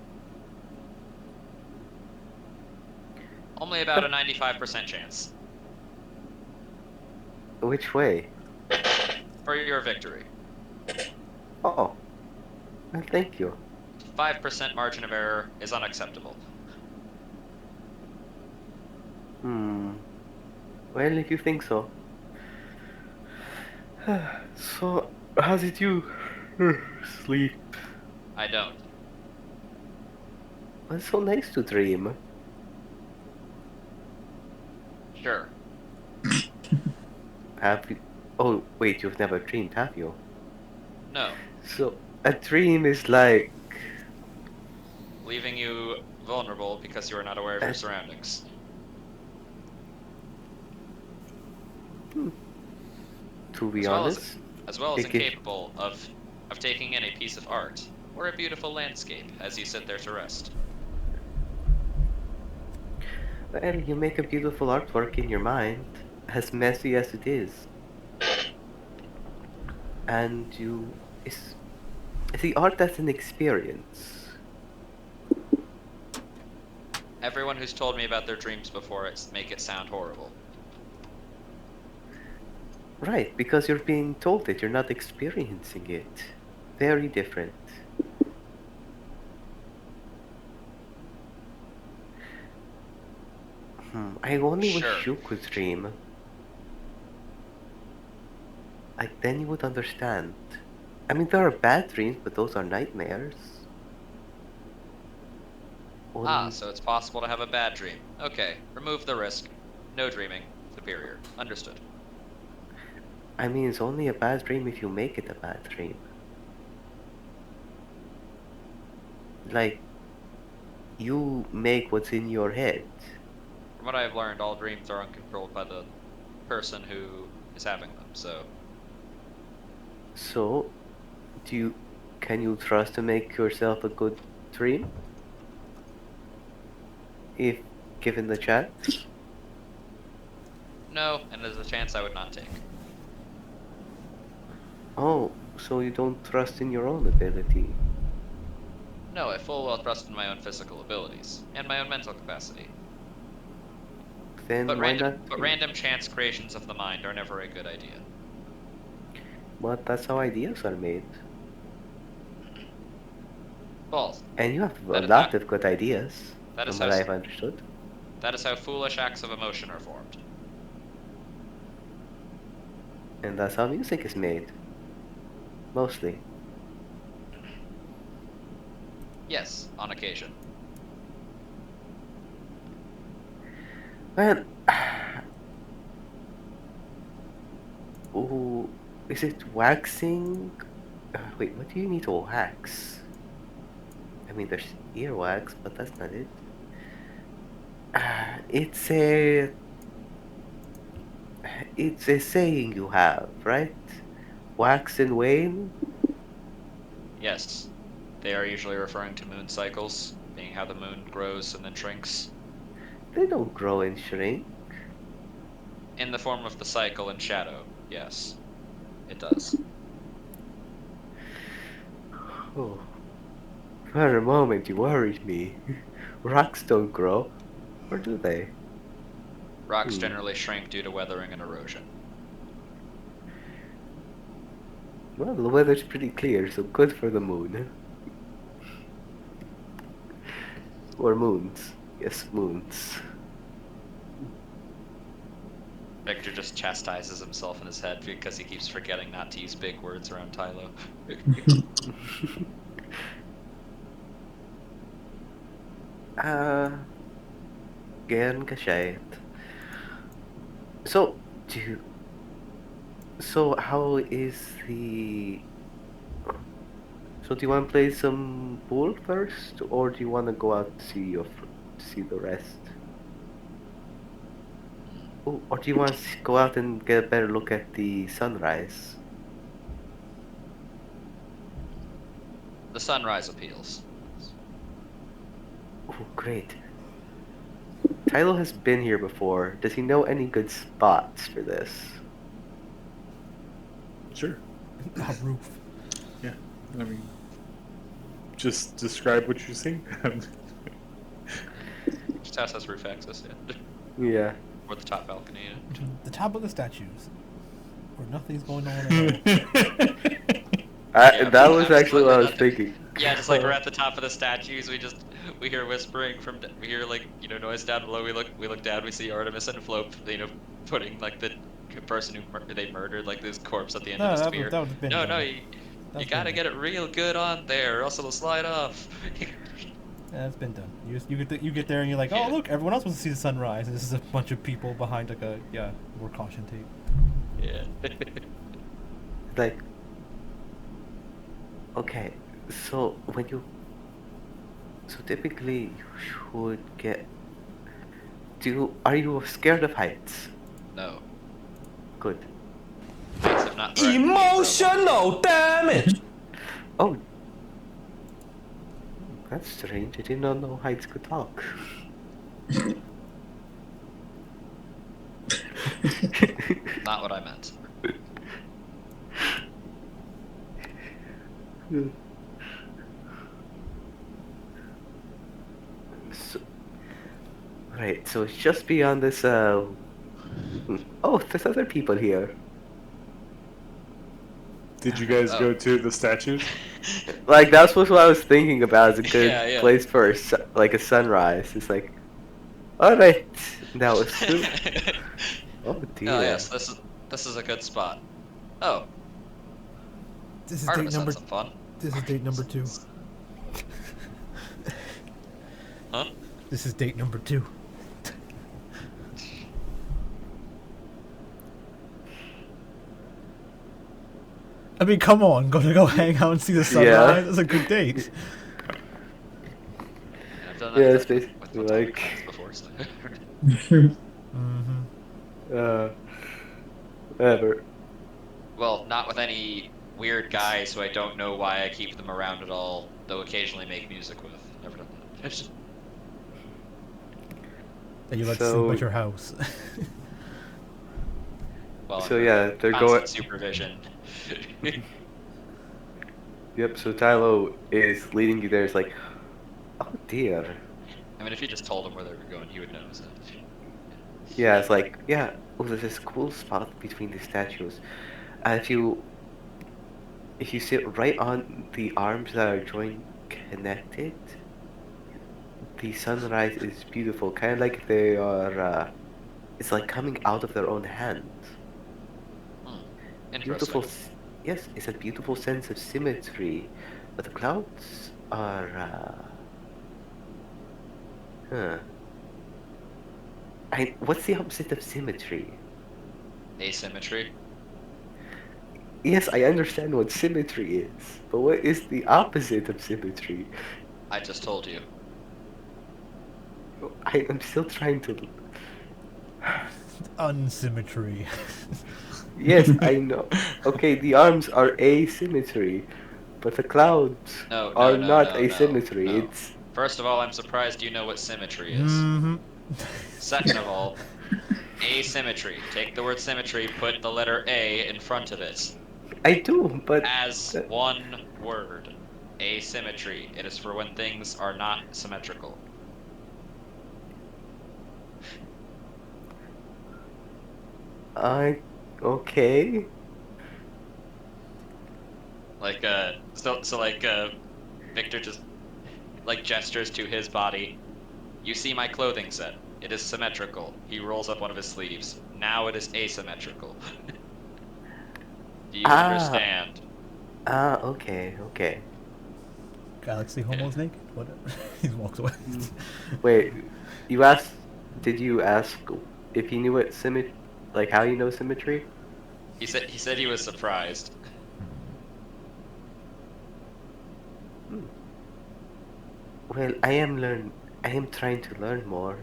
Only about a 95% chance. Which way? For your victory. Oh, well, thank you. 5% margin of error is unacceptable. Well, if you think so. So, how did you sleep? I don't. Well, it's so nice to dream. Sure. Have you? Oh, wait, you've never dreamed, have you? No. So, a dream is like Leaving you vulnerable because you are not aware of your Uh, surroundings. to be As well as honest. as it gives- incapable of taking in a piece of art or a beautiful landscape as you sit there to rest. Well, you make a beautiful artwork in your mind, as messy as it is. And you see art as an experience. Everyone who's told me about their dreams before make it sound horrible. Right, because you're being told it, you're not experiencing it. Very different. I only Sure. wish you could dream. Like, then you would understand. I mean, there are bad dreams, but those are nightmares. Ah, so it's possible to have a bad dream. Okay, remove the risk. No dreaming. Superior. Understood. I mean, it's only a bad dream if you make it a bad dream. Like, you make what's in your head. From what I've learned, all dreams are uncontrolled by the person who is having them, so... So, can you trust to make yourself a good dream? If given the chance? No, and there's a chance I would not take. Oh, so you don't trust in your own ability. No, I full well trust in my own physical abilities, and my own mental capacity. Then But why not? random chance creations of the mind are never a good idea. But that's how ideas are made. False. And you have a That is lot how- of good ideas, that is from what how- I've understood. That is how foolish acts of emotion are formed. And that's how music is made. Mostly. Yes, on occasion. Well, oh, is it waxing? Wait, what do you need to wax? I mean, there's earwax, but that's not it. It's a saying you have, right? Wax and wane. Yes. They are usually referring to moon cycles, being how the moon grows and then shrinks. They don't grow and shrink. In the form of the cycle and shadow, yes. It does. Oh, for a moment you worried me. Rocks don't grow, or do they? Rocks generally shrink due to weathering and erosion. Well, the weather's pretty clear, so good for the moon. Or moons. Yes, moons. Victor just chastises himself in his head because he keeps forgetting not to use big words around Tylo. Gan gescheit. So, so how is the... So do you want to play some pool first, or do you want to go out to see to see the rest? Oh, or do you want to go out and get a better look at the sunrise? The sunrise appeals. Oh, great. Tylo has been here before. Does he know any good spots for this? Sure. A roof. Yeah. I mean, just describe what you see. Just house has roof access, yeah. Yeah. Or the top balcony, yeah. The top of the statues, where nothing's going on at all. Yeah, that was absolutely actually what I was nothing. thinking. Yeah, just like we're at the top of the statues, we hear whispering from we hear like noise down below. We look down, we see Artemis and Flope, putting like the person who they murdered, like this corpse at the end No, of the that spear. would have been No, done. you That's gotta been get it real good on there, or else it'll slide off. Yeah, that's been done. You get there and you're like, oh Yeah. look, everyone else wants to see the sunrise, and this is a bunch of people behind like more caution tape. Yeah. Like, okay, so so typically you should get, are you scared of heights? No. Good. Heights have not threatened me for a long time. Emotional damage. Oh, that's strange. I did not know heights could talk. Not what I meant. So, right, so it's just beyond this, oh, there's other people here. Did you guys Oh. go to the statues? Like, that's what I was thinking about as a good Yeah. place for like a sunrise. It's like, alright, that was true. Oh dear. Oh yes, this is a good spot. Oh, This is Artemis date number. had some fun. This is date number 2. Huh? This is date number 2. I mean, come on, gonna go hang out and see the sunrise. Yeah. That's a good date. Yeah, I've done Yeah, that it's with basically platonic like- friends before. So. Mm-hmm. Whatever. Well, not with any weird guys who I don't know why I keep them around at all, though occasionally make music with. Never done that. That you let So- sleep at your house. Well, So under yeah, they're constant going. supervision. Yep. So Tylo is leading you there. It's like, oh dear. I mean, if you just told him where they were going, he would know. So. Yeah, it's like, yeah. Oh, there's this cool spot between the statues. If you sit right on the arms that are joined connected, the sunrise is beautiful. Kind of like they are. It's like coming out of their own hands. Interesting. Beautiful. Yes, it's a beautiful sense of symmetry, but the clouds are. Huh. What's the opposite of symmetry? Asymmetry. Yes, I understand what symmetry is, but what is the opposite of symmetry? I just told you. I am still trying to. Unsymmetry. Yes, I know. Okay, the arms are asymmetry, but the clouds No, are not no, asymmetry. no. It's First of all, I'm surprised you know what symmetry is. Mm-hmm. Second of all, Asymmetry. Take the word symmetry, put the letter A in front of it. I do, but As one word. Asymmetry. It is for when things are not symmetrical. I okay. Like Victor just like gestures to his body. You see my clothing set. It is symmetrical. He rolls up one of his sleeves. Now it is asymmetrical. Do you understand? Okay. Galaxy Homo's naked. Whatever. He walks away. Wait, you asked? Did you ask if he knew what symmetry, like how you know symmetry? He said he was surprised. Well, I am trying to learn more.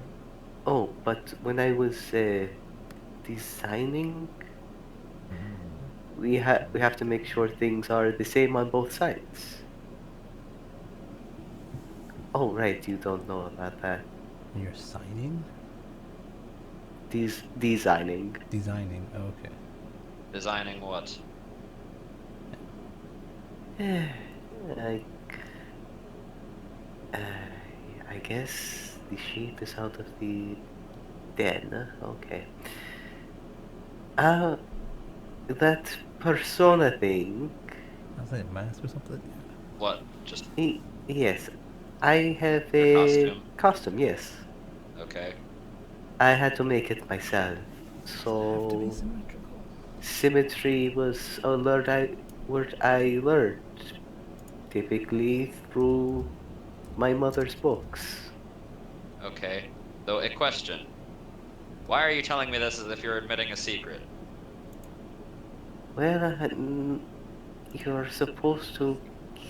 Oh, but when I was designing, we have to make sure things are the same on both sides. Oh, right, you don't know about that. You're signing? Designing. Designing. Okay. Designing what? I, uh, I guess the sheep is out of the den. Okay. Uh, that persona thing. Was that a mask or something? What? Just Yes, I have your a costume? costume. Yes, Okay. I had to make it myself. Does it have to be So symmetrical? symmetry was a word I learned typically through my mother's books. Okay. Though a question. Why are you telling me this as if you're admitting a secret? Well, you're supposed to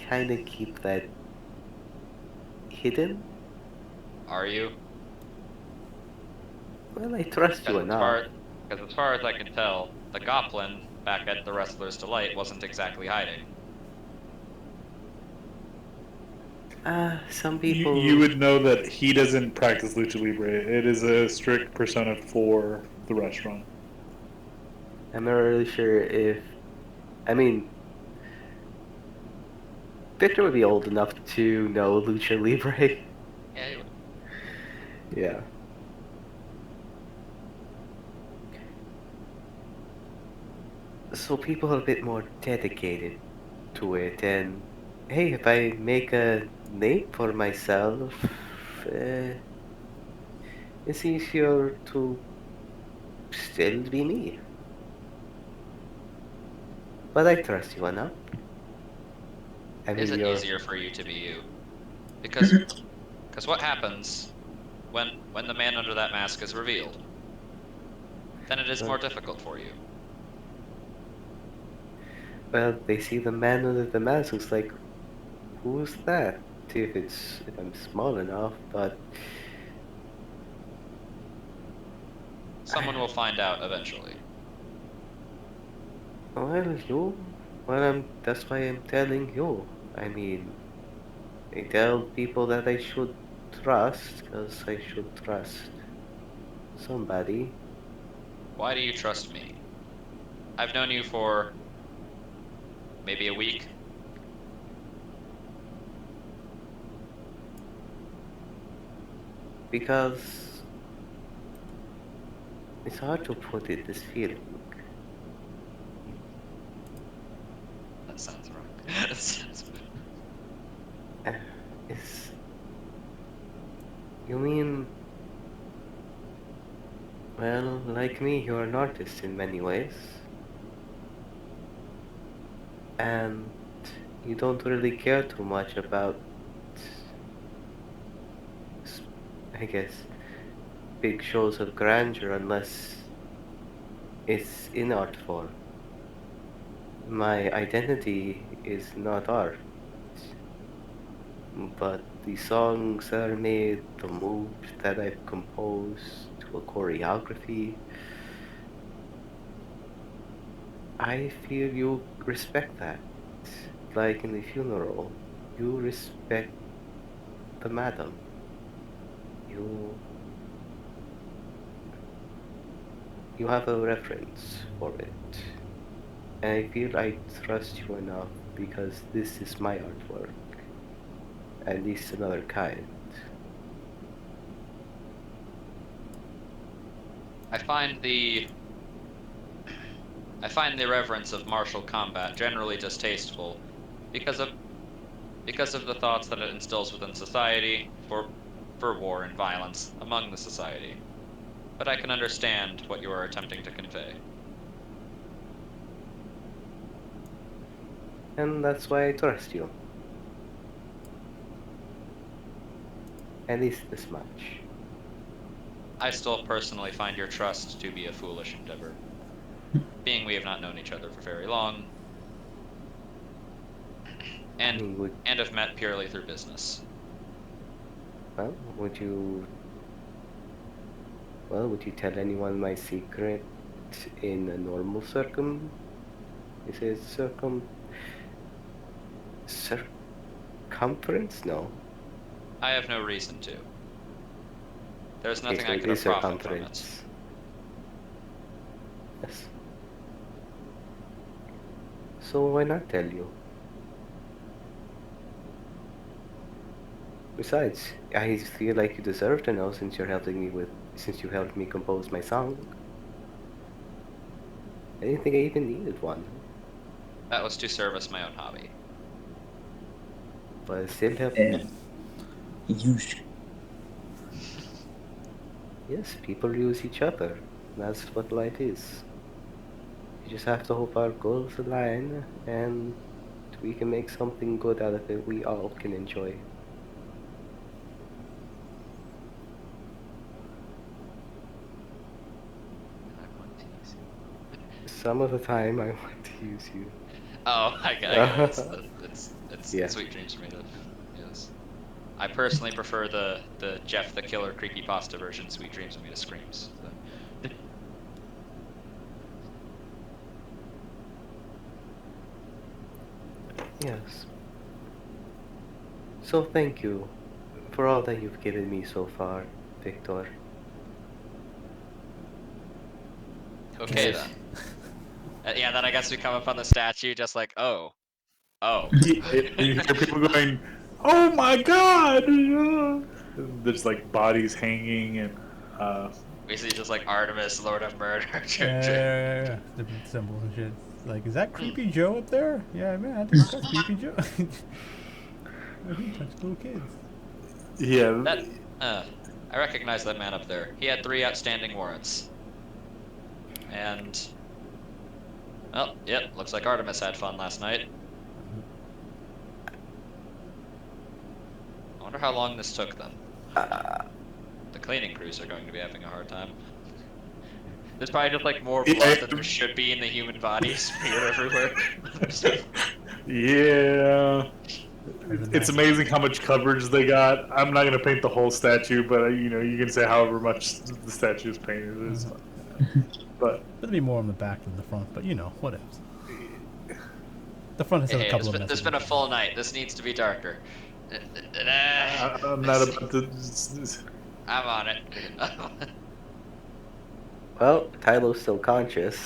kind of keep that hidden. Are you? Well, I trust you Because enough. as far as I can tell, the Goblin back at the Wrestler's Delight wasn't exactly hiding. Some You, people. you would know that he doesn't practice lucha libre. It is a strict persona for the restaurant. I'm not really sure if. I mean, Victor would be old enough to know lucha libre. Yeah, you would. Yeah. So people are a bit more dedicated to it, and hey, if I make a name for myself, uh, it's easier to still be me. But I trust you enough. I Is mean, it you're. easier for you to be you? Because what happens when the man under that mask is revealed? Then it is more difficult for you. Well, they see the man under the mask. It's like, who's that? If I'm small enough, but Someone will find out eventually. well, you. Well, that's why I'm telling you. I mean, I tell people that I should trust, because I should trust somebody. Why do you trust me? I've known you for maybe a week. Because it's hard to put it, this feeling. That sounds wrong. That sounds- Uh, It's. You mean. Well, like me, you're an artist in many ways. And you don't really care too much about, s- I guess, big shows of grandeur unless it's in art form. My identity is not art, but the songs that are made, the moves that I've composed to a choreography, I feel you respect that. Like in the funeral, you respect the madam. You you have a reference for it. And I feel I trust you enough because this is my artwork. At least another kind. I find the reverence of martial combat generally distasteful because of the thoughts that it instills within society for war and violence among the society. But I can understand what you are attempting to convey. And that's why I trust you. At least this much. I still personally find your trust to be a foolish endeavor, being we have not known each other for very long, I mean, and have met purely through business. well, would you tell anyone my secret in a normal is it circumference? No. I have no reason to. There's Okay, nothing so I it could have is profited from it. circumference. Yes. So why not tell you? Besides, I feel like you deserve to know since you helped me compose my song. I didn't think I even needed one, That was to service my own hobby. but it still helped And me. he used you. Yes, people use each other. That's what life is. You just have to hope our goals align and we can make something good out of it we all can enjoy. Some of the time I want to use you. Oh, I get it. It's Yeah. sweet dreams for me to. Yes. I personally prefer the Jeff the Killer creepypasta version, Sweet Dreams of Me to Screams. So. Yes. So thank you for all that you've given me so far, Victor. Okay Yes. then. Yeah, then I guess we come up on the statue just like, oh. You hear people going, "Oh my God!" There's like bodies hanging and We see just like Artemis, Lord of Murder. Yeah. Different symbols and shit. Like, is that Creepy Joe up there? Yeah, man, I think that's Creepy Joe. He touched little kids. yeah. I recognize that man up there. He had 3 outstanding warrants. And well, yep, looks like Artemis had fun last night. I wonder how long this took them. The cleaning crews are going to be having a hard time. There's probably just like more blood than there should be in the human body smeared everywhere. Yeah. It's amazing how much coverage they got. I'm not gonna paint the whole statue, but you can say however much the statue is painted. It's fine. But There'll be more on the back than the front, but what else? The front has Hey, a couple of there's messages. been a full night. This needs to be darker. I'm not about to. I'm on it. Well, Tylo's still conscious.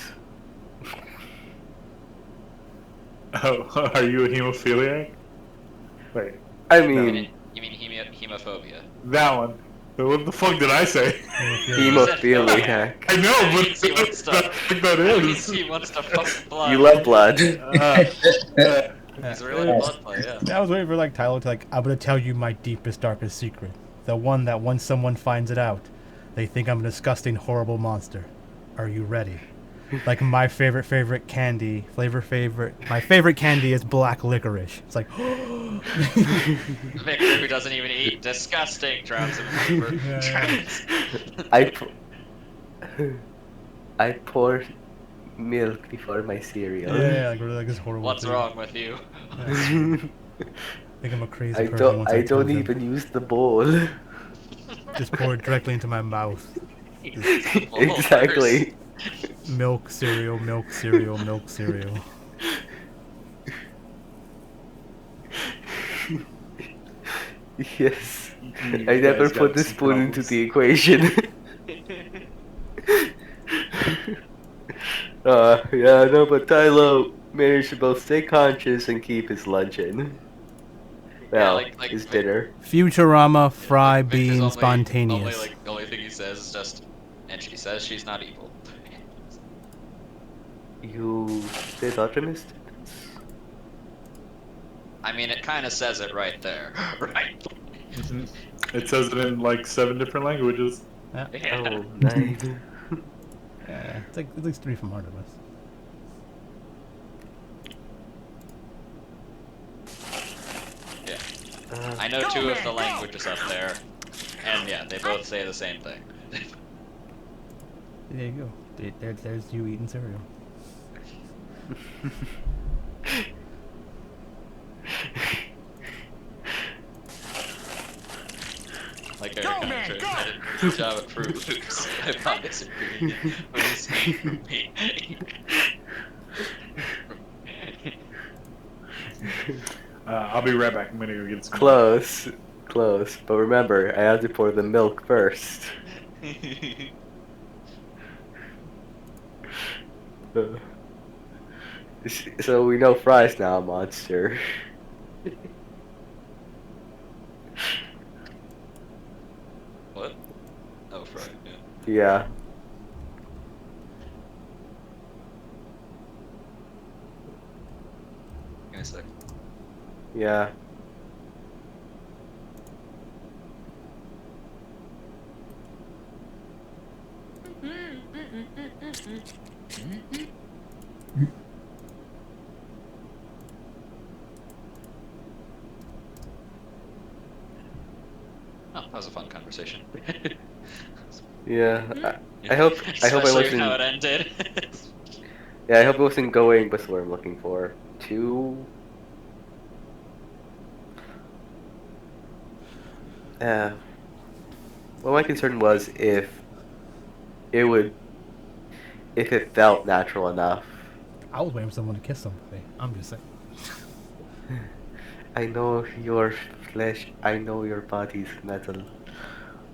Oh, are you a hemophiliac? Wait, I You mean, mean hemophobia? that one. What the fuck did I say? hemophiliac. I know, That but means he wants to- that That means is. he wants to fuck blood. You love blood. He's really blood play, yeah. I was waiting for Tyler to I'm gonna tell you my deepest, darkest secret. The one that once someone finds it out, they think I'm a disgusting, horrible monster. Are you ready? Like my favorite candy, my favorite candy is black licorice. It's like, Victor, who doesn't even eat, disgusting, drowns in paper. I pour milk before my cereal. like really this horrible. What's thing. wrong with you? I think I'm a crazy I person. once I don't taste it. even use the bowl. Just pour it directly into my mouth. Exactly. Milk cereal, milk cereal, milk cereal. Yes. You I never guys put got the some spoon into problems. the equation. Yeah, no, but Tylo managed to both stay conscious and keep his luncheon. Yeah, Well, like his dinner. Futurama, fry, like Victor's bean, only spontaneous. like the only thing he says is just, and she says she's not evil. You stayed optimistic? I mean, it kind of says it right there, right? It says it in like 7 different languages. Yeah, Oh, nice. yeah, it's like at least 3 from Artemis. Yeah. I know 2 of the languages up there, and yeah, they both say the same thing. There you go. There's you eating cereal. Like I kind of did a good job at Fruit Loops. I bought this ingredient, but it's from me. I'll be right back. I'm gonna go get some. Close. Close. But remember, I had to pour the milk first. So we know Fry's now a monster. What? Oh, Fry. Yeah. Yeah. Give me a sec. Yeah. Oh, that was a fun conversation. Yeah. I hope I Especially wasn't. how it ended. Yeah, I hope it wasn't going. What's the word I'm looking for? Too. Well, my concern was if it felt natural enough. I was waiting for someone to kiss somebody. I'm just saying. I know your flesh, I know your body's metal,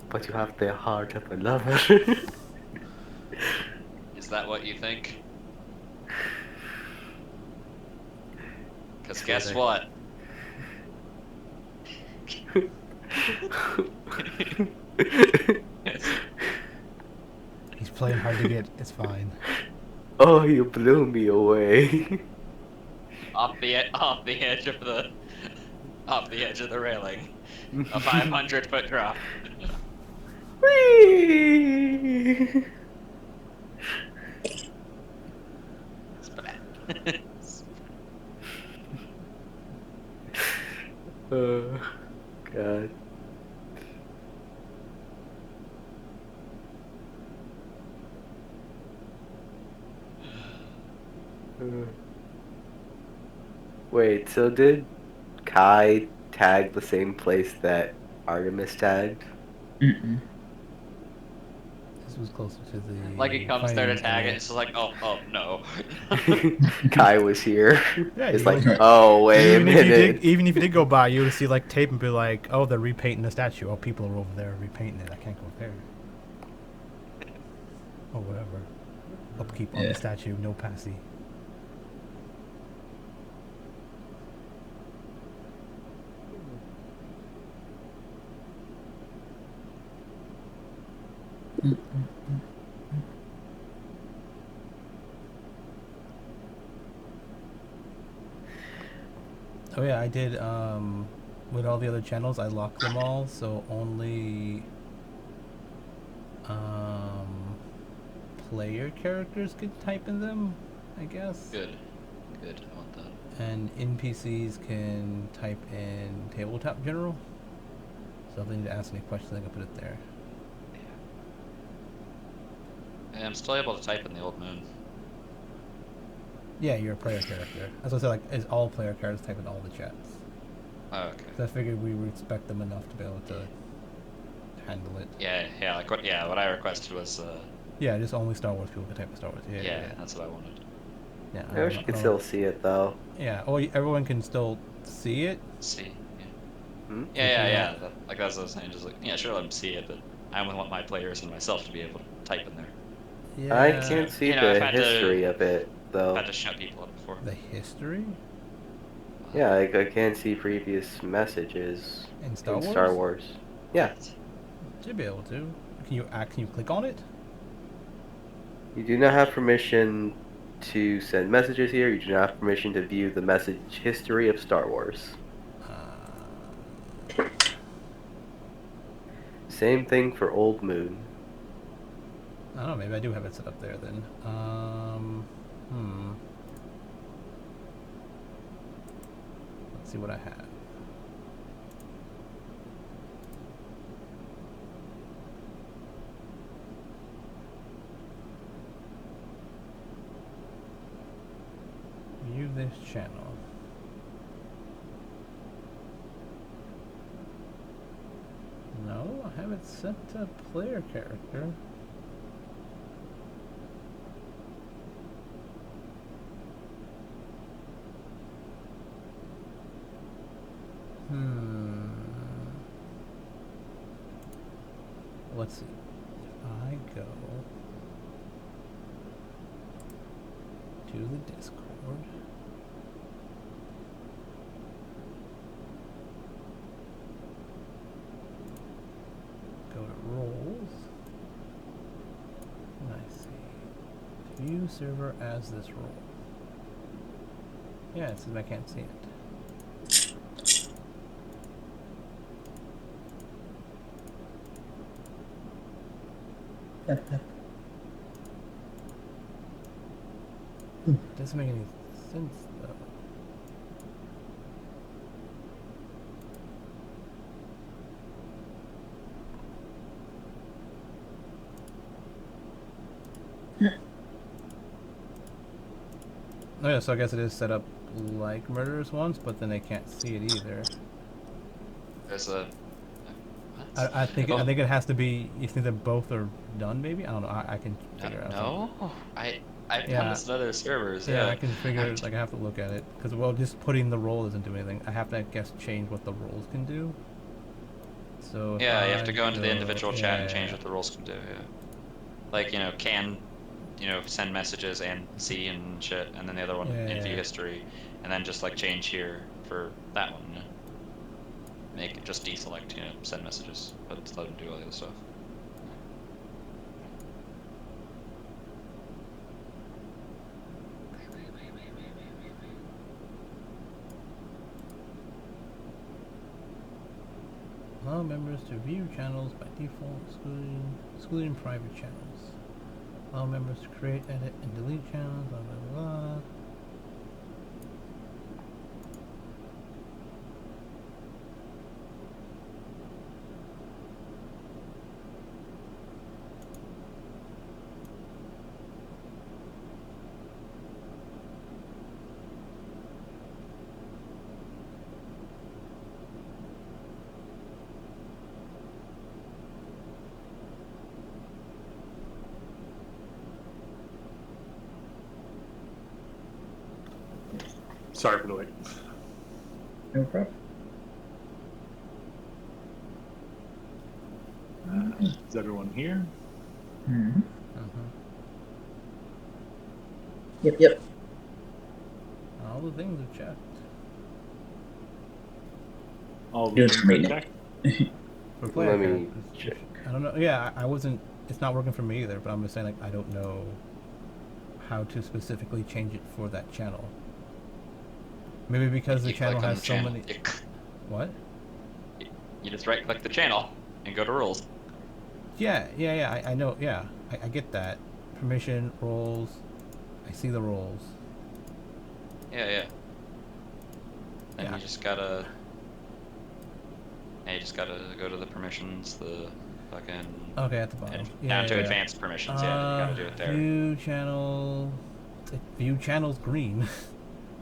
but you have the heart of a lover. Is that what you think? Because guess what? He's playing hard to get. It's fine. Oh, you blew me away. off the edge of the railing. A 500-foot drop. Whee! It's bad. Oh, God. Wait, so did Kai tag the same place that Artemis tagged? Mm-mm. This was closer to the. Like he comes there to fighting tag it, area. it's just like, oh no. Kai was here. Yeah, It's you like, know. oh, wait a Even if you minute. did, even if you did go by, you would see like tape and be like, "Oh, they're repainting the statue. Oh, people are over there repainting it. I can't go there." Or whatever. Upkeep on Yeah. the statue, no passy. Oh yeah, I did. With all the other channels, I locked them all, so only player characters could type in them, I guess. Good. I want that. And NPCs can type in tabletop general. So if they need to ask any questions, I can put it there. And I'm still able to type in the Old Moon. Yeah, you're a player character. As I said, like, is all player characters type in all the chats. Oh, okay. So I figured we respect them enough to be able to handle it. Yeah, like what I requested was Yeah, just only Star Wars people can type in Star Wars. yeah, that's what I wanted. Yeah, I wish you could still see it, though. Yeah, oh, everyone can still see it. See. Yeah. Hmm? Yeah. Like that's what I was saying. Just like, yeah, sure, let them see it, but I only want my players and myself to be able to type in there. Yeah. I can't see You know, I've the had history to of it though. had to shut people up before. The history Yeah, I can't see previous messages in Star in Wars. Star Wars. Yeah, Should be able to. Can you click on it? you do not have permission to send messages here. You do not have permission to view the message history of Star Wars. Same thing for Old Moon. I don't know. Maybe I do have it set up there then. Let's see what I have. View this channel. No, I have it set to player character. Let's see. If I go to the Discord. Go to roles. And I see. View server as this role. Yeah, it says I can't see it. Doesn't make any sense though. Oh yeah, so I guess it is set up like Murderous Ones, but then they can't see it either. There's a. I think Oh. I think it has to be. You think that both are done? Maybe I don't know. I can figure it out. No, I've Yeah. done this in other servers. Yeah, Yeah, I can figure. Like I have to look at it because well, just putting the role doesn't do anything. I have to, I guess, change what the roles can do. So if Yeah, you have I to go into the go- individual chat and yeah, change what the roles can do. Yeah, like can send messages and see and shit, and then the other one in view Yeah. history, and then just like change here for that one. Make it just deselect, send messages, but let them do all the other stuff. Allow members to view channels by default, excluding private channels. Allow members to create, edit, and delete channels. Blah blah blah. Sorry for the wait. No problem. Is everyone here? Mm-hmm. Uh-huh. Yep. All the things are checked. All Doing the some reading. check. For player Let me characters. check. I don't know. Yeah, I wasn't. It's not working for me either. But I'm just saying, like, I don't know how to specifically change it for that channel. Maybe because the You click channel on has the so channel. many. What? You just right click the channel and go to rules. Yeah. I know. Yeah, I get that. Permission, roles. I see the roles. Yeah. And Yeah. you just gotta go to the permissions, the fucking Okay, at the bottom. and down to advanced permissions. Yeah, you gotta do it there. View channel. View channel's green.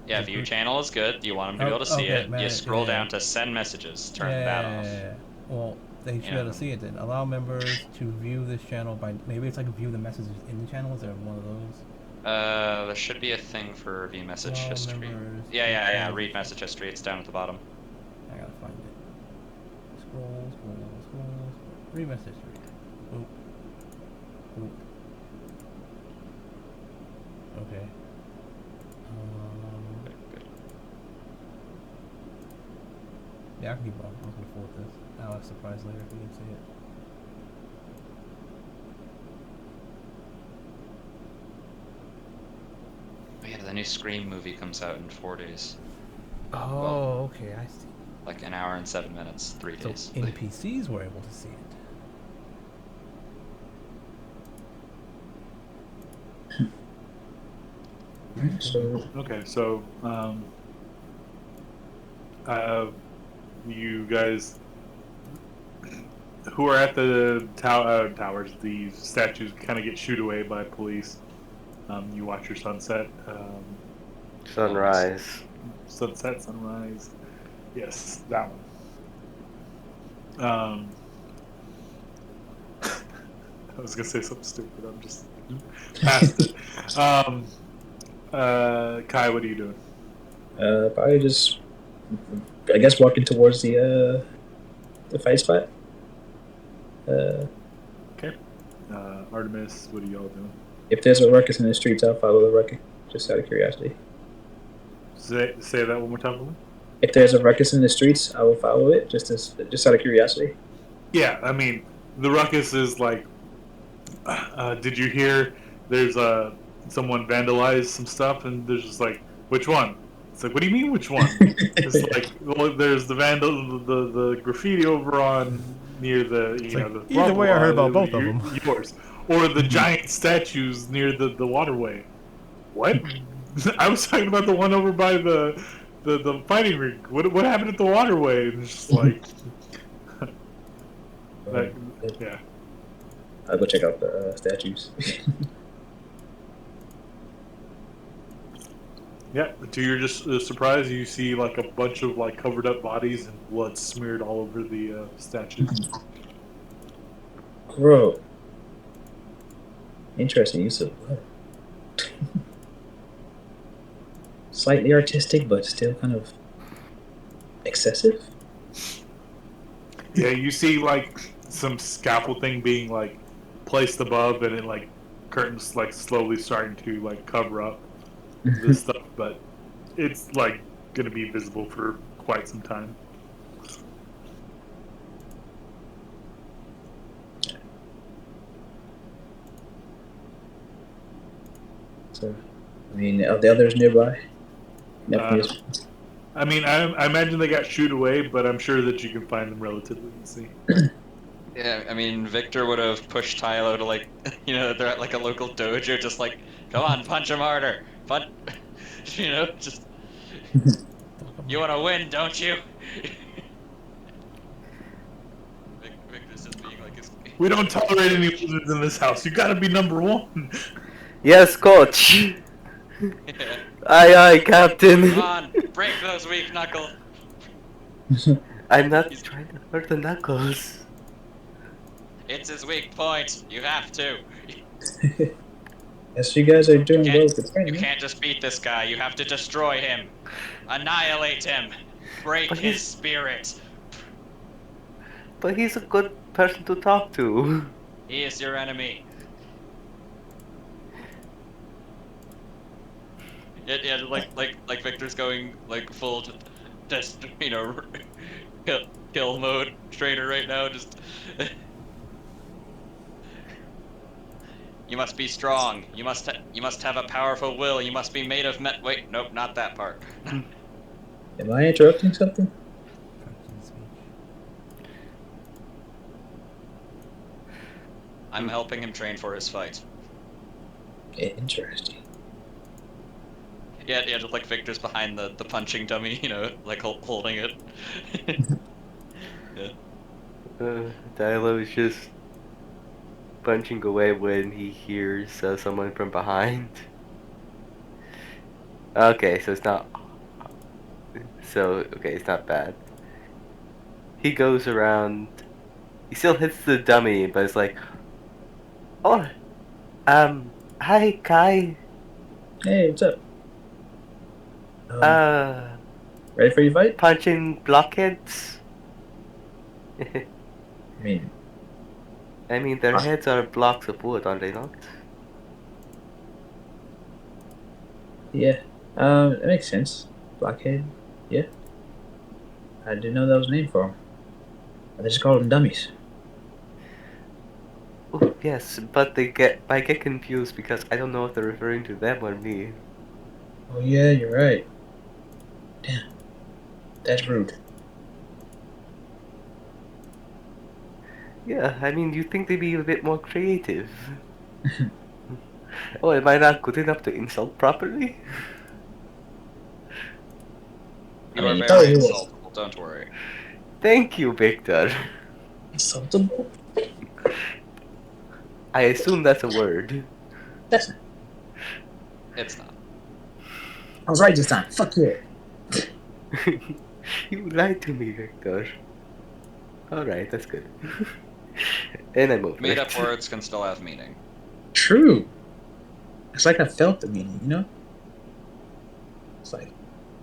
Yeah, view channel is good. You want them to be Oh, able to see okay, it. man, You scroll yeah. down to send messages. Turn that off. Yeah. Well, they should be Yeah. able to see it then. Allow members to view this channel by maybe it's like view the messages in the channel. Is there one of those? There should be a thing for view message Allow history. members Yeah. to- Read message history. It's down at the bottom. I gotta find it. Scroll. Read message history. Oop. Okay. Yeah, I can keep on. I'm looking forward to this. I'll have a surprise later if you didn't see it. Oh, yeah, the new Scream movie comes out in 4 days. Oh, okay, I see. Like an hour and 7 minutes, 3 So days. NPCs were able to see it. So, Okay, so you guys who are at the towers, the statues kind of get shooed away by police. You watch your sunset. Sunrise. Sunrise. Yes, that one. I was gonna say something stupid. I'm just past it. Kai, what are you doing? probably just, I guess, walking towards the fight spot. Okay. Artemis, what are y'all doing? If there's a ruckus in the streets, I'll follow the ruckus, just out of curiosity. Say that one more time for me. If there's a ruckus in the streets, I will follow it, just out of curiosity. Yeah, I mean, the ruckus is like, did you hear there's someone vandalized some stuff, and there's just like, which one? It's like, what do you mean, which one? It's like, well, there's the the graffiti over on near the It's the like, either way, I heard about both of them. yours, or the giant statues near the waterway. What? I was talking about the one over by the fighting rink. What happened at the waterway? And it's just like, like, yeah. I'll go check out the statues. Yeah, to your just surprise, you see like a bunch of like covered up bodies and blood smeared all over the statues. Bro. Interesting use of blood. Slightly artistic, but still kind of excessive. Yeah, you see like some scaffolding being like placed above, and it like curtains like slowly starting to like cover up this stuff, but it's like gonna be visible for quite some time. So, I mean, are the others nearby? I mean, I imagine they got shooed away, but I'm sure that you can find them relatively easy. Yeah, I mean, Victor would have pushed Tylo to, like, they're at, like, a local dojo, just like, come on, punch him harder. Punch, just, you want to win, don't you? Victor's just being like, We don't tolerate any losers in this house. You gotta be number one. Yes, coach. yeah. Aye, Captain. Come on, break those weak knuckles. I'm not trying to hurt the knuckles. It's his weak point. You have to. Yes, you guys are doing well with the You training. can't just beat this guy. You have to destroy him. Annihilate him. Break But his he's- spirit. But he's a good person to talk to. He is your enemy. Yeah, like Victor's going like full just kill mode trainer right now. Just you must be strong. You must have a powerful will. You must be made of wait, nope, not that part. Am I interrupting something? I'm helping him train for his fight. Interesting. Yeah, just like Victor's behind the punching dummy, like holding it. Yeah. Dilo is just punching away when he hears someone from behind. Okay, so it's not. Okay, it's not bad. He goes around. He still hits the dummy, but it's like, oh, hi Kai. Hey, what's up? Ready for your fight? Punching blockheads. I mean, their heads are blocks of wood, are they not? Yeah. That makes sense. Blockhead. Yeah. I didn't know that was a name for them. They just call them dummies. Oh, yes, but I get confused because I don't know if they're referring to them or me. Oh yeah, you're right. Damn, that's rude. Yeah, I mean, you think they'd be a bit more creative. Oh, am I not good enough to insult properly? You I are mean, you very probably was insultable, don't worry. Thank you, Victor. insultable. I assume that's a word. That's not. It's not. I was right this time. Fuck yeah. You lied to me, Victor. Alright, that's good. And I'm over Made it. up words can still have meaning. True. It's like I felt the meaning, you know? It's like,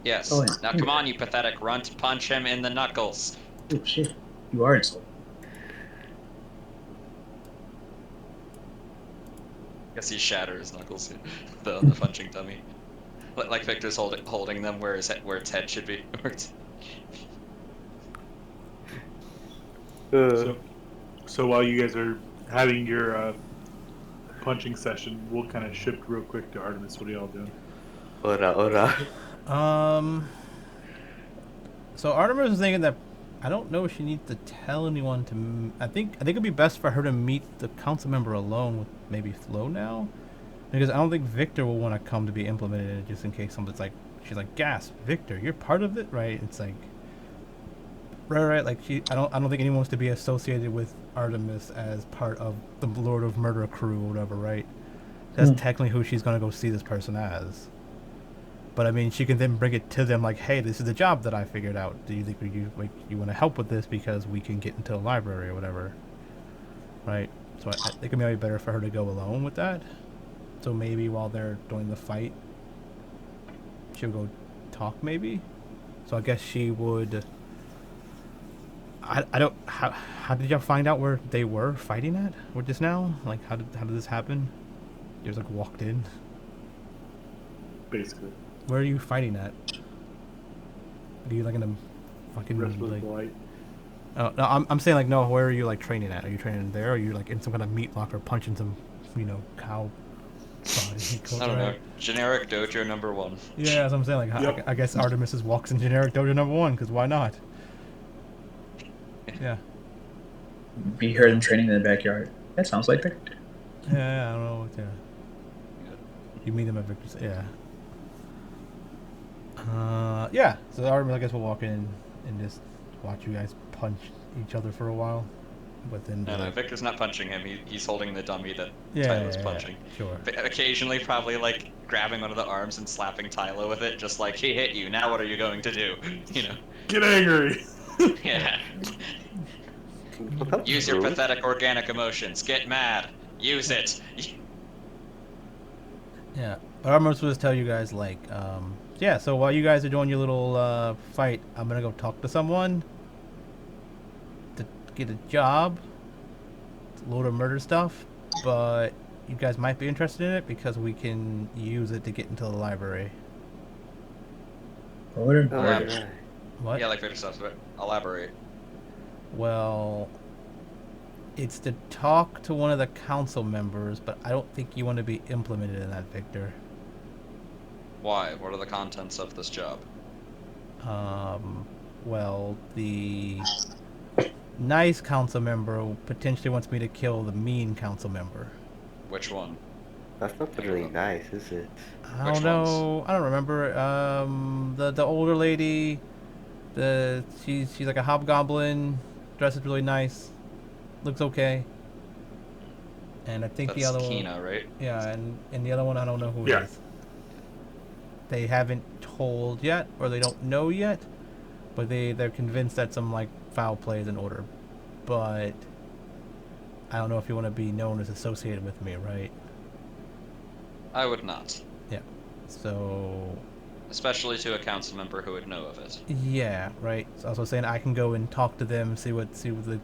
Yes. oh yeah. Now come on, you pathetic runt. Punch him in the knuckles. Oh shit. You are insulted. Guess he shatters his knuckles. The punching dummy. Like Victor's holding them where its head should be. So while you guys are having your punching session, we'll kind of shift real quick to Artemis. What are y'all doing? Ora, ora. So Artemis is thinking that I don't know if she needs to tell anyone to. I think it'd be best for her to meet the council member alone with maybe Flo now, because I don't think Victor will want to come to be implemented in it just in case something's like she's like, "Gasp, Victor, you're part of it, right?" It's like, right. Like I don't think anyone wants to be associated with Artemis as part of the Lord of Murder crew or whatever, right? That's technically who she's gonna go see this person as. But I mean, she can then bring it to them like, "Hey, this is the job that I figured out. Do you think you want to help with this because we can get into the library or whatever?" Right. So I think it may be better for her to go alone with that. So maybe while they're doing the fight, she'll go talk maybe. So I guess she would. I don't how did y'all find out where they were fighting at? Or just now? Like how did this happen? You just like walked in. Basically, Where are you fighting at? Are you like in a fucking Restless like? Light. Oh no, I'm saying like no. Where are you like training at? Are you training there? Or are you like in some kind of meat locker punching some, cow body? I don't know. Generic dojo number 1. Yeah, that's what I'm saying. Like Yep. I guess Artemis walks in generic dojo number 1 because why not? Yeah. We heard them training in the backyard. That sounds like Victor. Yeah, I don't know. Yeah. You meet them at Victor's. Yeah. Yeah. So Artemis, I guess, will walk in and just watch you guys punch each other for a while, but then. No, Victor's not punching him. He's holding the dummy that Yeah, Tylo's yeah, punching. sure. Occasionally, probably like grabbing one of the arms and slapping Tylo with it, just like he hit you. Now what are you going to do? Get angry. Yeah. Well, that's Use your rude. pathetic organic emotions. Get mad. Use it. Yeah. But I'm supposed to tell you guys, like, yeah, so while you guys are doing your little fight, I'm gonna go talk to someone to get a job. It's a load of murder stuff, but you guys might be interested in it because we can use it to get into the library. Order. Alright. What? Yeah, like Victor stuff, but elaborate. Well, it's to talk to one of the council members, but I don't think you want to be implemented in that, Victor. Why? What are the contents of this job? Well, the nice council member potentially wants me to kill the mean council member. Which one? That's not really nice, is it? I Which don't know. I don't remember. The older lady, she's like a hobgoblin, dresses really nice, looks okay. And I think That's the other Kina, one, right? yeah, and the other one I don't know who Yeah. it is. They haven't told yet, or they don't know yet, but they're convinced that some like foul play is in order. But I don't know if you want to be known as associated with me, right? I would not. Yeah. So Especially to a council member who would know of it. yeah, right. So I was saying I can go and talk to them,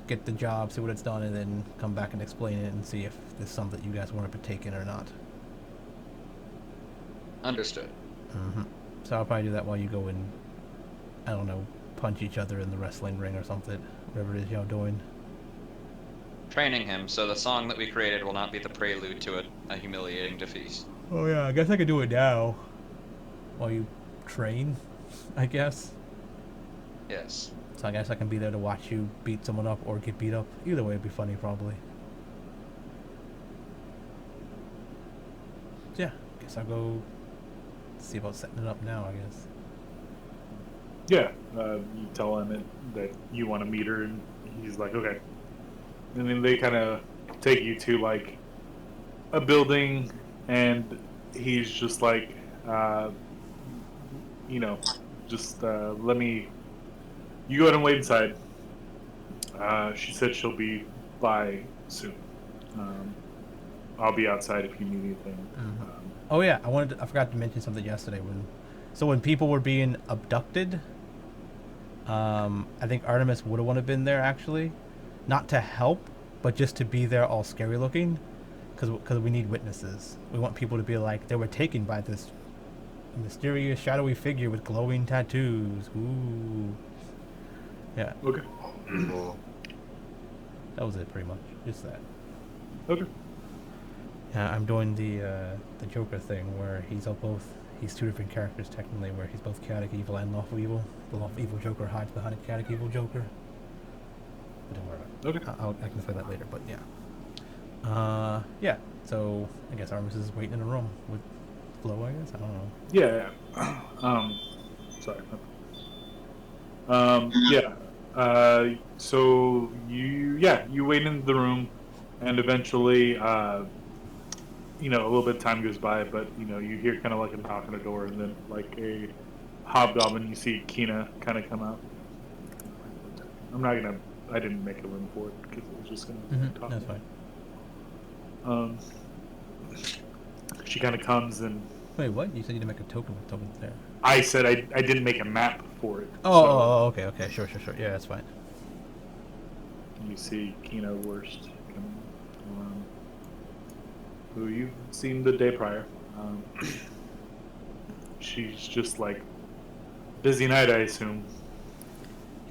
get the job, see what it's done, and then come back and explain it and see if there's something that you guys want to partake in or not. Understood. Mm-hmm. So I'll probably do that while you go and, I don't know, punch each other in the wrestling ring or something. Whatever it is y'all doing. Training him so the song that we created will not be the prelude to a humiliating defeat. Oh yeah, I guess I could do it now. While you train, I guess. Yes. So I guess I can be there to watch you beat someone up or get beat up. Either way, it'd be funny probably. So yeah, guess I'll go see about setting it up now, I guess. Yeah, you tell him that you want to meet her, and he's like, okay. And then they kind of take you to like a building, and he's just like, you know, just let me. You go ahead and wait inside. She said she'll be by soon. I'll be outside if you need anything. Oh yeah, I forgot to mention something yesterday when people were being abducted. I think Artemis would have wanted to been there actually, not to help, but just to be there all scary looking, because we need witnesses. We want people to be like they were taken by this mysterious shadowy figure with glowing tattoos. Ooh. Yeah, Okay. that was it pretty much. Just that. Okay. Yeah, I'm doing the Joker thing where he's two different characters technically, where he's both chaotic evil and lawful evil. The lawful evil Joker hides behind a chaotic evil Joker. But don't worry about it. Okay. I can explain that later, but yeah. Yeah, so I guess Artemis is waiting in a room with Flo, I guess? I don't know. Yeah. Sorry. Yeah. So you wait in the room, and eventually, you know, a little bit of time goes by, but you hear kind of like a knock on the door, and then like a hobgoblin. You see Kina kind of come out. I didn't make a room for it because it was just gonna talk. That's fine. She kind of comes and. Wait, what? You said you didn't make a token with tokens there. I said I didn't make a map for it. Okay, sure. Yeah, that's fine. You see Kina Worst coming along, who you've seen the day prior. She's just like busy night, I assume.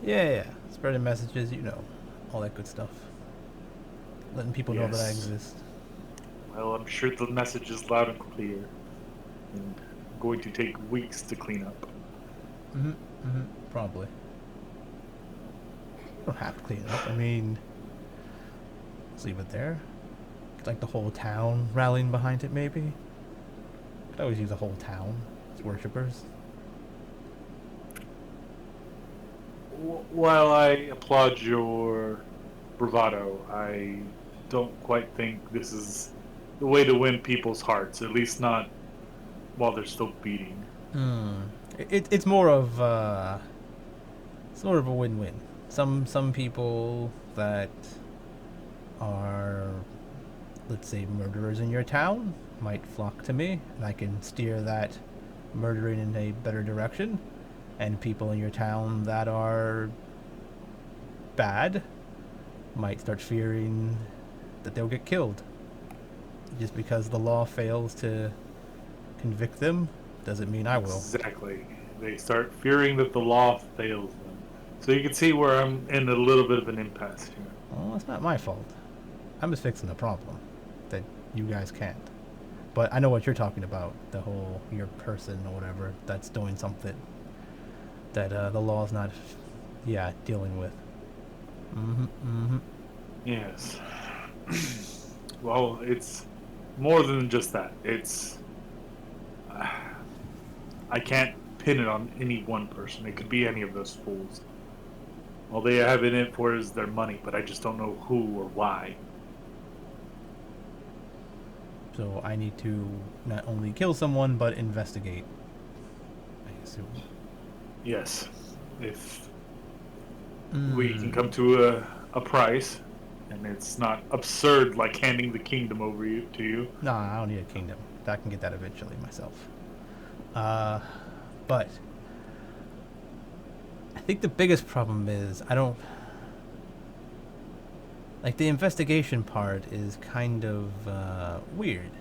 Yeah. Spreading messages, all that good stuff. Letting people know that I Yes. exist. Well, I'm sure the message is loud and clear, and going to take weeks to clean up. Probably. You don't have to clean it up. I mean, let's leave it there. Like the whole town rallying behind it, maybe. Could always use the whole town as worshippers. While I applaud your bravado, I don't quite think this is the way to win people's hearts. At least not while they're still beating. It's more of a win-win. Some people that are, let's say, murderers in your town might flock to me, and I can steer that murdering in a better direction. And people in your town that are bad might start fearing that they'll get killed. Just because the law fails to convict them doesn't mean I will. Exactly. They start fearing that the law fails them. So you can see where I'm in a little bit of an impasse here. Well, it's not my fault. I'm just fixing the problem that you guys can't. But I know what you're talking about. The whole your person or whatever that's doing something that the law's not, dealing with. Yes. Well, it's more than just that. It's I can't pin it on any one person. It could be any of those fools. All they have in it for is their money, but I just don't know who or why. So I need to not only kill someone but investigate, I assume. Yes. If we can come to a price, and it's not absurd like handing the kingdom over to you. No, I don't need a kingdom. I can get that eventually myself. But I think the biggest problem is I don't like the investigation part is kind of weird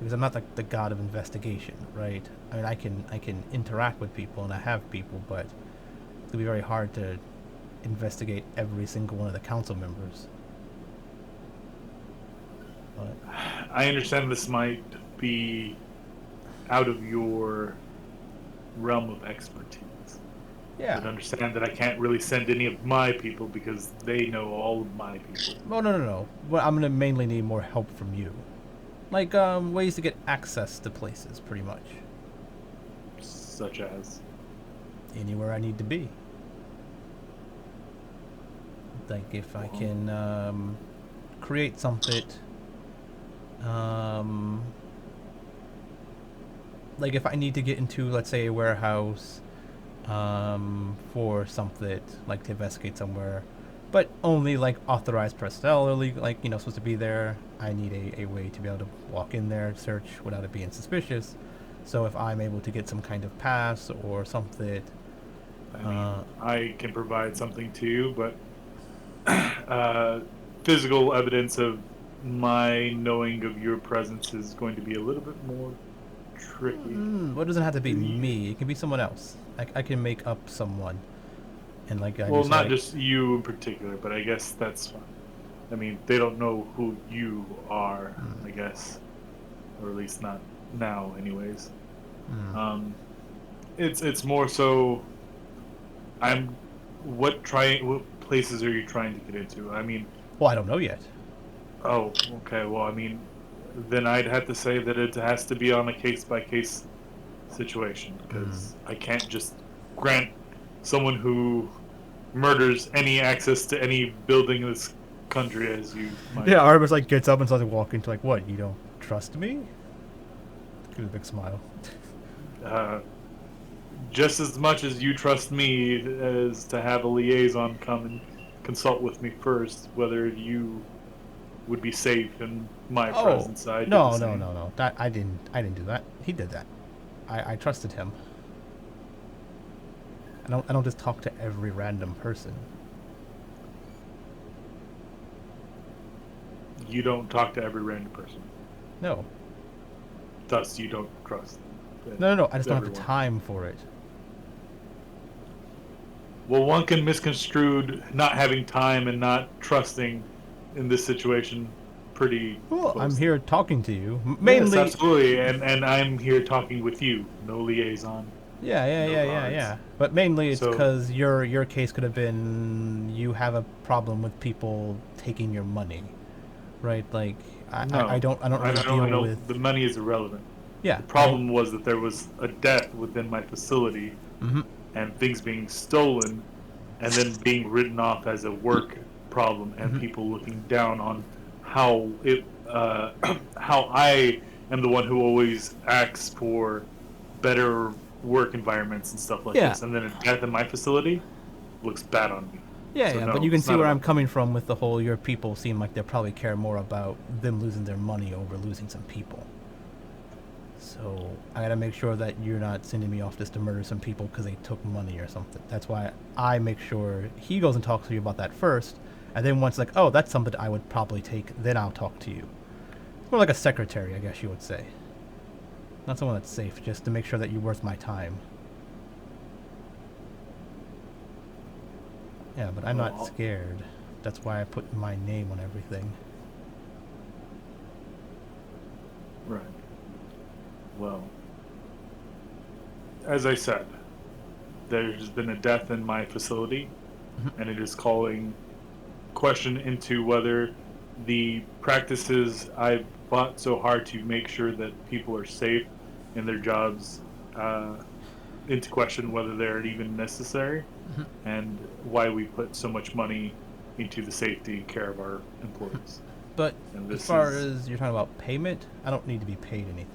because I'm not the god of investigation, right? I mean, I can interact with people and I have people, but it's gonna be very hard to investigate every single one of the council members. But I understand this might be out of your realm of expertise. yeah, But understand that I can't really send any of my people because they know all of my people. well, no. Well, I'm gonna mainly need more help from you, like ways to get access to places, pretty much Such as. anywhere I need to be. Like if I can create something, like if I need to get into, let's say, a warehouse for something, like to investigate somewhere, but only like authorized personnel are like supposed to be there. I need a way to be able to walk in there, search without it being suspicious. So if I'm able to get some kind of pass or something, I mean, I can provide something to you, but physical evidence of my knowing of your presence is going to be a little bit more tricky. well, it doesn't have to be me. It can be someone else. I can make up someone, and like I Well, just not like, just you in particular, but I guess that's fine. I mean, they don't know who you are, I guess, or at least not now, anyways. It's more so. What places are you trying to get into? I mean, well, I don't know yet. oh, okay. Well, I mean, then I'd have to say that it has to be on a case by case situation because I can't just grant someone who murders any access to any building in this country as you might. Yeah, Artemis like gets up and starts walking to like, what? You don't trust me? Give a big smile. Just as much as you trust me as to have a liaison come and consult with me first, whether you would be safe in my presence. I did the no. same. That I didn't do that. He did that. I trusted him. I don't just talk to every random person. You don't talk to every random person. No. Thus, you don't trust. No. I just don't have the everyone. time for it. Well, one can misconstrued not having time and not trusting in this situation pretty Well, I'm closely. here talking to you. Mainly. Yes, absolutely, and I'm here talking with you. No liaison. Yeah. But mainly it's So- because your case could have been you have a problem with people taking your money, right? Like I don't really deal know. with. The money is irrelevant. Yeah. The problem was that there was a death within my facility, and things being stolen, and then being written off as a work problem, and people looking down on how it, how I am the one who always acts for better work environments and stuff like Yeah. this, and then a death in my facility looks bad on me. So Yeah, no, but you can it's see not where about I'm coming from with the whole your people seem like they probably care more about them losing their money over losing some people. So I gotta make sure that you're not sending me off just to murder some people because they took money or something. That's why I make sure he goes and talks to you about that first, and then once like, oh, that's something I would probably take, then I'll talk to you. It's more like a secretary, I guess you would say. Not someone that's safe, just to make sure that you're worth my time. Yeah, but I'm not Well, scared. That's why I put my name on everything. Right. Well, as I said, there's been a death in my facility, and it is calling question into whether the practices I fought so hard to make sure that people are safe in their jobs into question whether they're even necessary, and why we put so much money into the safety and care of our employees. But And as this far is- as you're talking about payment, I don't need to be paid anything.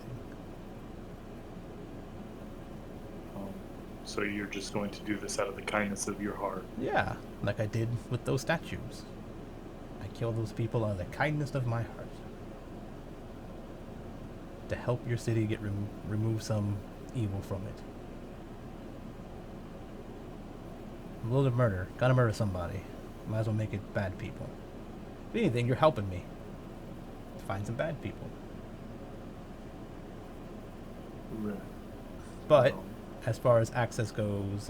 So you're just going to do this out of the kindness of your heart. Yeah, like I did with those statues. I killed those people out of the kindness of my heart. To help your city get remove some evil from it. A little bit of murder. Gotta murder somebody. Might as well make it bad people. If anything, you're helping me. Find some bad people. Right. But Um, as far as access goes,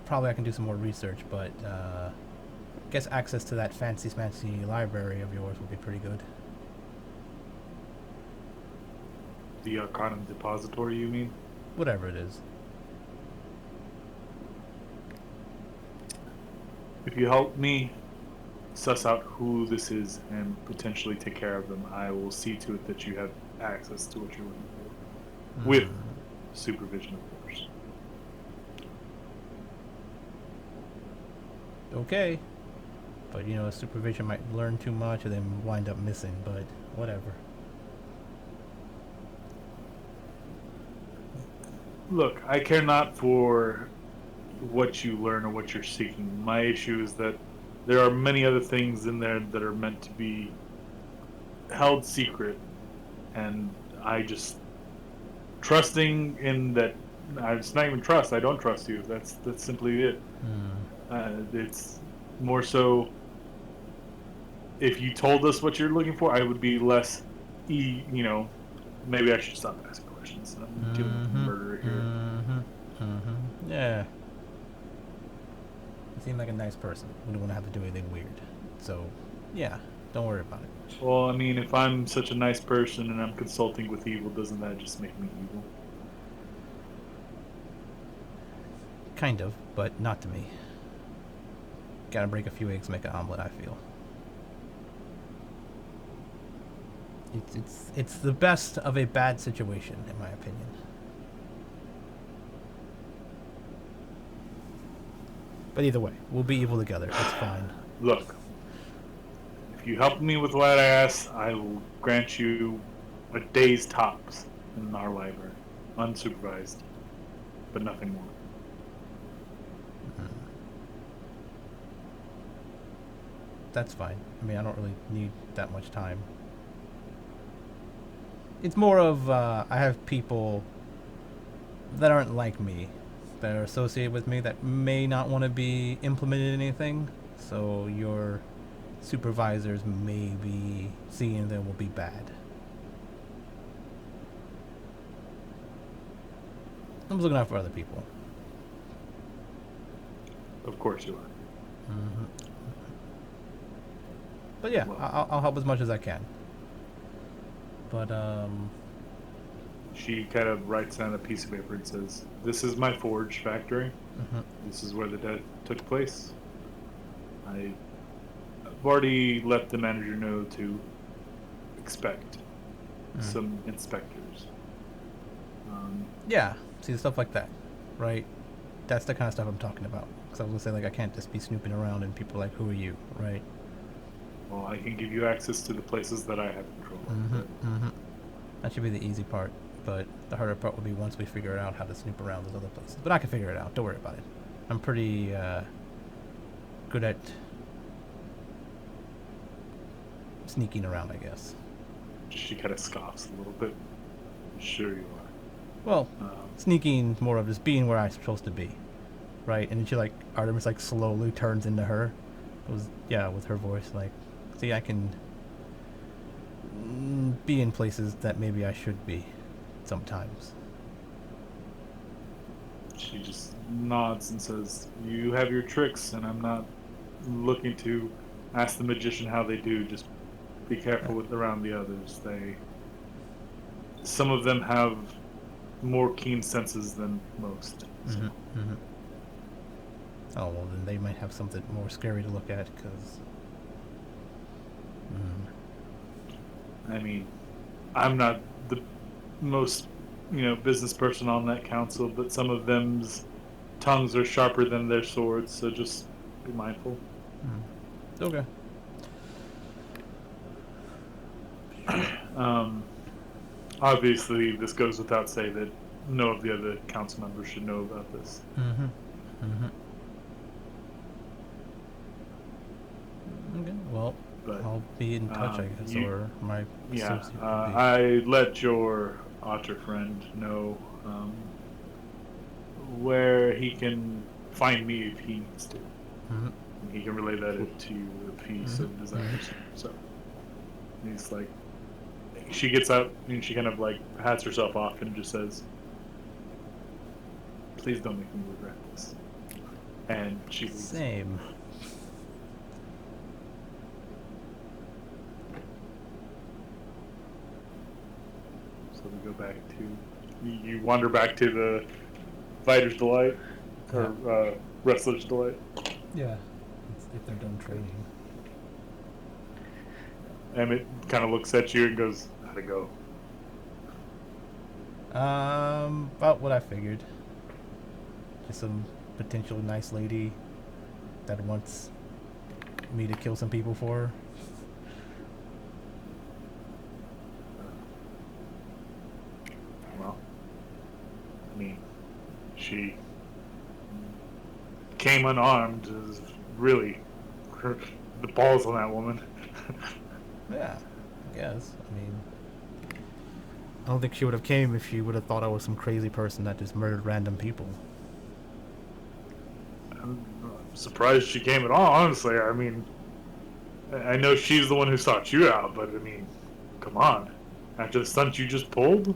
probably I can do some more research, but guess access to that fancy library of yours would be pretty good. the Arcanum Depository, you mean? Whatever it is. If you help me suss out who this is and potentially take care of them, I will see to it that you have access to what you're looking for. With supervision, of course. Okay. But you know, supervision might learn too much and then wind up missing, but whatever. Look, I care not for what you learn or what you're seeking. My issue is that there are many other things in there that are meant to be held secret, and I just trusting in that. It's not even trust. I don't trust you. That's simply it. It's more so. If you told us what you're looking for, I would be less. You know, maybe I should stop asking questions. I'm dealing with a murderer here. Yeah. You seem like a nice person. We don't want to have to do anything weird. So, yeah, don't worry about it. Well, I mean, if I'm such a nice person and I'm consulting with evil, doesn't that just make me evil? Kind of, but not to me. Gotta break a few eggs, make an omelet, I feel. It's the best of a bad situation, in my opinion. But either way, we'll be evil together. It's fine. Look, if you help me with what I ask, I will grant you a day's tops in our library, unsupervised, but nothing more. That's fine. I mean, I don't really need that much time. It's more of, I have people that aren't like me, that are associated with me, that may not want to be implemented in anything, so your supervisors may be seeing them will be bad. I'm just looking out for other people. Of course you are. But yeah, Well- I'll help as much as I can. But, She kind of writes down a piece of paper and says, "This is my forge factory. This is where the death took place. I've already let the manager know to expect some inspectors." yeah, see, stuff like that, right? That's the kind of stuff I'm talking about. Because I was going to say, like, I can't just be snooping around and people are like, who are you, right? Well, I can give you access to the places that I have control of. That should be the easy part. But the harder part will be once we figure out how to snoop around those other places. But I can figure it out. Don't worry about it. I'm pretty good at sneaking around, I guess. She kind of scoffs a little bit. Sure you are. Well, sneaking more of just being where I'm supposed to be, right? And then she like Artemis like slowly turns into her. It was with her voice like, see, I can be in places that maybe I should be sometimes. She just nods and says, "You have your tricks, and I'm not looking to ask the magician how they do. Just be careful with around the others. Some of them have more keen senses than most." So. Oh, well, then they might have something more scary to look at, because... I mean, I'm not the most, business person on that council, but some of them's tongues are sharper than their swords, so just be mindful. Okay. Obviously, this goes without saying that no of the other council members should know about this. Okay, well, But I'll be in touch, I guess, or my yeah, associate will be. I let your otter friend know where he can find me if he needs to. And he can relay that to you if he so desires. So he's like, she gets up and she kind of like pats herself off and just says, "Please don't make me regret this." And she leaves. Same. So we go back to you wander back to the Fighter's Delight or Wrestler's Delight. Yeah. If they're done training. Emmett kind of looks at you and goes, "How'd it go?" About what I figured. Just some potential nice lady that wants me to kill some people for her. Well, I mean, she came unarmed. Is really the balls on that woman. Yeah, I guess. I mean, I don't think she would have came if she would have thought I was some crazy person that just murdered random people. I'm surprised she came at all, honestly. I mean, I know she's the one who sought you out, but I mean, come on. After the stunt you just pulled?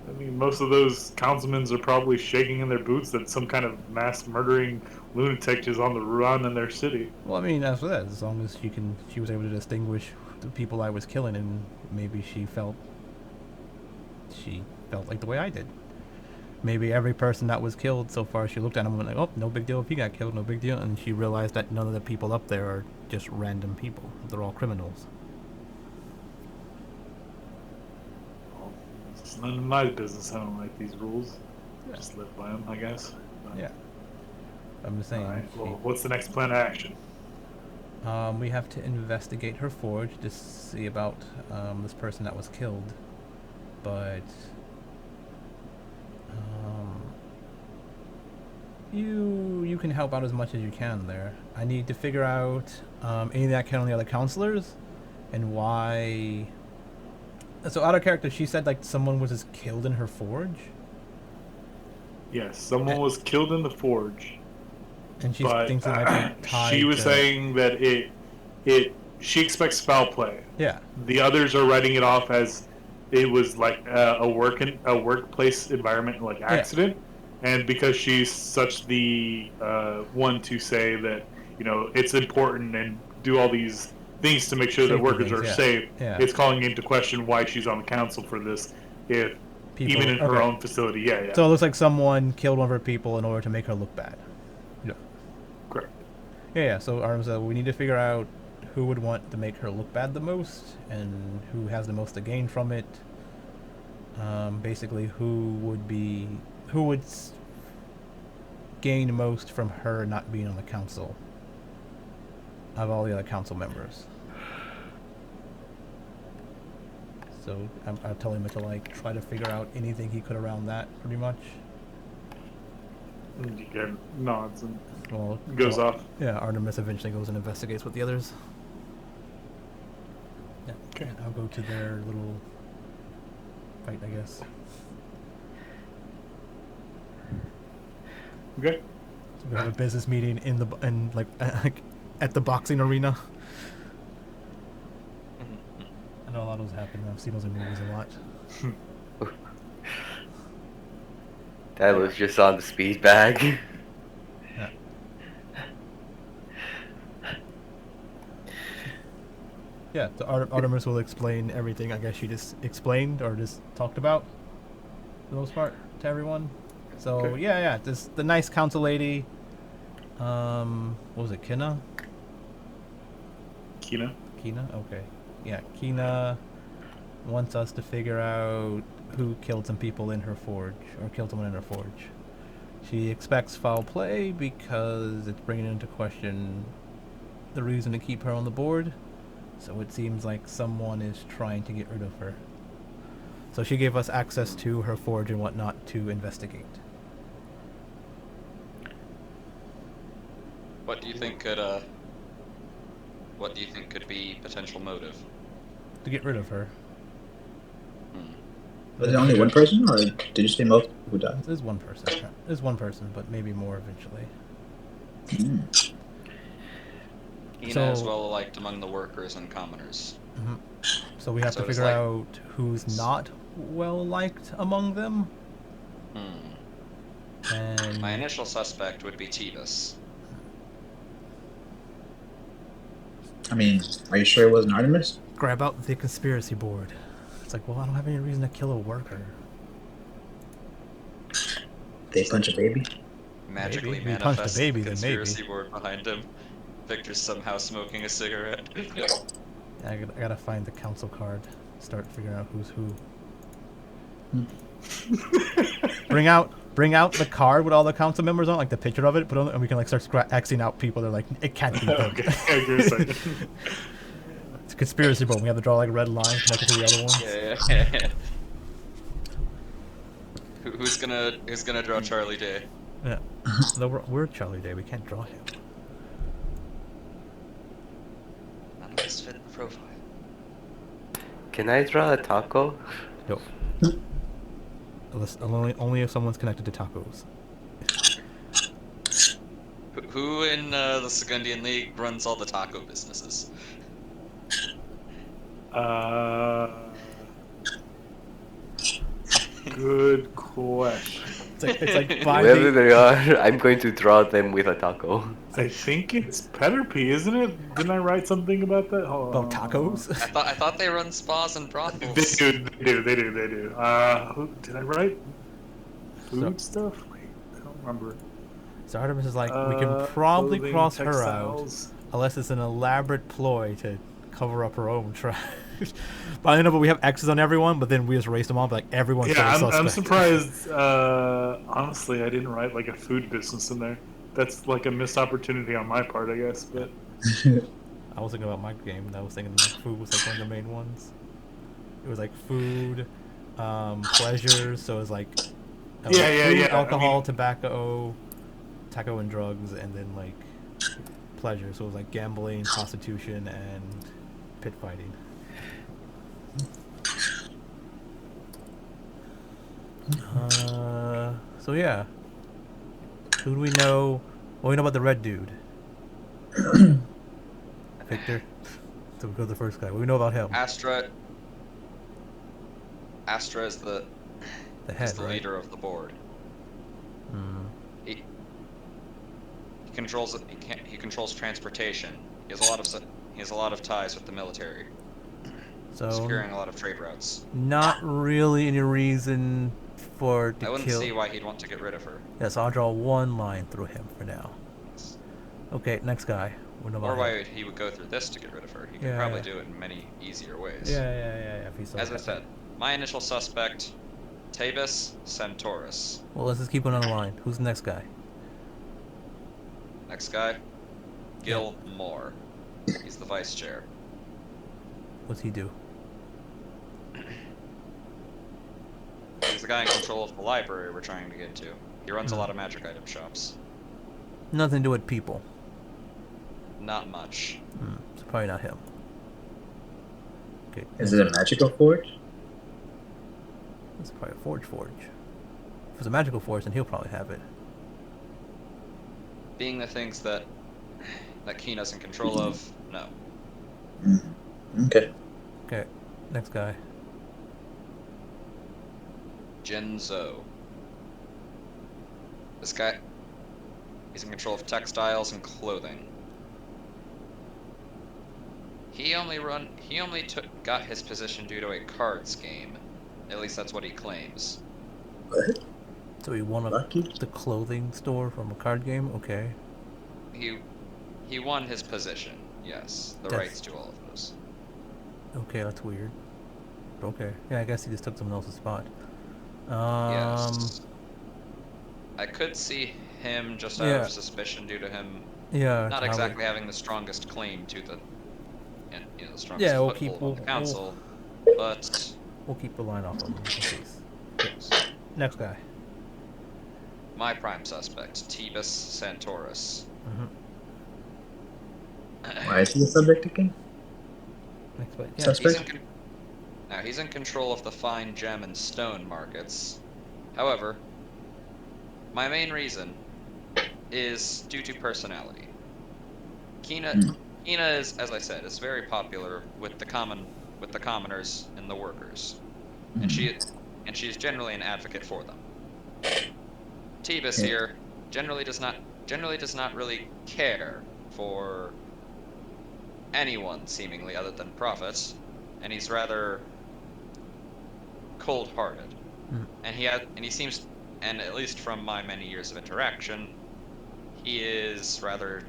I mean, most of those councilmen are probably shaking in their boots that some kind of mass murdering lunatic is on the run in their city. Well, I mean, as for that, as long as she was able to distinguish the people I was killing, and maybe she felt like the way I did. Maybe every person that was killed so far, she looked at him and went like, "Oh, no big deal if he got killed, no big deal." And she realized that none of the people up there are just random people. They're all criminals. Well, it's none of my business. I don't like these rules. Just live by them, I guess. Yeah. I'm just saying. Alright, well, what's the next plan of action? We have to investigate her forge to see about this person that was killed. But you can help out as much as you can there. I need to figure out anything I can on the other counselors and why. So out of character, she said like someone was just killed in her forge. Yes, someone was killed in the forge. And she But thinks it might be tied she was to- saying that she expects foul play. Yeah. The others are writing it off as it was like a workplace environment like accident, and because she's such the one to say that it's important and do all these things to make sure that Safety workers things, are yeah. safe, Yeah. it's calling into question why she's on the council for this. If People- even in her okay. own facility, yeah. So it looks like someone killed one of her people in order to make her look bad. Yeah. Correct. Yeah. So Arms, we need to figure out who would want to make her look bad the most, and who has the most to gain from it. Basically, who would gain most from her not being on the council of all the other council members. So I'm telling him to like try to figure out anything he could around that, pretty much. You get nods and Well, goes well, off. Yeah, Artemis eventually goes and investigates with the others. Yeah, Okay. and I'll go to their little fight, I guess. Okay. So we have a business meeting in at the boxing arena. I know a lot of those happen. I've seen those in movies a lot. That was just on the speed bag. Yeah. Yeah, so Artemis will explain everything. I guess she just explained or just talked about, for the most part, to everyone. So Okay. yeah, this the nice council lady. What was it, Kina? Kina. Kina? Okay. Yeah, Kina wants us to figure out who killed some people in her forge, or killed someone in her forge. She expects foul play because it's bringing into question the reason to keep her on the board. So it seems like someone is trying to get rid of her. So she gave us access to her forge and whatnot to investigate. What do you think could be potential motive? To get rid of her. Was it only one person, or did you say most who died? There's one person. There's one person, but maybe more eventually. Hmm. Ina is So- well liked among the workers and commoners. Mm-hmm. So we have So to it is figure like- out who's not well liked among them. And My initial suspect would be Tebus. I mean, are you sure it wasn't Artemis? grab out the conspiracy board. It's like, well, I don't have any reason to kill a worker. They punch a baby? Magically Maybe. If he punched a manifest baby, the then maybe. conspiracy board behind him. Victor's somehow smoking a cigarette. I gotta find the council card. Start figuring out who's who. bring out the card with all the council members on, like the picture of it. Put on, and we can like start Xing out people. They're like, it can't be him. Okay, yeah, give me a second. It's a conspiracy board. We have to draw like a red line connected to the other ones. Yeah. Who's gonna draw Charlie Day? Yeah. No, we're Charlie Day. We can't draw him. None of us fit the profile. Can I draw a taco? No. Only if someone's connected to tacos. Who in the Segundian League runs all the taco businesses? Good question. It's like Wherever they are, I'm going to draw them with a taco. I think it's Petterpie, isn't it? Didn't I write something about that? Hold on. about tacos. I thought they run spas and brothels. They do. Did I write food stuff? Wait, I don't remember. So Artemis is like, we can probably Clothing, cross her out, textiles. unless it's an elaborate ploy to cover up her own trash. But I know, but we have X's on everyone, but then we just erase them all. But like everyone's Yeah, still a I'm suspect. surprised. Honestly, I didn't write like a food business in there. That's like a missed opportunity on my part, I guess. But I was thinking about my game, and I was thinking like food was like one of the main ones. It was like food, pleasures. So it was like food, yeah. alcohol, I mean, tobacco, and drugs, and then like pleasure. So it was like gambling, prostitution, and pit fighting. So yeah. Who do we know? Well, we know about the red dude. Victor. So we go to the first guy. What do we know about him? Astra is the The head, right? leader of the board. Hmm. He controls he controls transportation. He has a lot of ties with the military, So securing a lot of trade routes. not really any reason for to I wouldn't kill. see why he'd want to get rid of her, Yes, I'll draw one line through him for now. Okay, next guy. We know about or him. why he would go through this to get rid of her. He could Yeah, probably yeah. do it in many easier ways. Yeah. If he's As I said, my initial suspect, Tabus Centaurus. Well, let's just keep it on the line. Who's the next guy? Next guy, Gil Moore. He's the vice chair. What's he do? He's the guy in control of the library we're trying to get to. He runs a lot of magic item shops. Nothing to do with people. Not much. So probably not him. Okay. Is it a magical forge? It's probably a forge. If it's a magical forge, then he'll probably have it. Being the things that Keena's in control of, no. Okay. Okay, next guy. Jinzo. This guy, he's in control of textiles and clothing. He only got his position due to a cards game. At least that's what he claims. What? So he won Lucky? the clothing store from a card game? Okay. He won his position, yes. The That's- rights to all of those. Okay, that's weird. But okay. Yeah, I guess he just took someone else's spot. Yes. I could see him just out Yeah. of suspicion due to him Yeah. not how we- exactly having the strongest claim to the the strongest Yeah, we'll foothold keep- on the we'll- council, but We'll keep the line off of him in case. Next guy. my prime suspect, Tebus Centaurus. Why is he a subject again? Next guy. Yeah. Suspect? He's in control of the fine gem and stone markets. However, my main reason is due to personality. Keena is, as I said, is very popular with the common with the commoners and the workers, and she is generally an advocate for them. Tebus Okay. here generally does not really care for anyone seemingly other than Prophet, and he's rather cold-hearted. And he seems, and at least from my many years of interaction, he is rather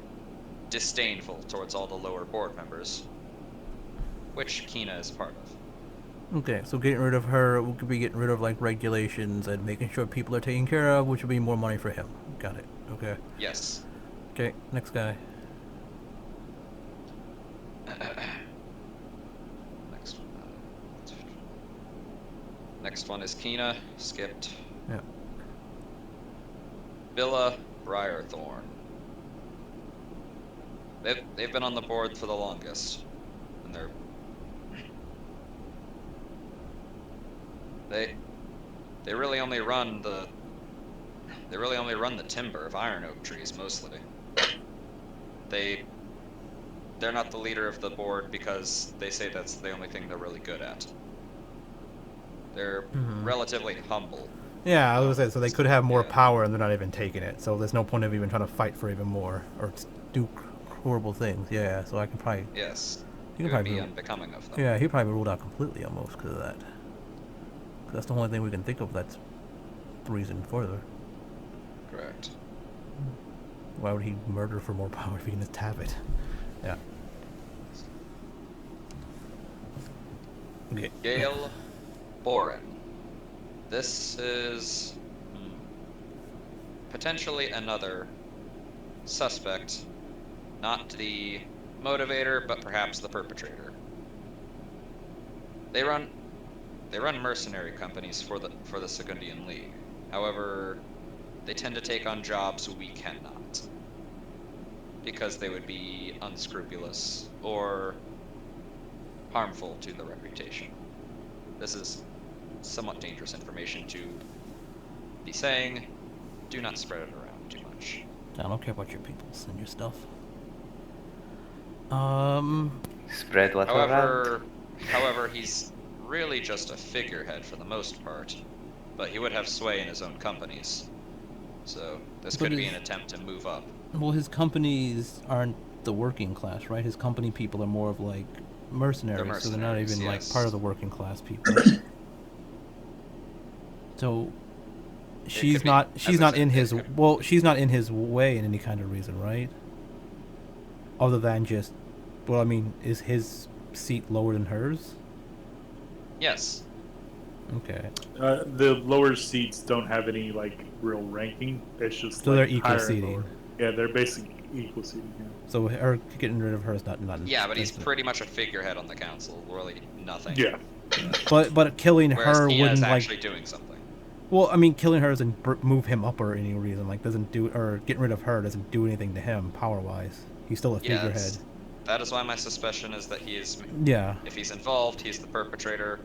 disdainful towards all the lower board members, which Kina is part of. Okay, so getting rid of her, we could be getting rid of like regulations and making sure people are taken care of, which would be more money for him. Got it. Okay. Yes. Okay, next guy. Next one is Kina. Skipped. Yeah. Billa Briarthorn. They've been on the board for the longest, and they really only run the timber of iron oak trees mostly. They're not the leader of the board because they say that's the only thing they're really good at. They're relatively humble. Yeah, I was gonna say, so they could have more Yeah. power and they're not even taking it. So there's no point of even trying to fight for even more or do horrible things. Yeah, so I can probably. Yes. You It can would be probably. unbecoming of them. Yeah, he probably ruled out completely almost because of that. 'Cause that's the only thing we can think of that's reason further. Correct. Why would he murder for more power if he can just have it? Yeah. Okay. Gale Boren. This is potentially another suspect, not the motivator, but perhaps the perpetrator. They run mercenary companies for the Segundian League. However, they tend to take on jobs we cannot, because they would be unscrupulous or harmful to the reputation. This is somewhat dangerous information to be saying. Do not spread it around too much. I don't care about your peoples and your stuff. Spread what around. However, he's really just a figurehead for the most part, but he would have sway in his own companies. So this But could be is- an attempt to move up. Well, his companies aren't the working class, right? His company people are more of like mercenaries, so they're not mercenaries, even like yes. part of the working class people. So she's could be- not as I said, in it his could- well, she's not in his way in any kind of reason, right? Other than just, well, I mean, is his seat lower than hers? Yes. Okay. The lower seats don't have any like real ranking. It's just So like they're equal higher and seating. lower. Yeah, they're basically equal seating. Yeah. So her getting rid of her is not. Yeah, but he's that's- pretty much a figurehead on the council. Really nothing. Yeah. But killing Whereas her Tina is wouldn't actually like. doing something. Well, I mean, killing her doesn't move him up or any reason. Like, doesn't do, or getting rid of her doesn't do anything to him power wise. He's still a Yeah, figurehead. that is why my suspicion is that he is. Yeah. If he's involved, he's the perpetrator,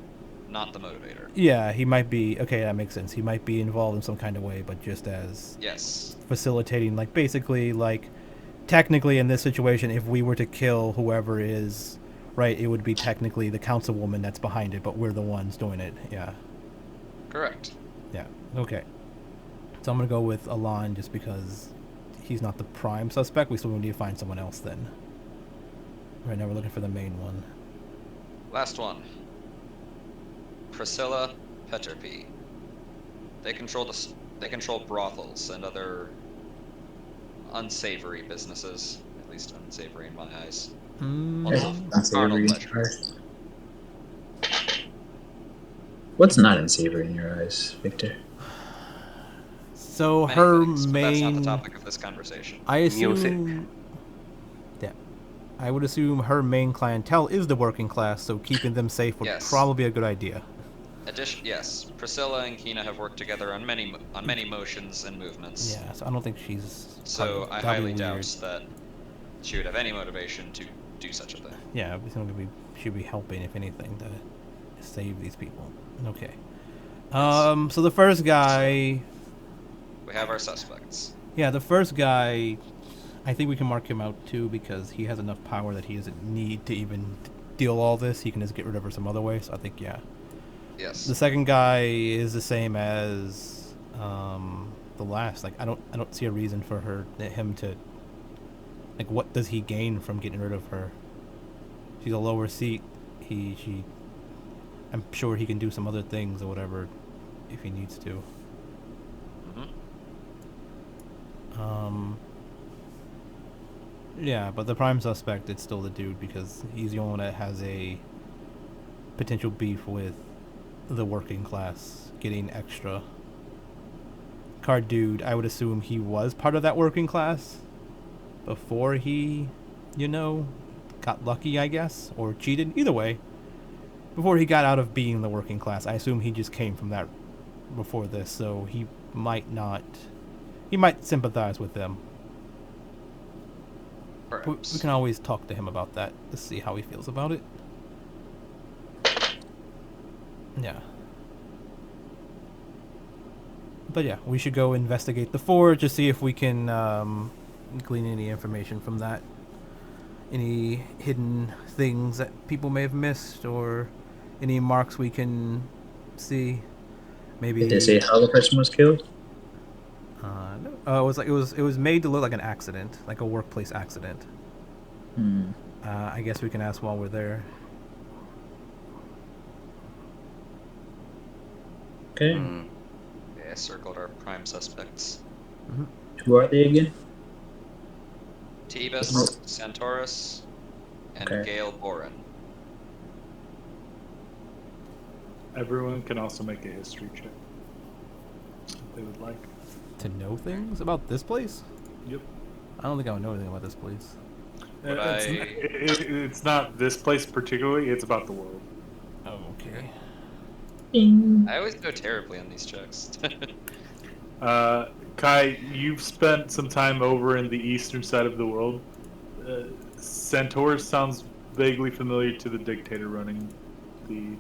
not the motivator. Yeah, he might be. Okay, that makes sense. He might be involved in some kind of way, but just as Yes. facilitating, like basically, like technically in this situation, if we were to kill whoever is right, it would be technically the councilwoman that's behind it, but we're the ones doing it. Yeah. Correct. Yeah. Okay. So I'm gonna go with Alon just because he's not the prime suspect. We still need to find someone else then. Right now we're looking for the main one. Last one. Priscilla Petterpie. They control brothels and other unsavory businesses. At least unsavory in my eyes. Also, carnal Unsavory. pleasure. What's not unsavory in your eyes, Victor? So Many her things, but that's not the main. topic of this conversation. I Music. assume. Yeah. I would assume her main clientele is the working class, so keeping them safe would Yes. probably be a good idea. Yes, Priscilla and Kina have worked together on many motions and movements. Yeah, so I don't think she's. So I that'd be highly weird. doubt that she would have any motivation to do such a thing. Yeah, we think she'd be helping, if anything, to save these people. Okay. So the first guy. We have our suspects. Yeah, the first guy, I think we can mark him out too because he has enough power that he doesn't need to even deal all this, he can just get rid of her some other way. So I think yeah. Yes. The second guy is the same as the last. Like I don't see a reason for him to. Like what does he gain from getting rid of her? She's a lower seat. I'm sure he can do some other things or whatever if he needs to. Yeah, but the prime suspect, it's still the dude because he's the only one that has a potential beef with the working class getting extra. Card dude, I would assume he was part of that working class before he, got lucky, I guess, or cheated. Either way, before he got out of being the working class, I assume he just came from that before this, so he might sympathize with them. We can always talk to him about that to see how he feels about it. Yeah. But yeah, we should go investigate the forge to see if we can glean any information from that. Any hidden things that people may have missed, or any marks we can see. Maybe. Did they say how the person was killed? No. It was made to look like an accident, like a workplace accident. I guess we can ask while we're there. Okay. Yeah, I circled our prime suspects. Who are they again? Tebus, Santoris, and Okay. Gale Boren. Everyone can also make a history check if they would like. To know things about this place? Yep. I don't think I would know anything about this place. Would It's not this place particularly, it's about the world. Oh, okay. I always go terribly on these checks. Kai, you've spent some time over in the eastern side of the world. Centaurus sounds vaguely familiar to the dictator running the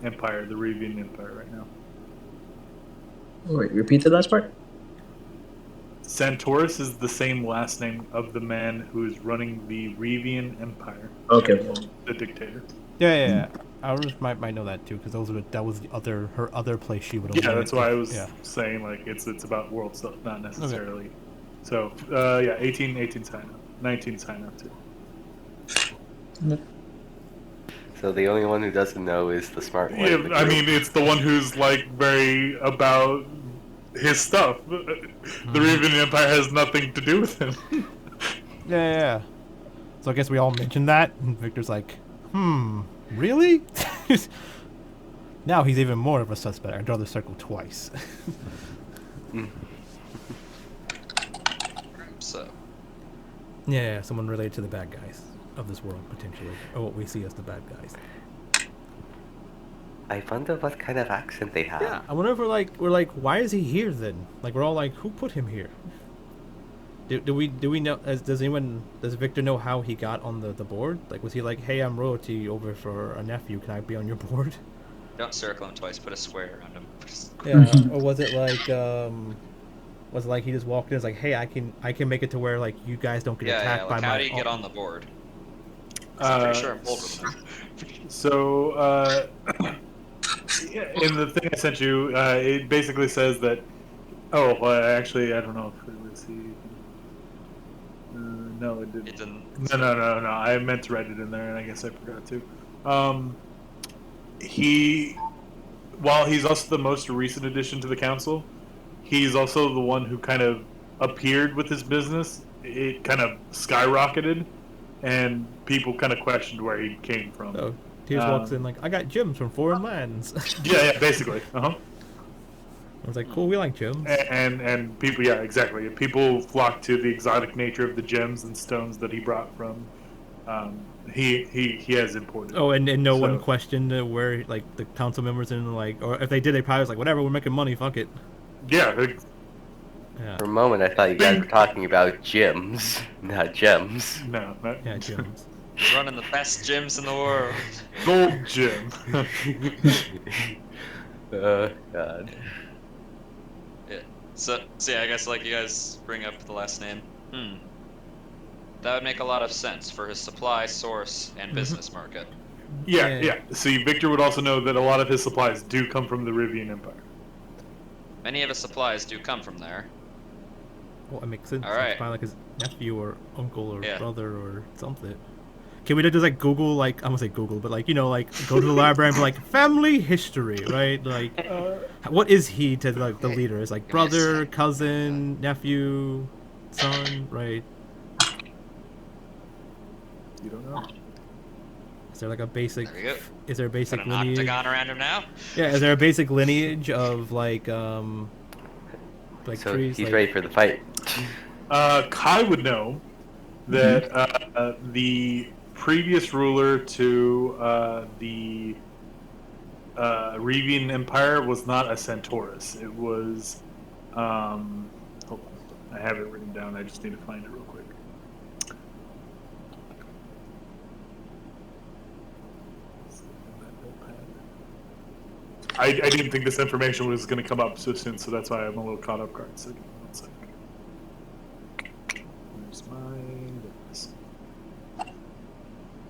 empire, the Revian Empire right now. Wait, repeat the last part? Centaurus is the same last name of the man who is running the Revian Empire. Okay. The dictator. Yeah. I might know that too, because that was her other place she would have. Yeah, that's why I was Yeah. saying like it's about world stuff, not necessarily. Okay. So 18 sign up, 19 sign up too. So the only one who doesn't know is the smart one. Yeah, I mean it's the one who's like very about his stuff. The Revian Empire has nothing to do with him. Yeah. So I guess we all mentioned that, and Victor's like, really? Now he's even more of a suspect. I draw the circle twice. So. Yeah, someone related to the bad guys of this world, potentially. Or what we see as the bad guys. I wonder what kind of accent they have. Yeah, I wonder if we're like, why is he here then? Like, we're all like, who put him here? Do we know? Does Victor know how he got on the board? Like, was he like, hey, I'm royalty over for a nephew. Can I be on your board? Don't circle him twice. Put a square around him. Yeah. Or was it like he just walked in? It's like, hey, I can make it to where like you guys don't get attacked by like, my. how do you get on the board? I'm pretty sure I'm bold with him. So in the thing I sent you, it basically says that. Oh, well, actually, I don't know if it was he. No, it didn't. It didn't. No. I meant to write it in there, and I guess I forgot to. While he's also the most recent addition to the council, he's also the one who kind of appeared with his business. It kind of skyrocketed, and people kind of questioned where he came from. Oh, he just walks in like, I got gems from foreign lands. Yeah, basically. I was like, cool, we like gems. And people, yeah, exactly. People flock to the exotic nature of the gems and stones that he brought from. He has imported. Oh, and no one questioned where like the council members and like, or if they did, they probably was like, whatever, we're making money, fuck it. Yeah. For a moment, I thought you guys were talking about gyms, not gems. No, not gems. Running the best gyms in the world. Gold gym. Oh God. Yeah. So yeah, I guess like you guys bring up the last name. That would make a lot of sense for his supply source and business market. Yeah. See, Victor would also know that a lot of his supplies do come from the Rivian Empire. Many of his supplies do come from there. Well, it makes sense. All right. It's probably like his nephew or uncle or Yeah. brother or something. Can we just like Google, like, I'm gonna say Google, but like, you know, like go to the library and be like, family history, right? Like, what is he to like the leader? Is like Give me a brother, sec. cousin, nephew, son, right? You don't know. Is there like a basic? There we go. Is there a Put basic an lineage? octagon around him now. Yeah, is there a basic lineage of like So trees? he's like, ready for the fight. Kai would know that the previous ruler to the Rivian Empire was not a Centaurus. It was. Hold on. I have it written down. I just need to find it real quick. I didn't think this information was going to come up so soon, so that's why I'm a little caught up guard. So give me 1 second. Where's my...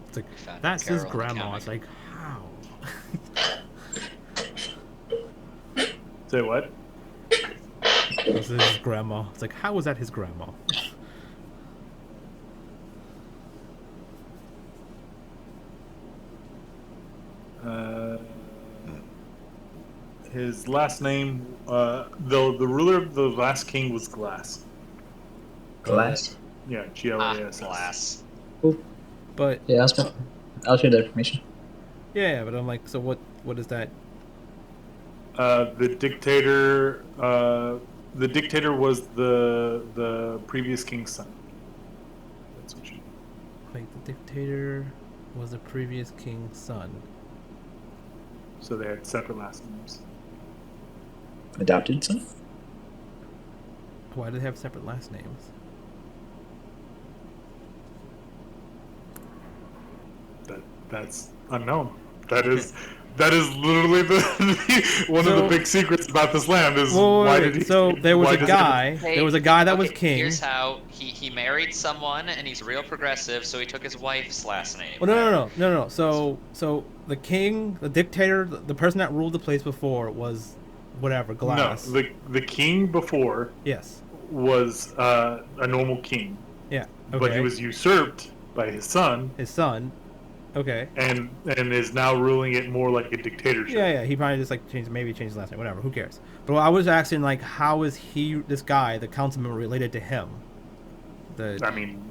It's like, Found that's his Carol in the grandma. It's comic. like, how? Say what? This is his grandma. It's like, how was that his grandma? His last name, though the ruler of the last king was Glass. Glass. Yeah, Glass. Glass. But Yeah, I'll share that information. yeah, but I'm like, so what is that? The dictator. The dictator was the previous king's son. That's what you. Like, the dictator was the previous king's son. So they had separate last names. Adopted son? Why do they have separate last names? That's unknown. That is literally one of the So- big secrets about this land is Well, why wait, did he? so there was why a does guy. There was a guy that was Okay, king. Here's how he married someone, and he's real progressive, so he took his wife's last name. Well, no. So the king, the dictator, the person that ruled the place before was whatever, Glass. No, the king before Yes. was a normal king, Yeah. Okay. but he was usurped by his son, his son. Okay. and is now ruling it more like a dictatorship. Yeah. He probably just like changed his last name. Whatever. Who cares? But I was asking like, how is this guy, the councilman, related to him? I mean,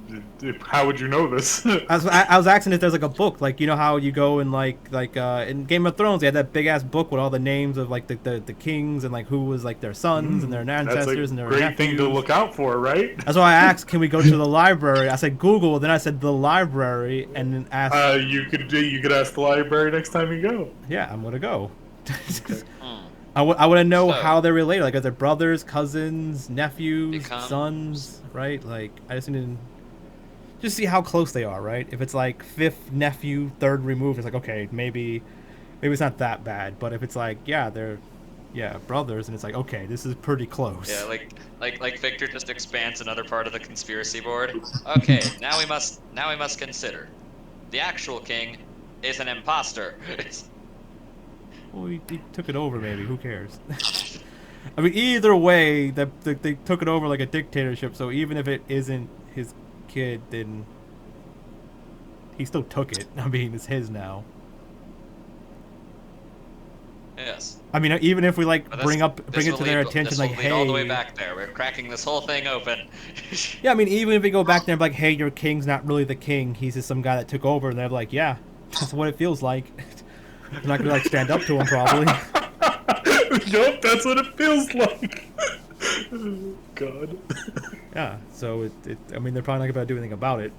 how would you know this? I was asking if there's like a book, like, you know how you go and like in Game of Thrones, they had that big ass book with all the names of like the kings and like who was like their sons and their ancestors That's a and their great nephews. thing to look out for, right? That's why I asked, can we go to the library? I said Google, then I said the library, and then asked. You could ask the library next time you go. Yeah, I'm gonna go. Hmm. I want to know So- how they're related. Like, are they brothers, cousins, nephews, Becomes- sons? Right? Like, I just need to just see how close they are. Right? If it's like fifth nephew, third removed, it's like, okay, maybe it's not that bad. But if it's like, yeah, they're brothers, and it's like, okay, this is pretty close. Yeah, like Victor just expands another part of the conspiracy board. Okay, now we must consider the actual king is an imposter. Well, he took it over, maybe. Who cares? I mean, either way, they took it over like a dictatorship. So even if it isn't his kid, then he still took it. I mean, it's his now. Yes. I mean, even if we like But bring this it to will their lead- attention, this like, will lead hey, all the way back there. We're cracking this whole thing open. yeah, I mean, even if we go back there and be like, hey, your king's not really the king. He's just some guy that took over, and they're like, yeah, that's what it feels like. I'm not gonna like stand up to him, probably. Yup, that's what it feels like. God. Yeah, so I mean, they're probably not about to do anything about it.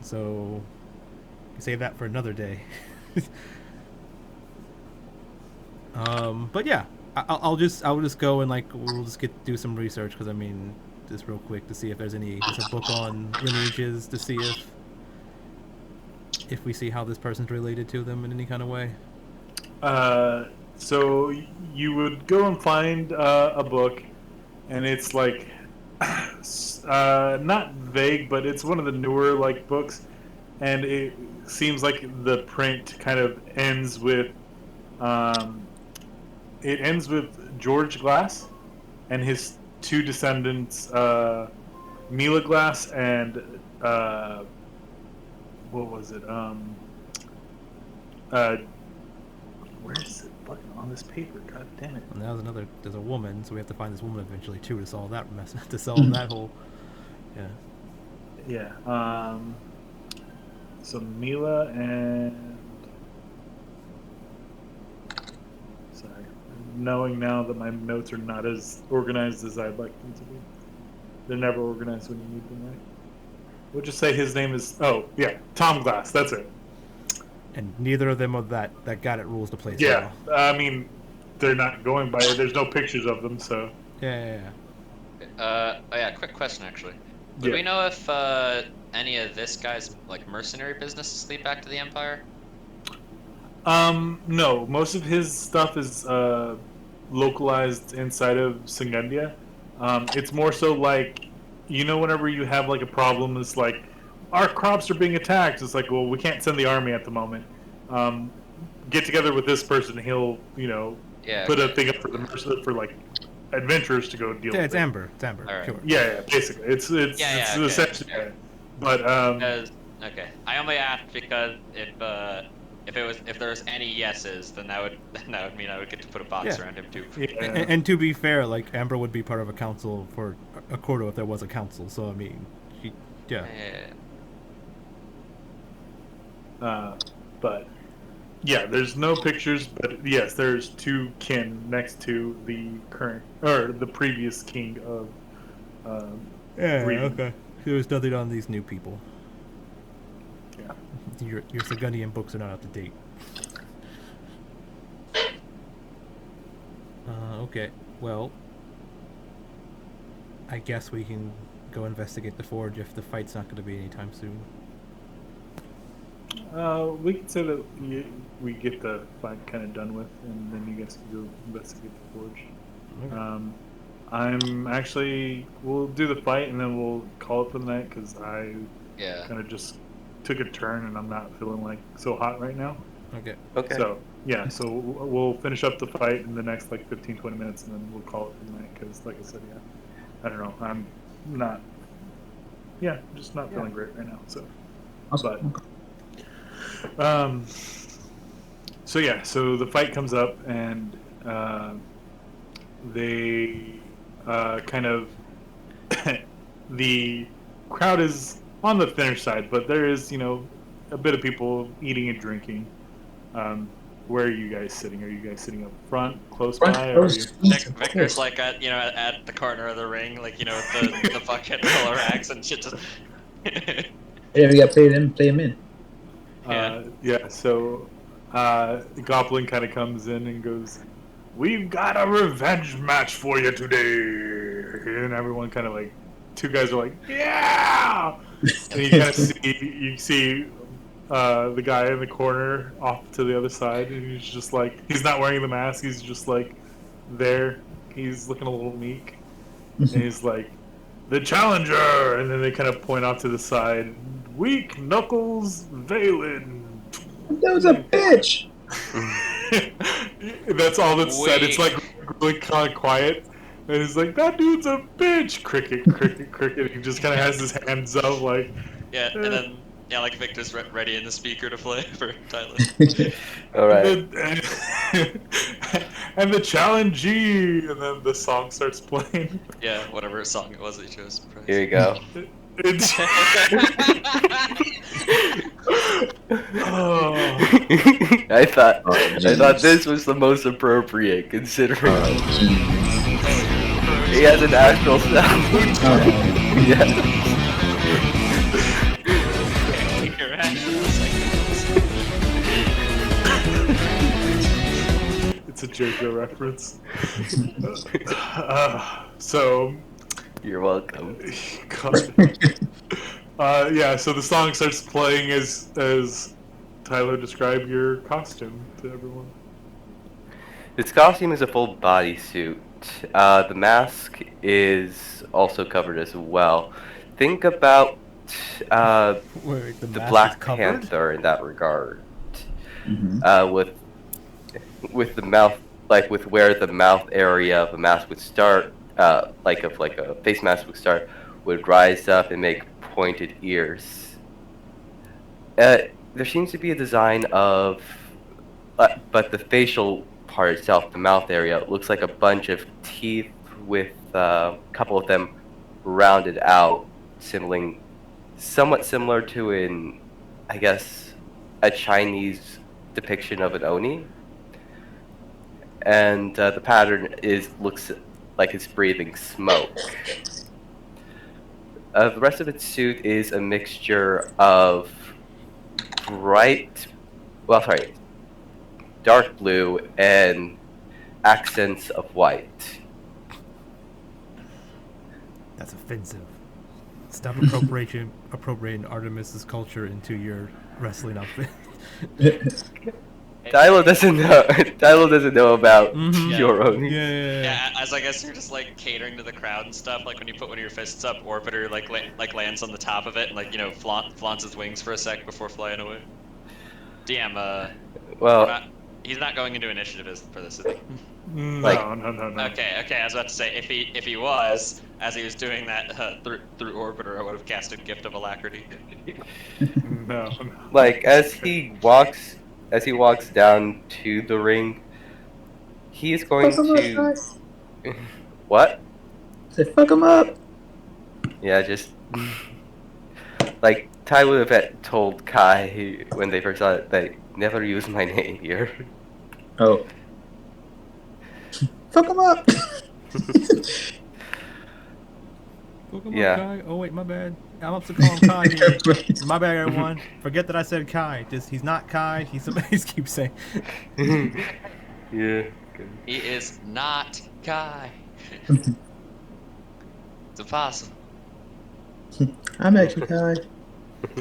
So, save that for another day. But yeah, I'll just go and like we'll just do some research, because I mean, just real quick to see if there's a book on lineages to see if we see how this person's related to them in any kind of way. So you would go and find a book, and it's like not vague, but it's one of the newer like books, and it seems like the print kind of ends with, it ends with George Glass and his two descendants, Mila Glass and what was it? Where is it? Fucking on this paper. God damn it. And that was another. There's a woman, so we have to find this woman eventually too to solve that mess. To solve that whole. Yeah. Yeah. So Mila and. Sorry. Knowing now that my notes are not as organized as I'd like them to be. They're never organized when you need them, right? We'll just say his name is. Oh, yeah. Tom Glass. That's it. And neither of them are that got it rules the place. Yeah. I mean, they're not going by it. There's no pictures of them, so. Yeah. Oh yeah, quick question actually. Would we know if any of this guy's like mercenary businesses lead back to the Empire? No. Most of his stuff is localized inside of Singundia. It's more so like, whenever you have like a problem, it's like our crops are being attacked. It's like, well, we can't send the army at the moment. Get together with this person. He'll, put a thing up for for like adventurers to go deal with. It's Amber. It's Amber. Right. Sure. Yeah, basically, it's essentially. Okay. But okay, I only asked because if there was any yeses, then that would mean I would get to put a box around him too. Yeah. And to be fair, like Amber would be part of a council for a quarter if there was a council. So I mean, but yeah, there's no pictures, but yes, there's two kin next to the current or the previous king of. Okay. There's nothing on these new people. Yeah. Your Sagundian books are not up to date. Okay. Well, I guess we can go investigate the forge if the fight's not going to be anytime soon. We can say that we get the fight kind of done with, and then you guys can go investigate the forge. Okay. We'll do the fight, and then we'll call it for the night, because I kind of just took a turn, and I'm not feeling like so hot right now. Okay. So, yeah, so we'll finish up the fight in the next, 15-20 minutes, and then we'll call it for the night, because, like I said, I don't know, I'm not, just not feeling great right now, so. Awesome. But, so the fight comes up, and they kind of the crowd is on the thinner side, but there is a bit of people eating and drinking. Where are you guys sitting? Are you guys sitting up front, close by? Or are you... Victor's like at at the corner of the ring, with the bucket full of rags and shit. Just we gotta play him in. So the Goblin kind of comes in and goes, "We've got a revenge match for you today," and everyone kind of two guys are like, "Yeah!" And you kind of see the guy in the corner off to the other side, and he's just he's not wearing the mask. He's just there. He's looking a little meek, and he's like, "The challenger," and then they kind of point off to the side. "Weak Knuckles Valen." That was a bitch. That's all that's said. It's really kind of quiet, and he's like, "That dude's a bitch." Cricket, cricket, cricket. He just kind of has his hands up, and then Victor's ready in the speaker to play for Tyler. All right. And the challengee, and then the song starts playing. Yeah, whatever song it was that you chose. Here you go. I thought this was the most appropriate, considering he has an actual sound. Yeah. It's a JoJo reference. So. You're welcome. God. So the song starts playing as Tyler described your costume to everyone. His costume is a full bodysuit. The mask is also covered as well. Think about Wait, the the mask Black is covered? Panther in that regard. Mm-hmm. With the mouth, like with where the mouth area of a mask would start, like a face mask would start, would rise up and make pointed ears. There seems to be a design of, but the facial part itself, the mouth area, looks like a bunch of teeth with a couple of them rounded out, somewhat similar to I guess, a Chinese depiction of an oni. And the pattern looks like it's breathing smoke. The rest of its suit is a mixture of dark blue and accents of white. That's offensive. Stop appropriating Artemis's culture into your wrestling outfit. Tylo doesn't know. Tylo doesn't know about your oni. Yeah, as I guess you're just like catering to the crowd and stuff. Like when you put one of your fists up, Orbiter like lands on the top of it and like flaunts his wings for a sec before flying away. DM, Well, he's not going into initiative for this, is he? No, Like- no. Okay. I was about to say if he was, as he was doing that through Orbiter, I would have casted Gift of Alacrity. No. like as he walks down to the ring, he is going Fuck 'em up, to. guys. What? Say fuck him up. Yeah, just like Ty would have told Kai when they first saw it, they never use my name here. Oh. Fuck him up. Yeah. Kai. Oh wait, my bad. I'm up to call him Kai here. My bad, everyone. Forget that I said Kai. He's not Kai. He's somebody keeps saying. Yeah. He is not Kai. It's impossible. I'm actually Kai.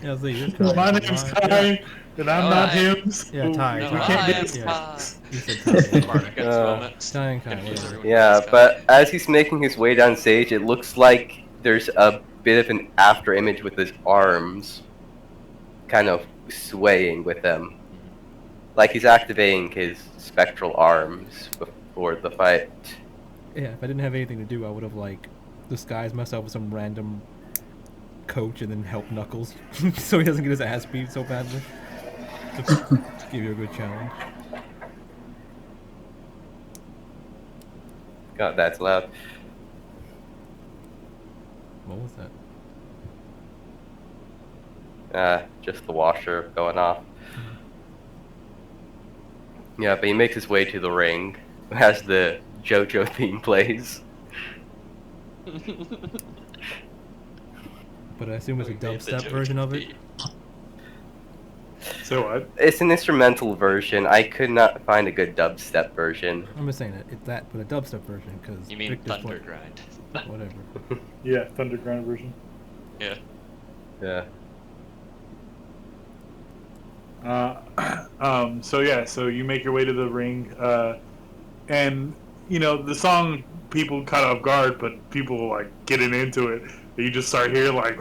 Yeah, see, you're Kai. My name's Kai, and I'm not him. Yeah, Ty. No, We Ty. can't I get am yeah. Kai. You said Ty. Spartacus moment. Ty and Kai. Confuse whatever. everyone Yeah, with this but as he's making his way down stage, it looks like there's a bit of an after image with his arms kind of swaying with them. Like he's activating his spectral arms before the fight. Yeah, if I didn't have anything to do, I would have like disguised myself with some random coach and then help Knuckles so he doesn't get his ass beat so badly. To give you a good challenge. God, that's loud. What was that? Just the washer going off. Yeah, but he makes his way to the ring as the JoJo theme plays. But I assume it's a dubstep version of it. So what? It's an instrumental version. I could not find a good dubstep version. I'm just saying it's that, but a dubstep version because You mean Thunder Grind? Whatever. Yeah, Thunderground version. Yeah. Yeah. So you make your way to the ring, and the song people caught off guard, but people like getting into it. You just start hearing like,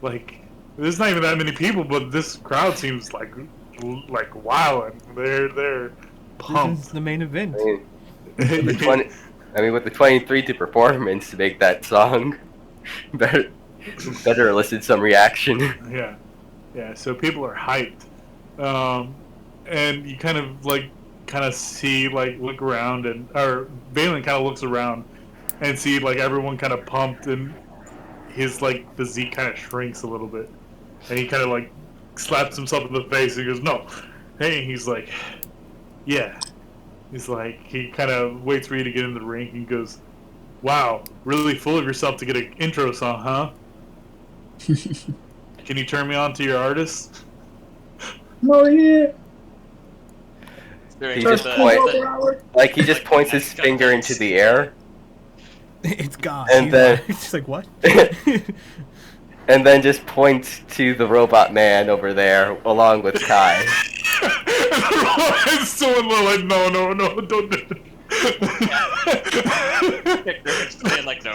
like there's not even that many people, but this crowd seems like wild. They're pumped. This is the main event. With the 23 to performance to make that song, better elicit some reaction. Yeah. So people are hyped, and you kind of see look around or Valen kind of looks around and see everyone kind of pumped, and his physique kind of shrinks a little bit, and he kind of slaps himself in the face and goes, "No, hey," he's like, "Yeah." He's like, he kind of waits for you to get in the ring and goes, "Wow, really full of yourself to get an intro song, huh? Can you turn me on to your artist?" Oh yeah. Doing He just he just points his finger into the air, It's God. And then- it's just like what? and then just points to the robot man over there along with Kai. And someone like, no, don't do it. Victor's being like, no.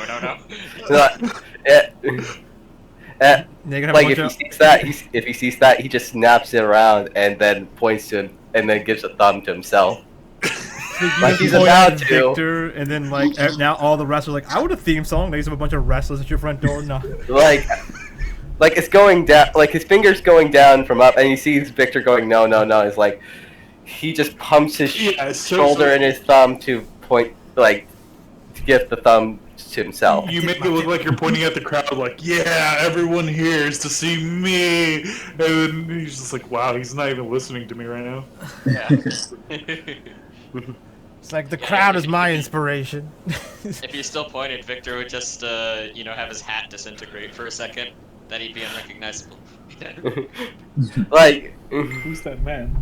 They're gonna have Like a if he bunch sees that, if he sees that, he just snaps it around and then points to him, and then gives a thumb to himself. Like he's point about at to. Victor, and then like now all the wrestlers are like, I want a theme song. They just have a bunch of wrestlers at your front door. No. Like it's going down. Like his finger's going down from up, and he sees Victor going no. It's like he just pumps his shoulder and his thumb to point, like to give the thumb to himself. You make it look like you're pointing at the crowd, like, yeah, everyone here is to see me. And then he's just like, wow, he's not even listening to me right now. Yeah. It's like the crowd is my inspiration. If you still pointed, Victor would just, have his hat disintegrate for a second. Then he'd be unrecognizable. Like, Who's that man?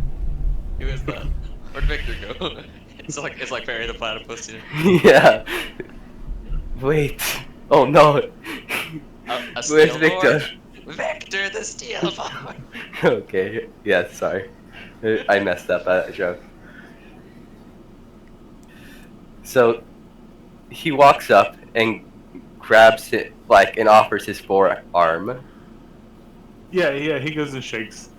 Who is that? Where'd Victor go? It's like Barry the Platypus. yeah. Wait. Oh no. A Where's steel Victor? board? Victor the steel board. Okay. Yeah. Sorry. I messed up that joke. So he walks up and grabs it, like, and offers his forearm. Yeah, he goes and shakes.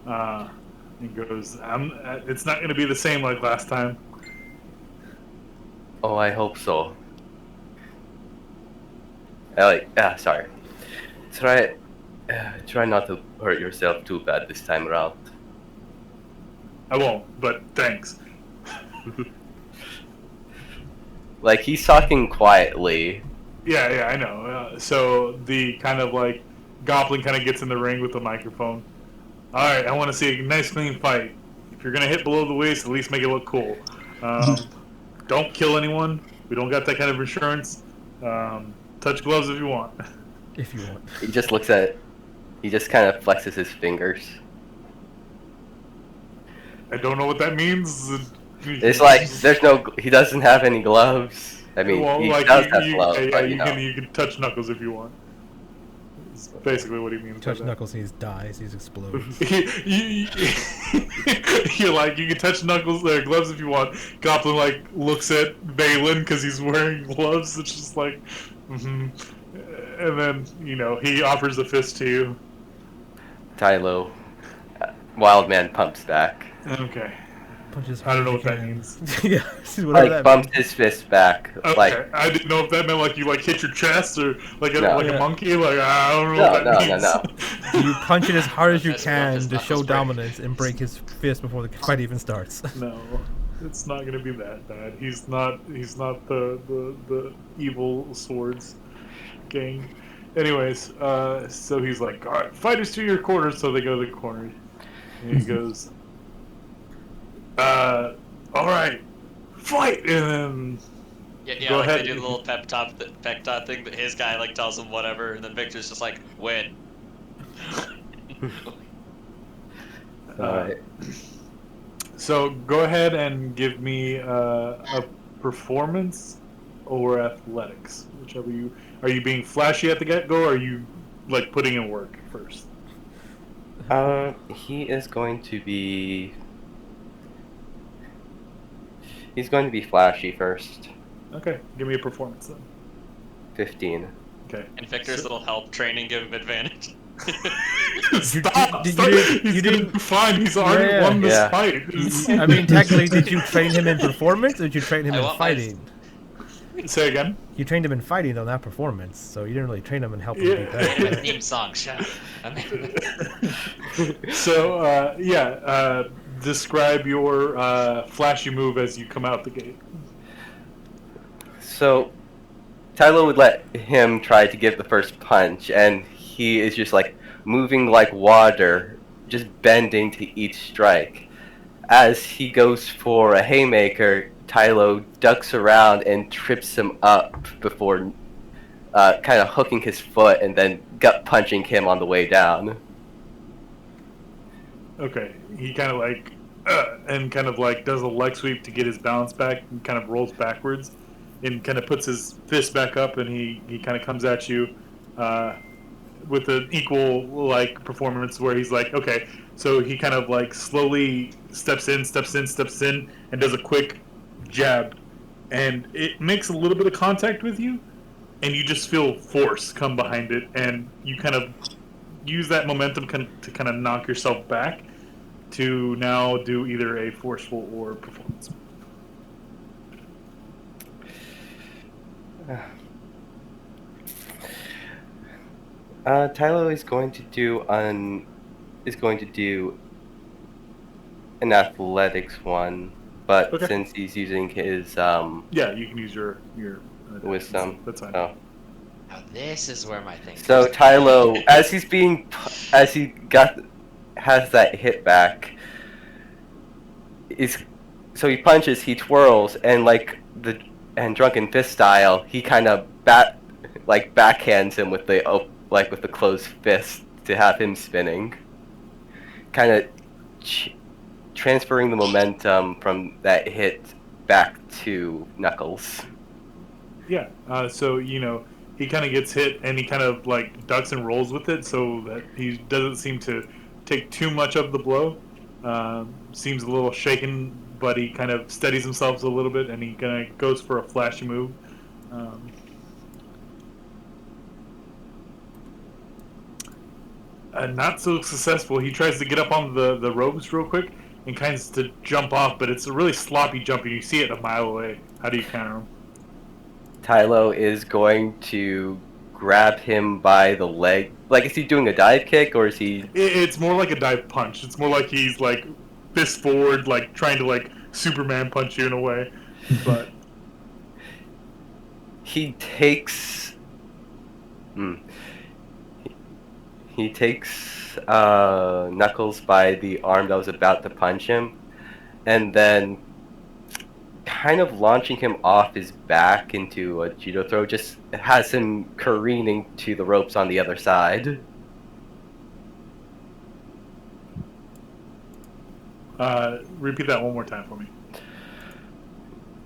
He goes, it's not going to be the same like last time. Oh, I hope so. Sorry. Try not to hurt yourself too bad this time around. I won't, but thanks. Like, he's talking quietly. Yeah, I know. So the kind of like Goblin kind of gets in the ring with the microphone. All right, I want to see a nice clean fight. If you're gonna hit below the waist, at least make it look cool. Don't kill anyone. We don't got that kind of insurance. Touch gloves if you want. If you want. He just looks at it. He just kind of flexes his fingers. I don't know what that means. It's like he doesn't have any gloves. I mean, well, he like does have gloves, yeah, but you can touch Knuckles if you want. That's basically what he means. Touch by Knuckles, he dies, he explodes. You're like, you can touch Knuckles their gloves if you want. Goblin like looks at Balin because he's wearing gloves. It's just like, and then he offers a fist to you. Tylo, Wildman pumps back. Okay. Punches I don't know hard what as that you means. can. Yeah, whatever that Bumps his fist back. Okay. Like, I didn't know if that meant like you like hit your chest or like a No. monkey. Like I don't know what that means. no. You punch it as hard as you Best bump can his to knuckles show break. dominance and break his fist before the fight even starts. No, it's not gonna be that bad. He's not the evil swords gang. Anyways, so he's like, all right, fighters to your corners. So they go to the corner, and he goes, all right, fight, and then Yeah, Go like ahead. they do the little pep talk thing that his guy like tells him whatever, and then Victor's just like, win. Alright. So go ahead and give me a performance or athletics, whichever you. Are you being flashy at the get-go, or are you like putting in work first? He is going to be. He's going to be flashy first. Okay, give me a performance then. 15. Okay. And Victor's little help training give him advantage. Stop! you Stop. didn't- He's you gonna didn't- be fine. He's already Yeah. won this Yeah. fight. I mean, technically, did you train him in performance or did you train him I in want my- fighting? Say again. You trained him in fighting, though, not performance. So you didn't really train him and help him beat Yeah. that. Theme song, shut up. I mean, So, describe your flashy move as you come out the gate. So, Tylo would let him try to give the first punch, and he is just like moving like water, just bending to each strike. As he goes for a haymaker, Tylo ducks around and trips him up before kind of hooking his foot and then gut punching him on the way down. Okay, he kind of like, and kind of like does a leg sweep to get his balance back and kind of rolls backwards and kind of puts his fist back up, and he kind of comes at you with an equal like performance where he's like, okay, So he kind of like slowly steps in, and does a quick jab, and it makes a little bit of contact with you, and you just feel force come behind it, and you kind of use that momentum to kind of knock yourself back to now do either a forceful or performance. Tylo is going to do an athletics one, but Okay. since he's using his Yeah, you can use your wisdom. That's fine. Oh. Now this is where my thing. So comes in. Tylo, as he has that hit back, so he punches, he twirls, and drunken fist style, he kind of backhands him with the closed fist to have him spinning, kind of transferring the momentum from that hit back to Knuckles. Yeah. So he kind of gets hit, and he kind of like ducks and rolls with it, so that he doesn't seem to take too much of the blow. Seems a little shaken, but he kind of steadies himself a little bit, and he kind of goes for a flashy move. Not so successful. He tries to get up on the ropes real quick and kind of to jump off, but it's a really sloppy jump, and you see it a mile away. How do you counter him? Tylo is going to grab him by the leg. Like, is he doing a dive kick, or is he... It's more like a dive punch. It's more like he's like fist forward, like trying to like Superman punch you in a way. But he takes Knuckles by the arm that was about to punch him, and then kind of launching him off his back into a judo throw, just has him careening to the ropes on the other side. repeat that one more time for me.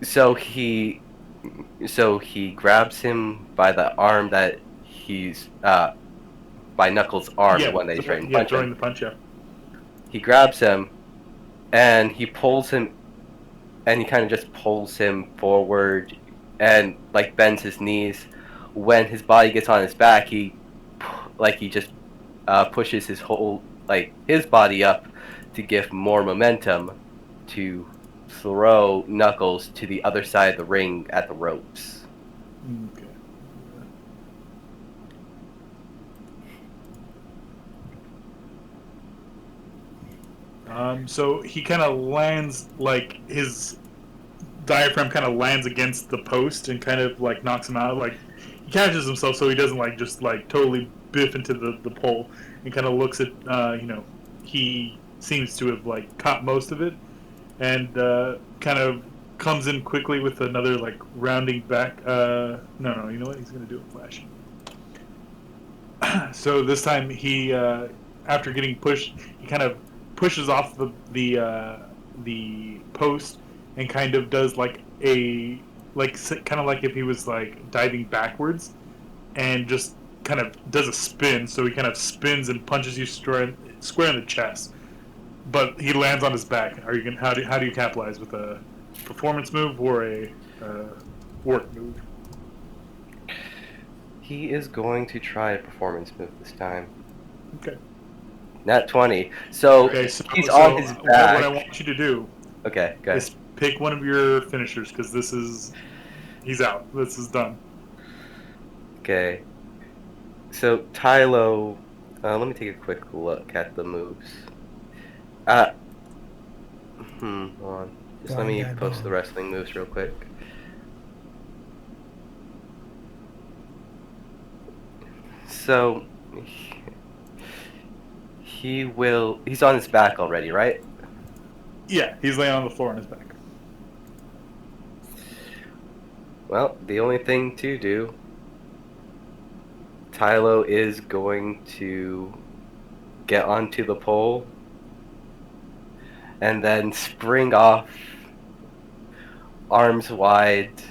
So he grabs him by the arm that he's by Knuckles' arm, the one that he's trying to punch throwing him. the punch. Yeah. He grabs him, and he pulls him, and he kind of just pulls him forward, and like bends his knees. When his body gets on his back, he just pushes his body up to give more momentum to throw Knuckles to the other side of the ring at the ropes. Okay. So he kind of lands, like his diaphragm kind of lands against the post and kind of like knocks him out. Like he catches himself so he doesn't like just like totally biff into the pole, and kind of looks at he seems to have like caught most of it, and kind of comes in quickly with another like rounding back. No, you know what? He's gonna do a flash. So this time he, after getting pushed, he kind of pushes off the post and kind of does like kind of like if he was like diving backwards, and just kind of does a spin. So he kind of spins and punches you square in the chest, but he lands on his back. Are you gonna how do you capitalize with a performance move or a work move? He is going to try a performance move this time. Okay. Nat 20. So, So he's on his back. What I want you to do Okay, go ahead. is pick one of your finishers, because he's out. This is done. Okay. So, Tylo, let me take a quick look at the moves. Hold on. Just let me post the wrestling moves real quick. So, he's on his back already, right? Yeah, he's laying on the floor on his back. Well, the only thing to do, Tylo is going to get onto the pole and then spring off, arms wide,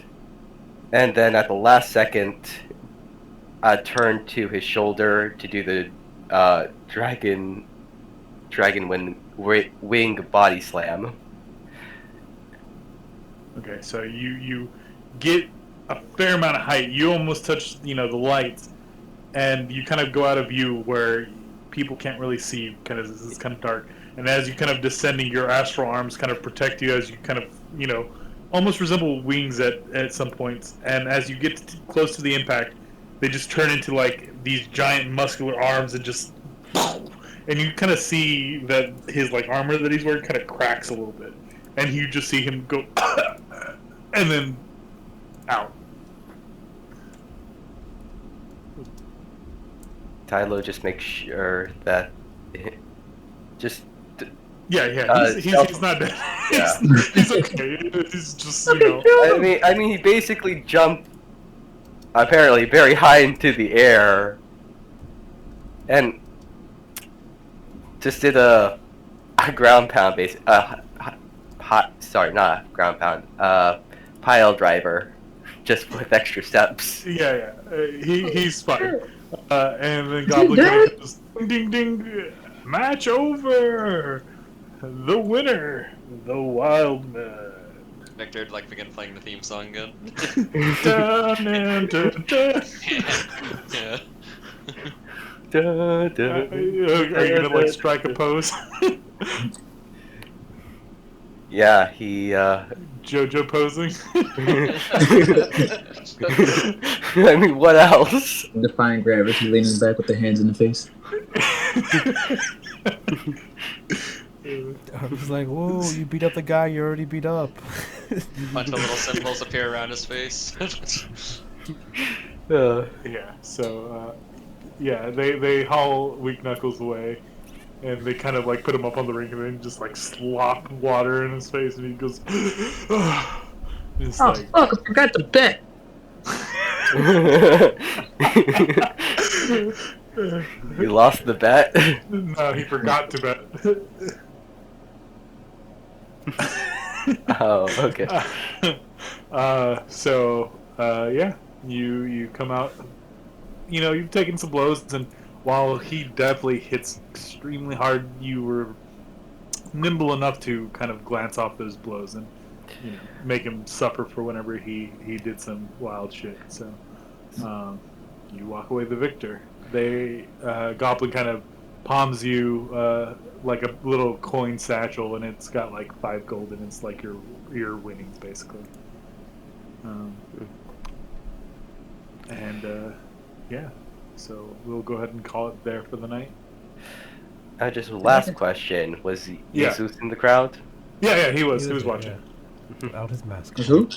and then at the last second, turn to his shoulder to do the dragon dragon wing body slam. Okay, so you get a fair amount of height. You almost touch, the lights, and you kind of go out of view where people can't really see. Kind of, it's kind of dark. And as you kind of descending, your astral arms kind of protect you as you kind of, almost resemble wings at some points. And as you get close to the impact, they just turn into like these giant muscular arms and just, and you kind of see that his like armor that he's wearing kind of cracks a little bit, and you just see him go, and then out. Tylo just makes sure that Yeah, he's not dead. Yeah. He's okay. He's just, I mean, he basically jumped apparently very high into the air and just did a ground pound sorry, not a ground pound, pile driver, just with extra steps. Yeah. He's fine. And then Goblin kind of goes, ding, ding, match over. The winner, the Wild Man. Victor would begin playing the theme song again. Dun, dun, dun, dun. Yeah. Are you gonna strike a pose? Yeah, he JoJo posing. I mean, what else? Defying gravity, leaning back with the hands in the face. I was like, whoa, you beat up the guy you already beat up. Bunch of little symbols appear around his face. Yeah. So, they haul Weak Knuckles away, and they kind of put him up on the ring, and then just slop water in his face, and he goes, it's Fuck! I forgot to bet. You lost the bet. No, he forgot to bet. Oh, okay. You come out. You've taken some blows, and while he definitely hits extremely hard, you were nimble enough to kind of glance off those blows and make him suffer for whenever he did some wild shit. So you walk away the victor. Goblin kind of palms you like a little coin satchel, and it's got 5 gold, and it's your winnings basically. So we'll go ahead and call it there for the night. Just last question: was Jesus in the crowd? Yeah, he was watching. Yeah. Without his mask. Who?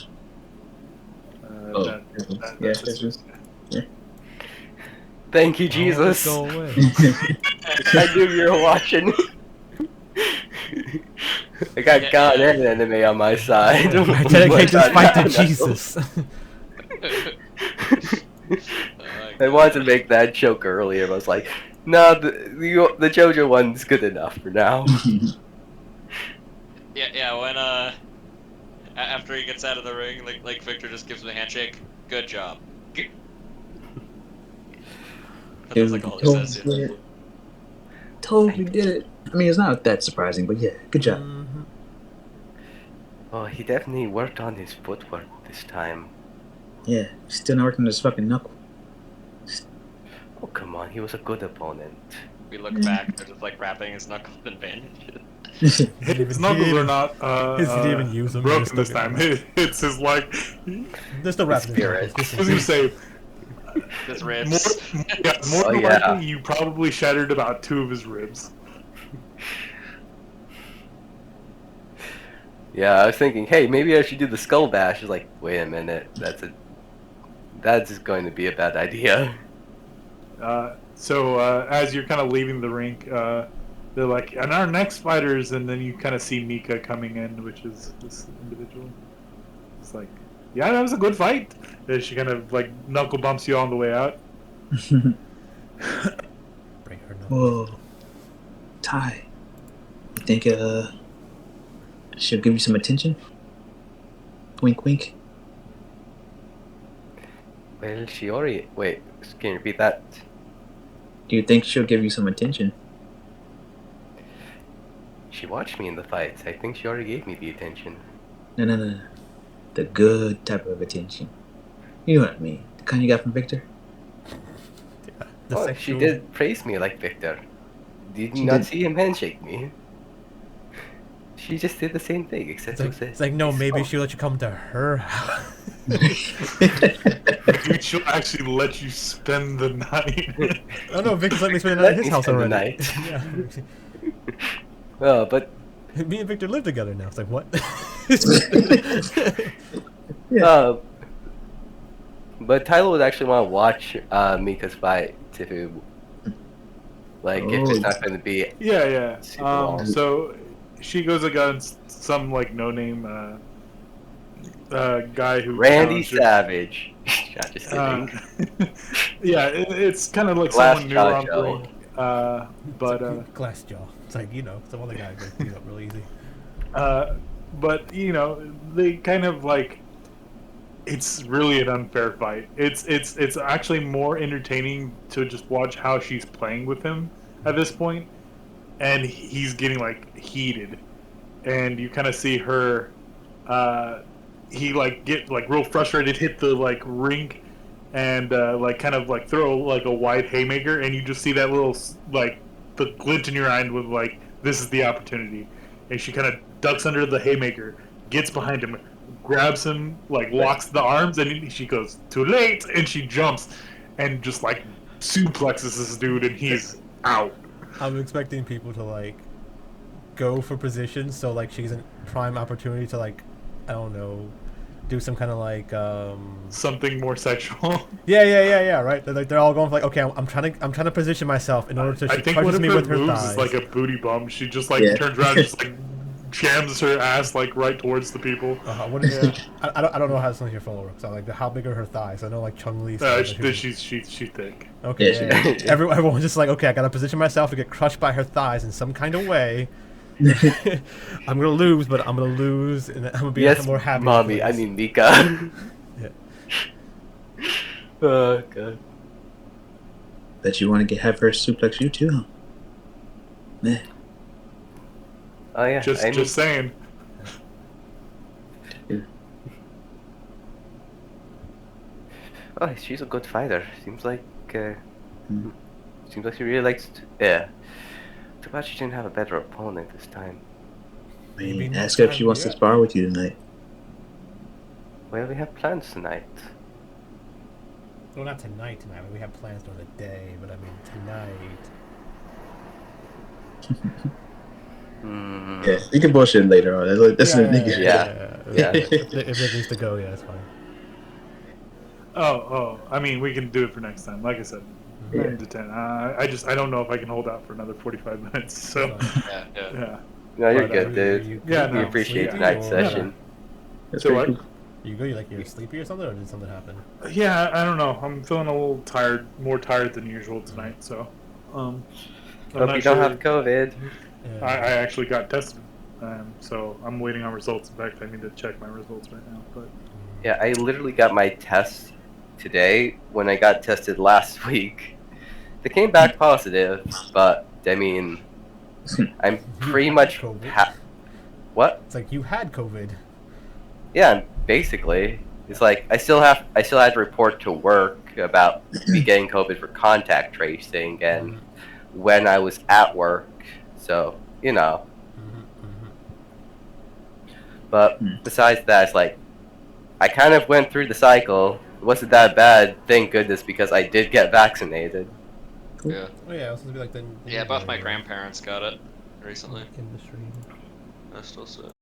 Yeah. Thank you, Jesus. Go away. I knew you were watching. I got God and enemy on my side. I dedicate this fight to Jesus. I wanted to make that joke earlier, but I was like, no, the JoJo one's good enough for now. Yeah. When after he gets out of the ring, Victor just gives him a handshake. Good job. That's all he says. Yeah. Totally did it. I mean, it's not that surprising, but yeah, good job. Mm-hmm. Oh, he definitely worked on his footwork this time. Yeah, still not working on his fucking knuckle. Oh, come on, he was a good opponent. We look back, they're just wrapping his knuckles in bandages. His knuckles are not He didn't even use them. broken this time. It's his There's the wrap. Spirit. I was gonna say, His ribs. more than yeah. likely, you probably shattered about 2 of his ribs. Yeah, I was thinking, hey, maybe I should do the skull bash. It's like, wait a minute, that's going to be a bad idea. So as you're kind of leaving the rink, they're like, and our next fighters, and then you kind of see Mika coming in, which is this individual. It's like, yeah, that was a good fight. And she kind of knuckle bumps you on the way out. Bring her knuckles. Whoa. Ty, you think she'll give you some attention? Wink, wink. Well, she already... Wait, can you repeat that? Do you think she'll give you some attention? she watched me in the fights. I think she already gave me the attention. No. The good type of attention. You know what I mean? The kind you got from Victor? The Oh, sexual. she did praise me like Victor. Did you She not did. see him handshake me? She just did the same thing, except It's like no, maybe Oh. she'll let you come to her house. Dude, she'll actually let you spend the night. Oh no, Victor's let me spend the night Let at his me house spend the already. night. Yeah. Well, but Me and Victor live together now. It's like what? but Tyler would actually want to watch Mika's fight if it, like, if it's not going to be Yeah. super long. So she goes against some like no-name guy who Randy challenged her. Savage. Just kidding. Yeah, it's kind of like Glass someone new jaw on the Joe. ring. But Glass jaw. It's like some other guy gets beat up real easy. but they kind of like. It's really an unfair fight. It's actually more entertaining to just watch how she's playing with him at this point, and he's getting like heated, and you kind of see her. He like get like real frustrated, hit the like ring, and like kind of like throw like a wide haymaker, and you just see that little like the glint in your eye with like this is the opportunity, and she kind of ducks under the haymaker, gets behind him, grabs him, like locks the arms, and she goes too late, and she jumps, and just like suplexes this dude, and he's out. I'm expecting people to like go for positions, so like she's in prime opportunity to like, I don't know, do some kind of like Something more sexual. yeah, right. They're all going for like, okay, I'm trying to position myself in order to. I She think one crushes of me her with her moves thighs. is like a booty bump. She just like Yeah. turns around, and just like jams her ass like right towards the people. What is I don't know how this your phone works. So like how big are her thighs? I know like Chung Li. She's thick. Okay. Yeah, Yeah. Everyone's just like, okay, I gotta position myself to get crushed by her thighs in some kind of way. I'm gonna lose, but I'm gonna lose, and I'm gonna be Yes, in a more happy mommy. place. I mean Mika. Yeah. Oh god. Bet you want to have her suplex you too, huh? Man. Oh yeah. I mean, Just saying. oh, she's a good fighter. Seems like she really likes. Yeah. Too bad she didn't have a better opponent this time. I mean, Maybe ask her if next she time, wants to yeah. spar with you tonight. Well, we have plans tonight. Well, not tonight. I mean, we have plans during the day, but I mean tonight. Hmm. Yeah, you can bullshit later on. That's what niggas Yeah. If it needs to go, yeah, that's fine. Oh, I mean, we can do it for next time. Like I said, Yeah. 9 to 10. I don't know if I can hold out for another 45 minutes. So, Yeah. yeah. No, you're But, good, dude. Yeah, We no, appreciate sleepy tonight's or- session. That's So pretty what? cool. You go, you're sleepy or something, or did something happen? Yeah, I don't know. I'm feeling a little tired, more tired than usual tonight. So, I'm Hope not you don't sure. have COVID. Yeah. I actually got tested, so I'm waiting on results. In fact, I need to check my results right now. But Yeah, I literally got my test today when I got tested last week. They came back positive, but I mean, I'm pretty had much COVID. what? It's like you had COVID. Yeah, basically, it's like I still had to report to work about me getting COVID for contact tracing and when I was at work. So But besides that, it's like I kind of went through the cycle. It wasn't that bad, thank goodness, because I did get vaccinated. Yeah. Oh yeah, it was supposed to be like the Yeah, both my grandparents got it recently. industry. That's still sick.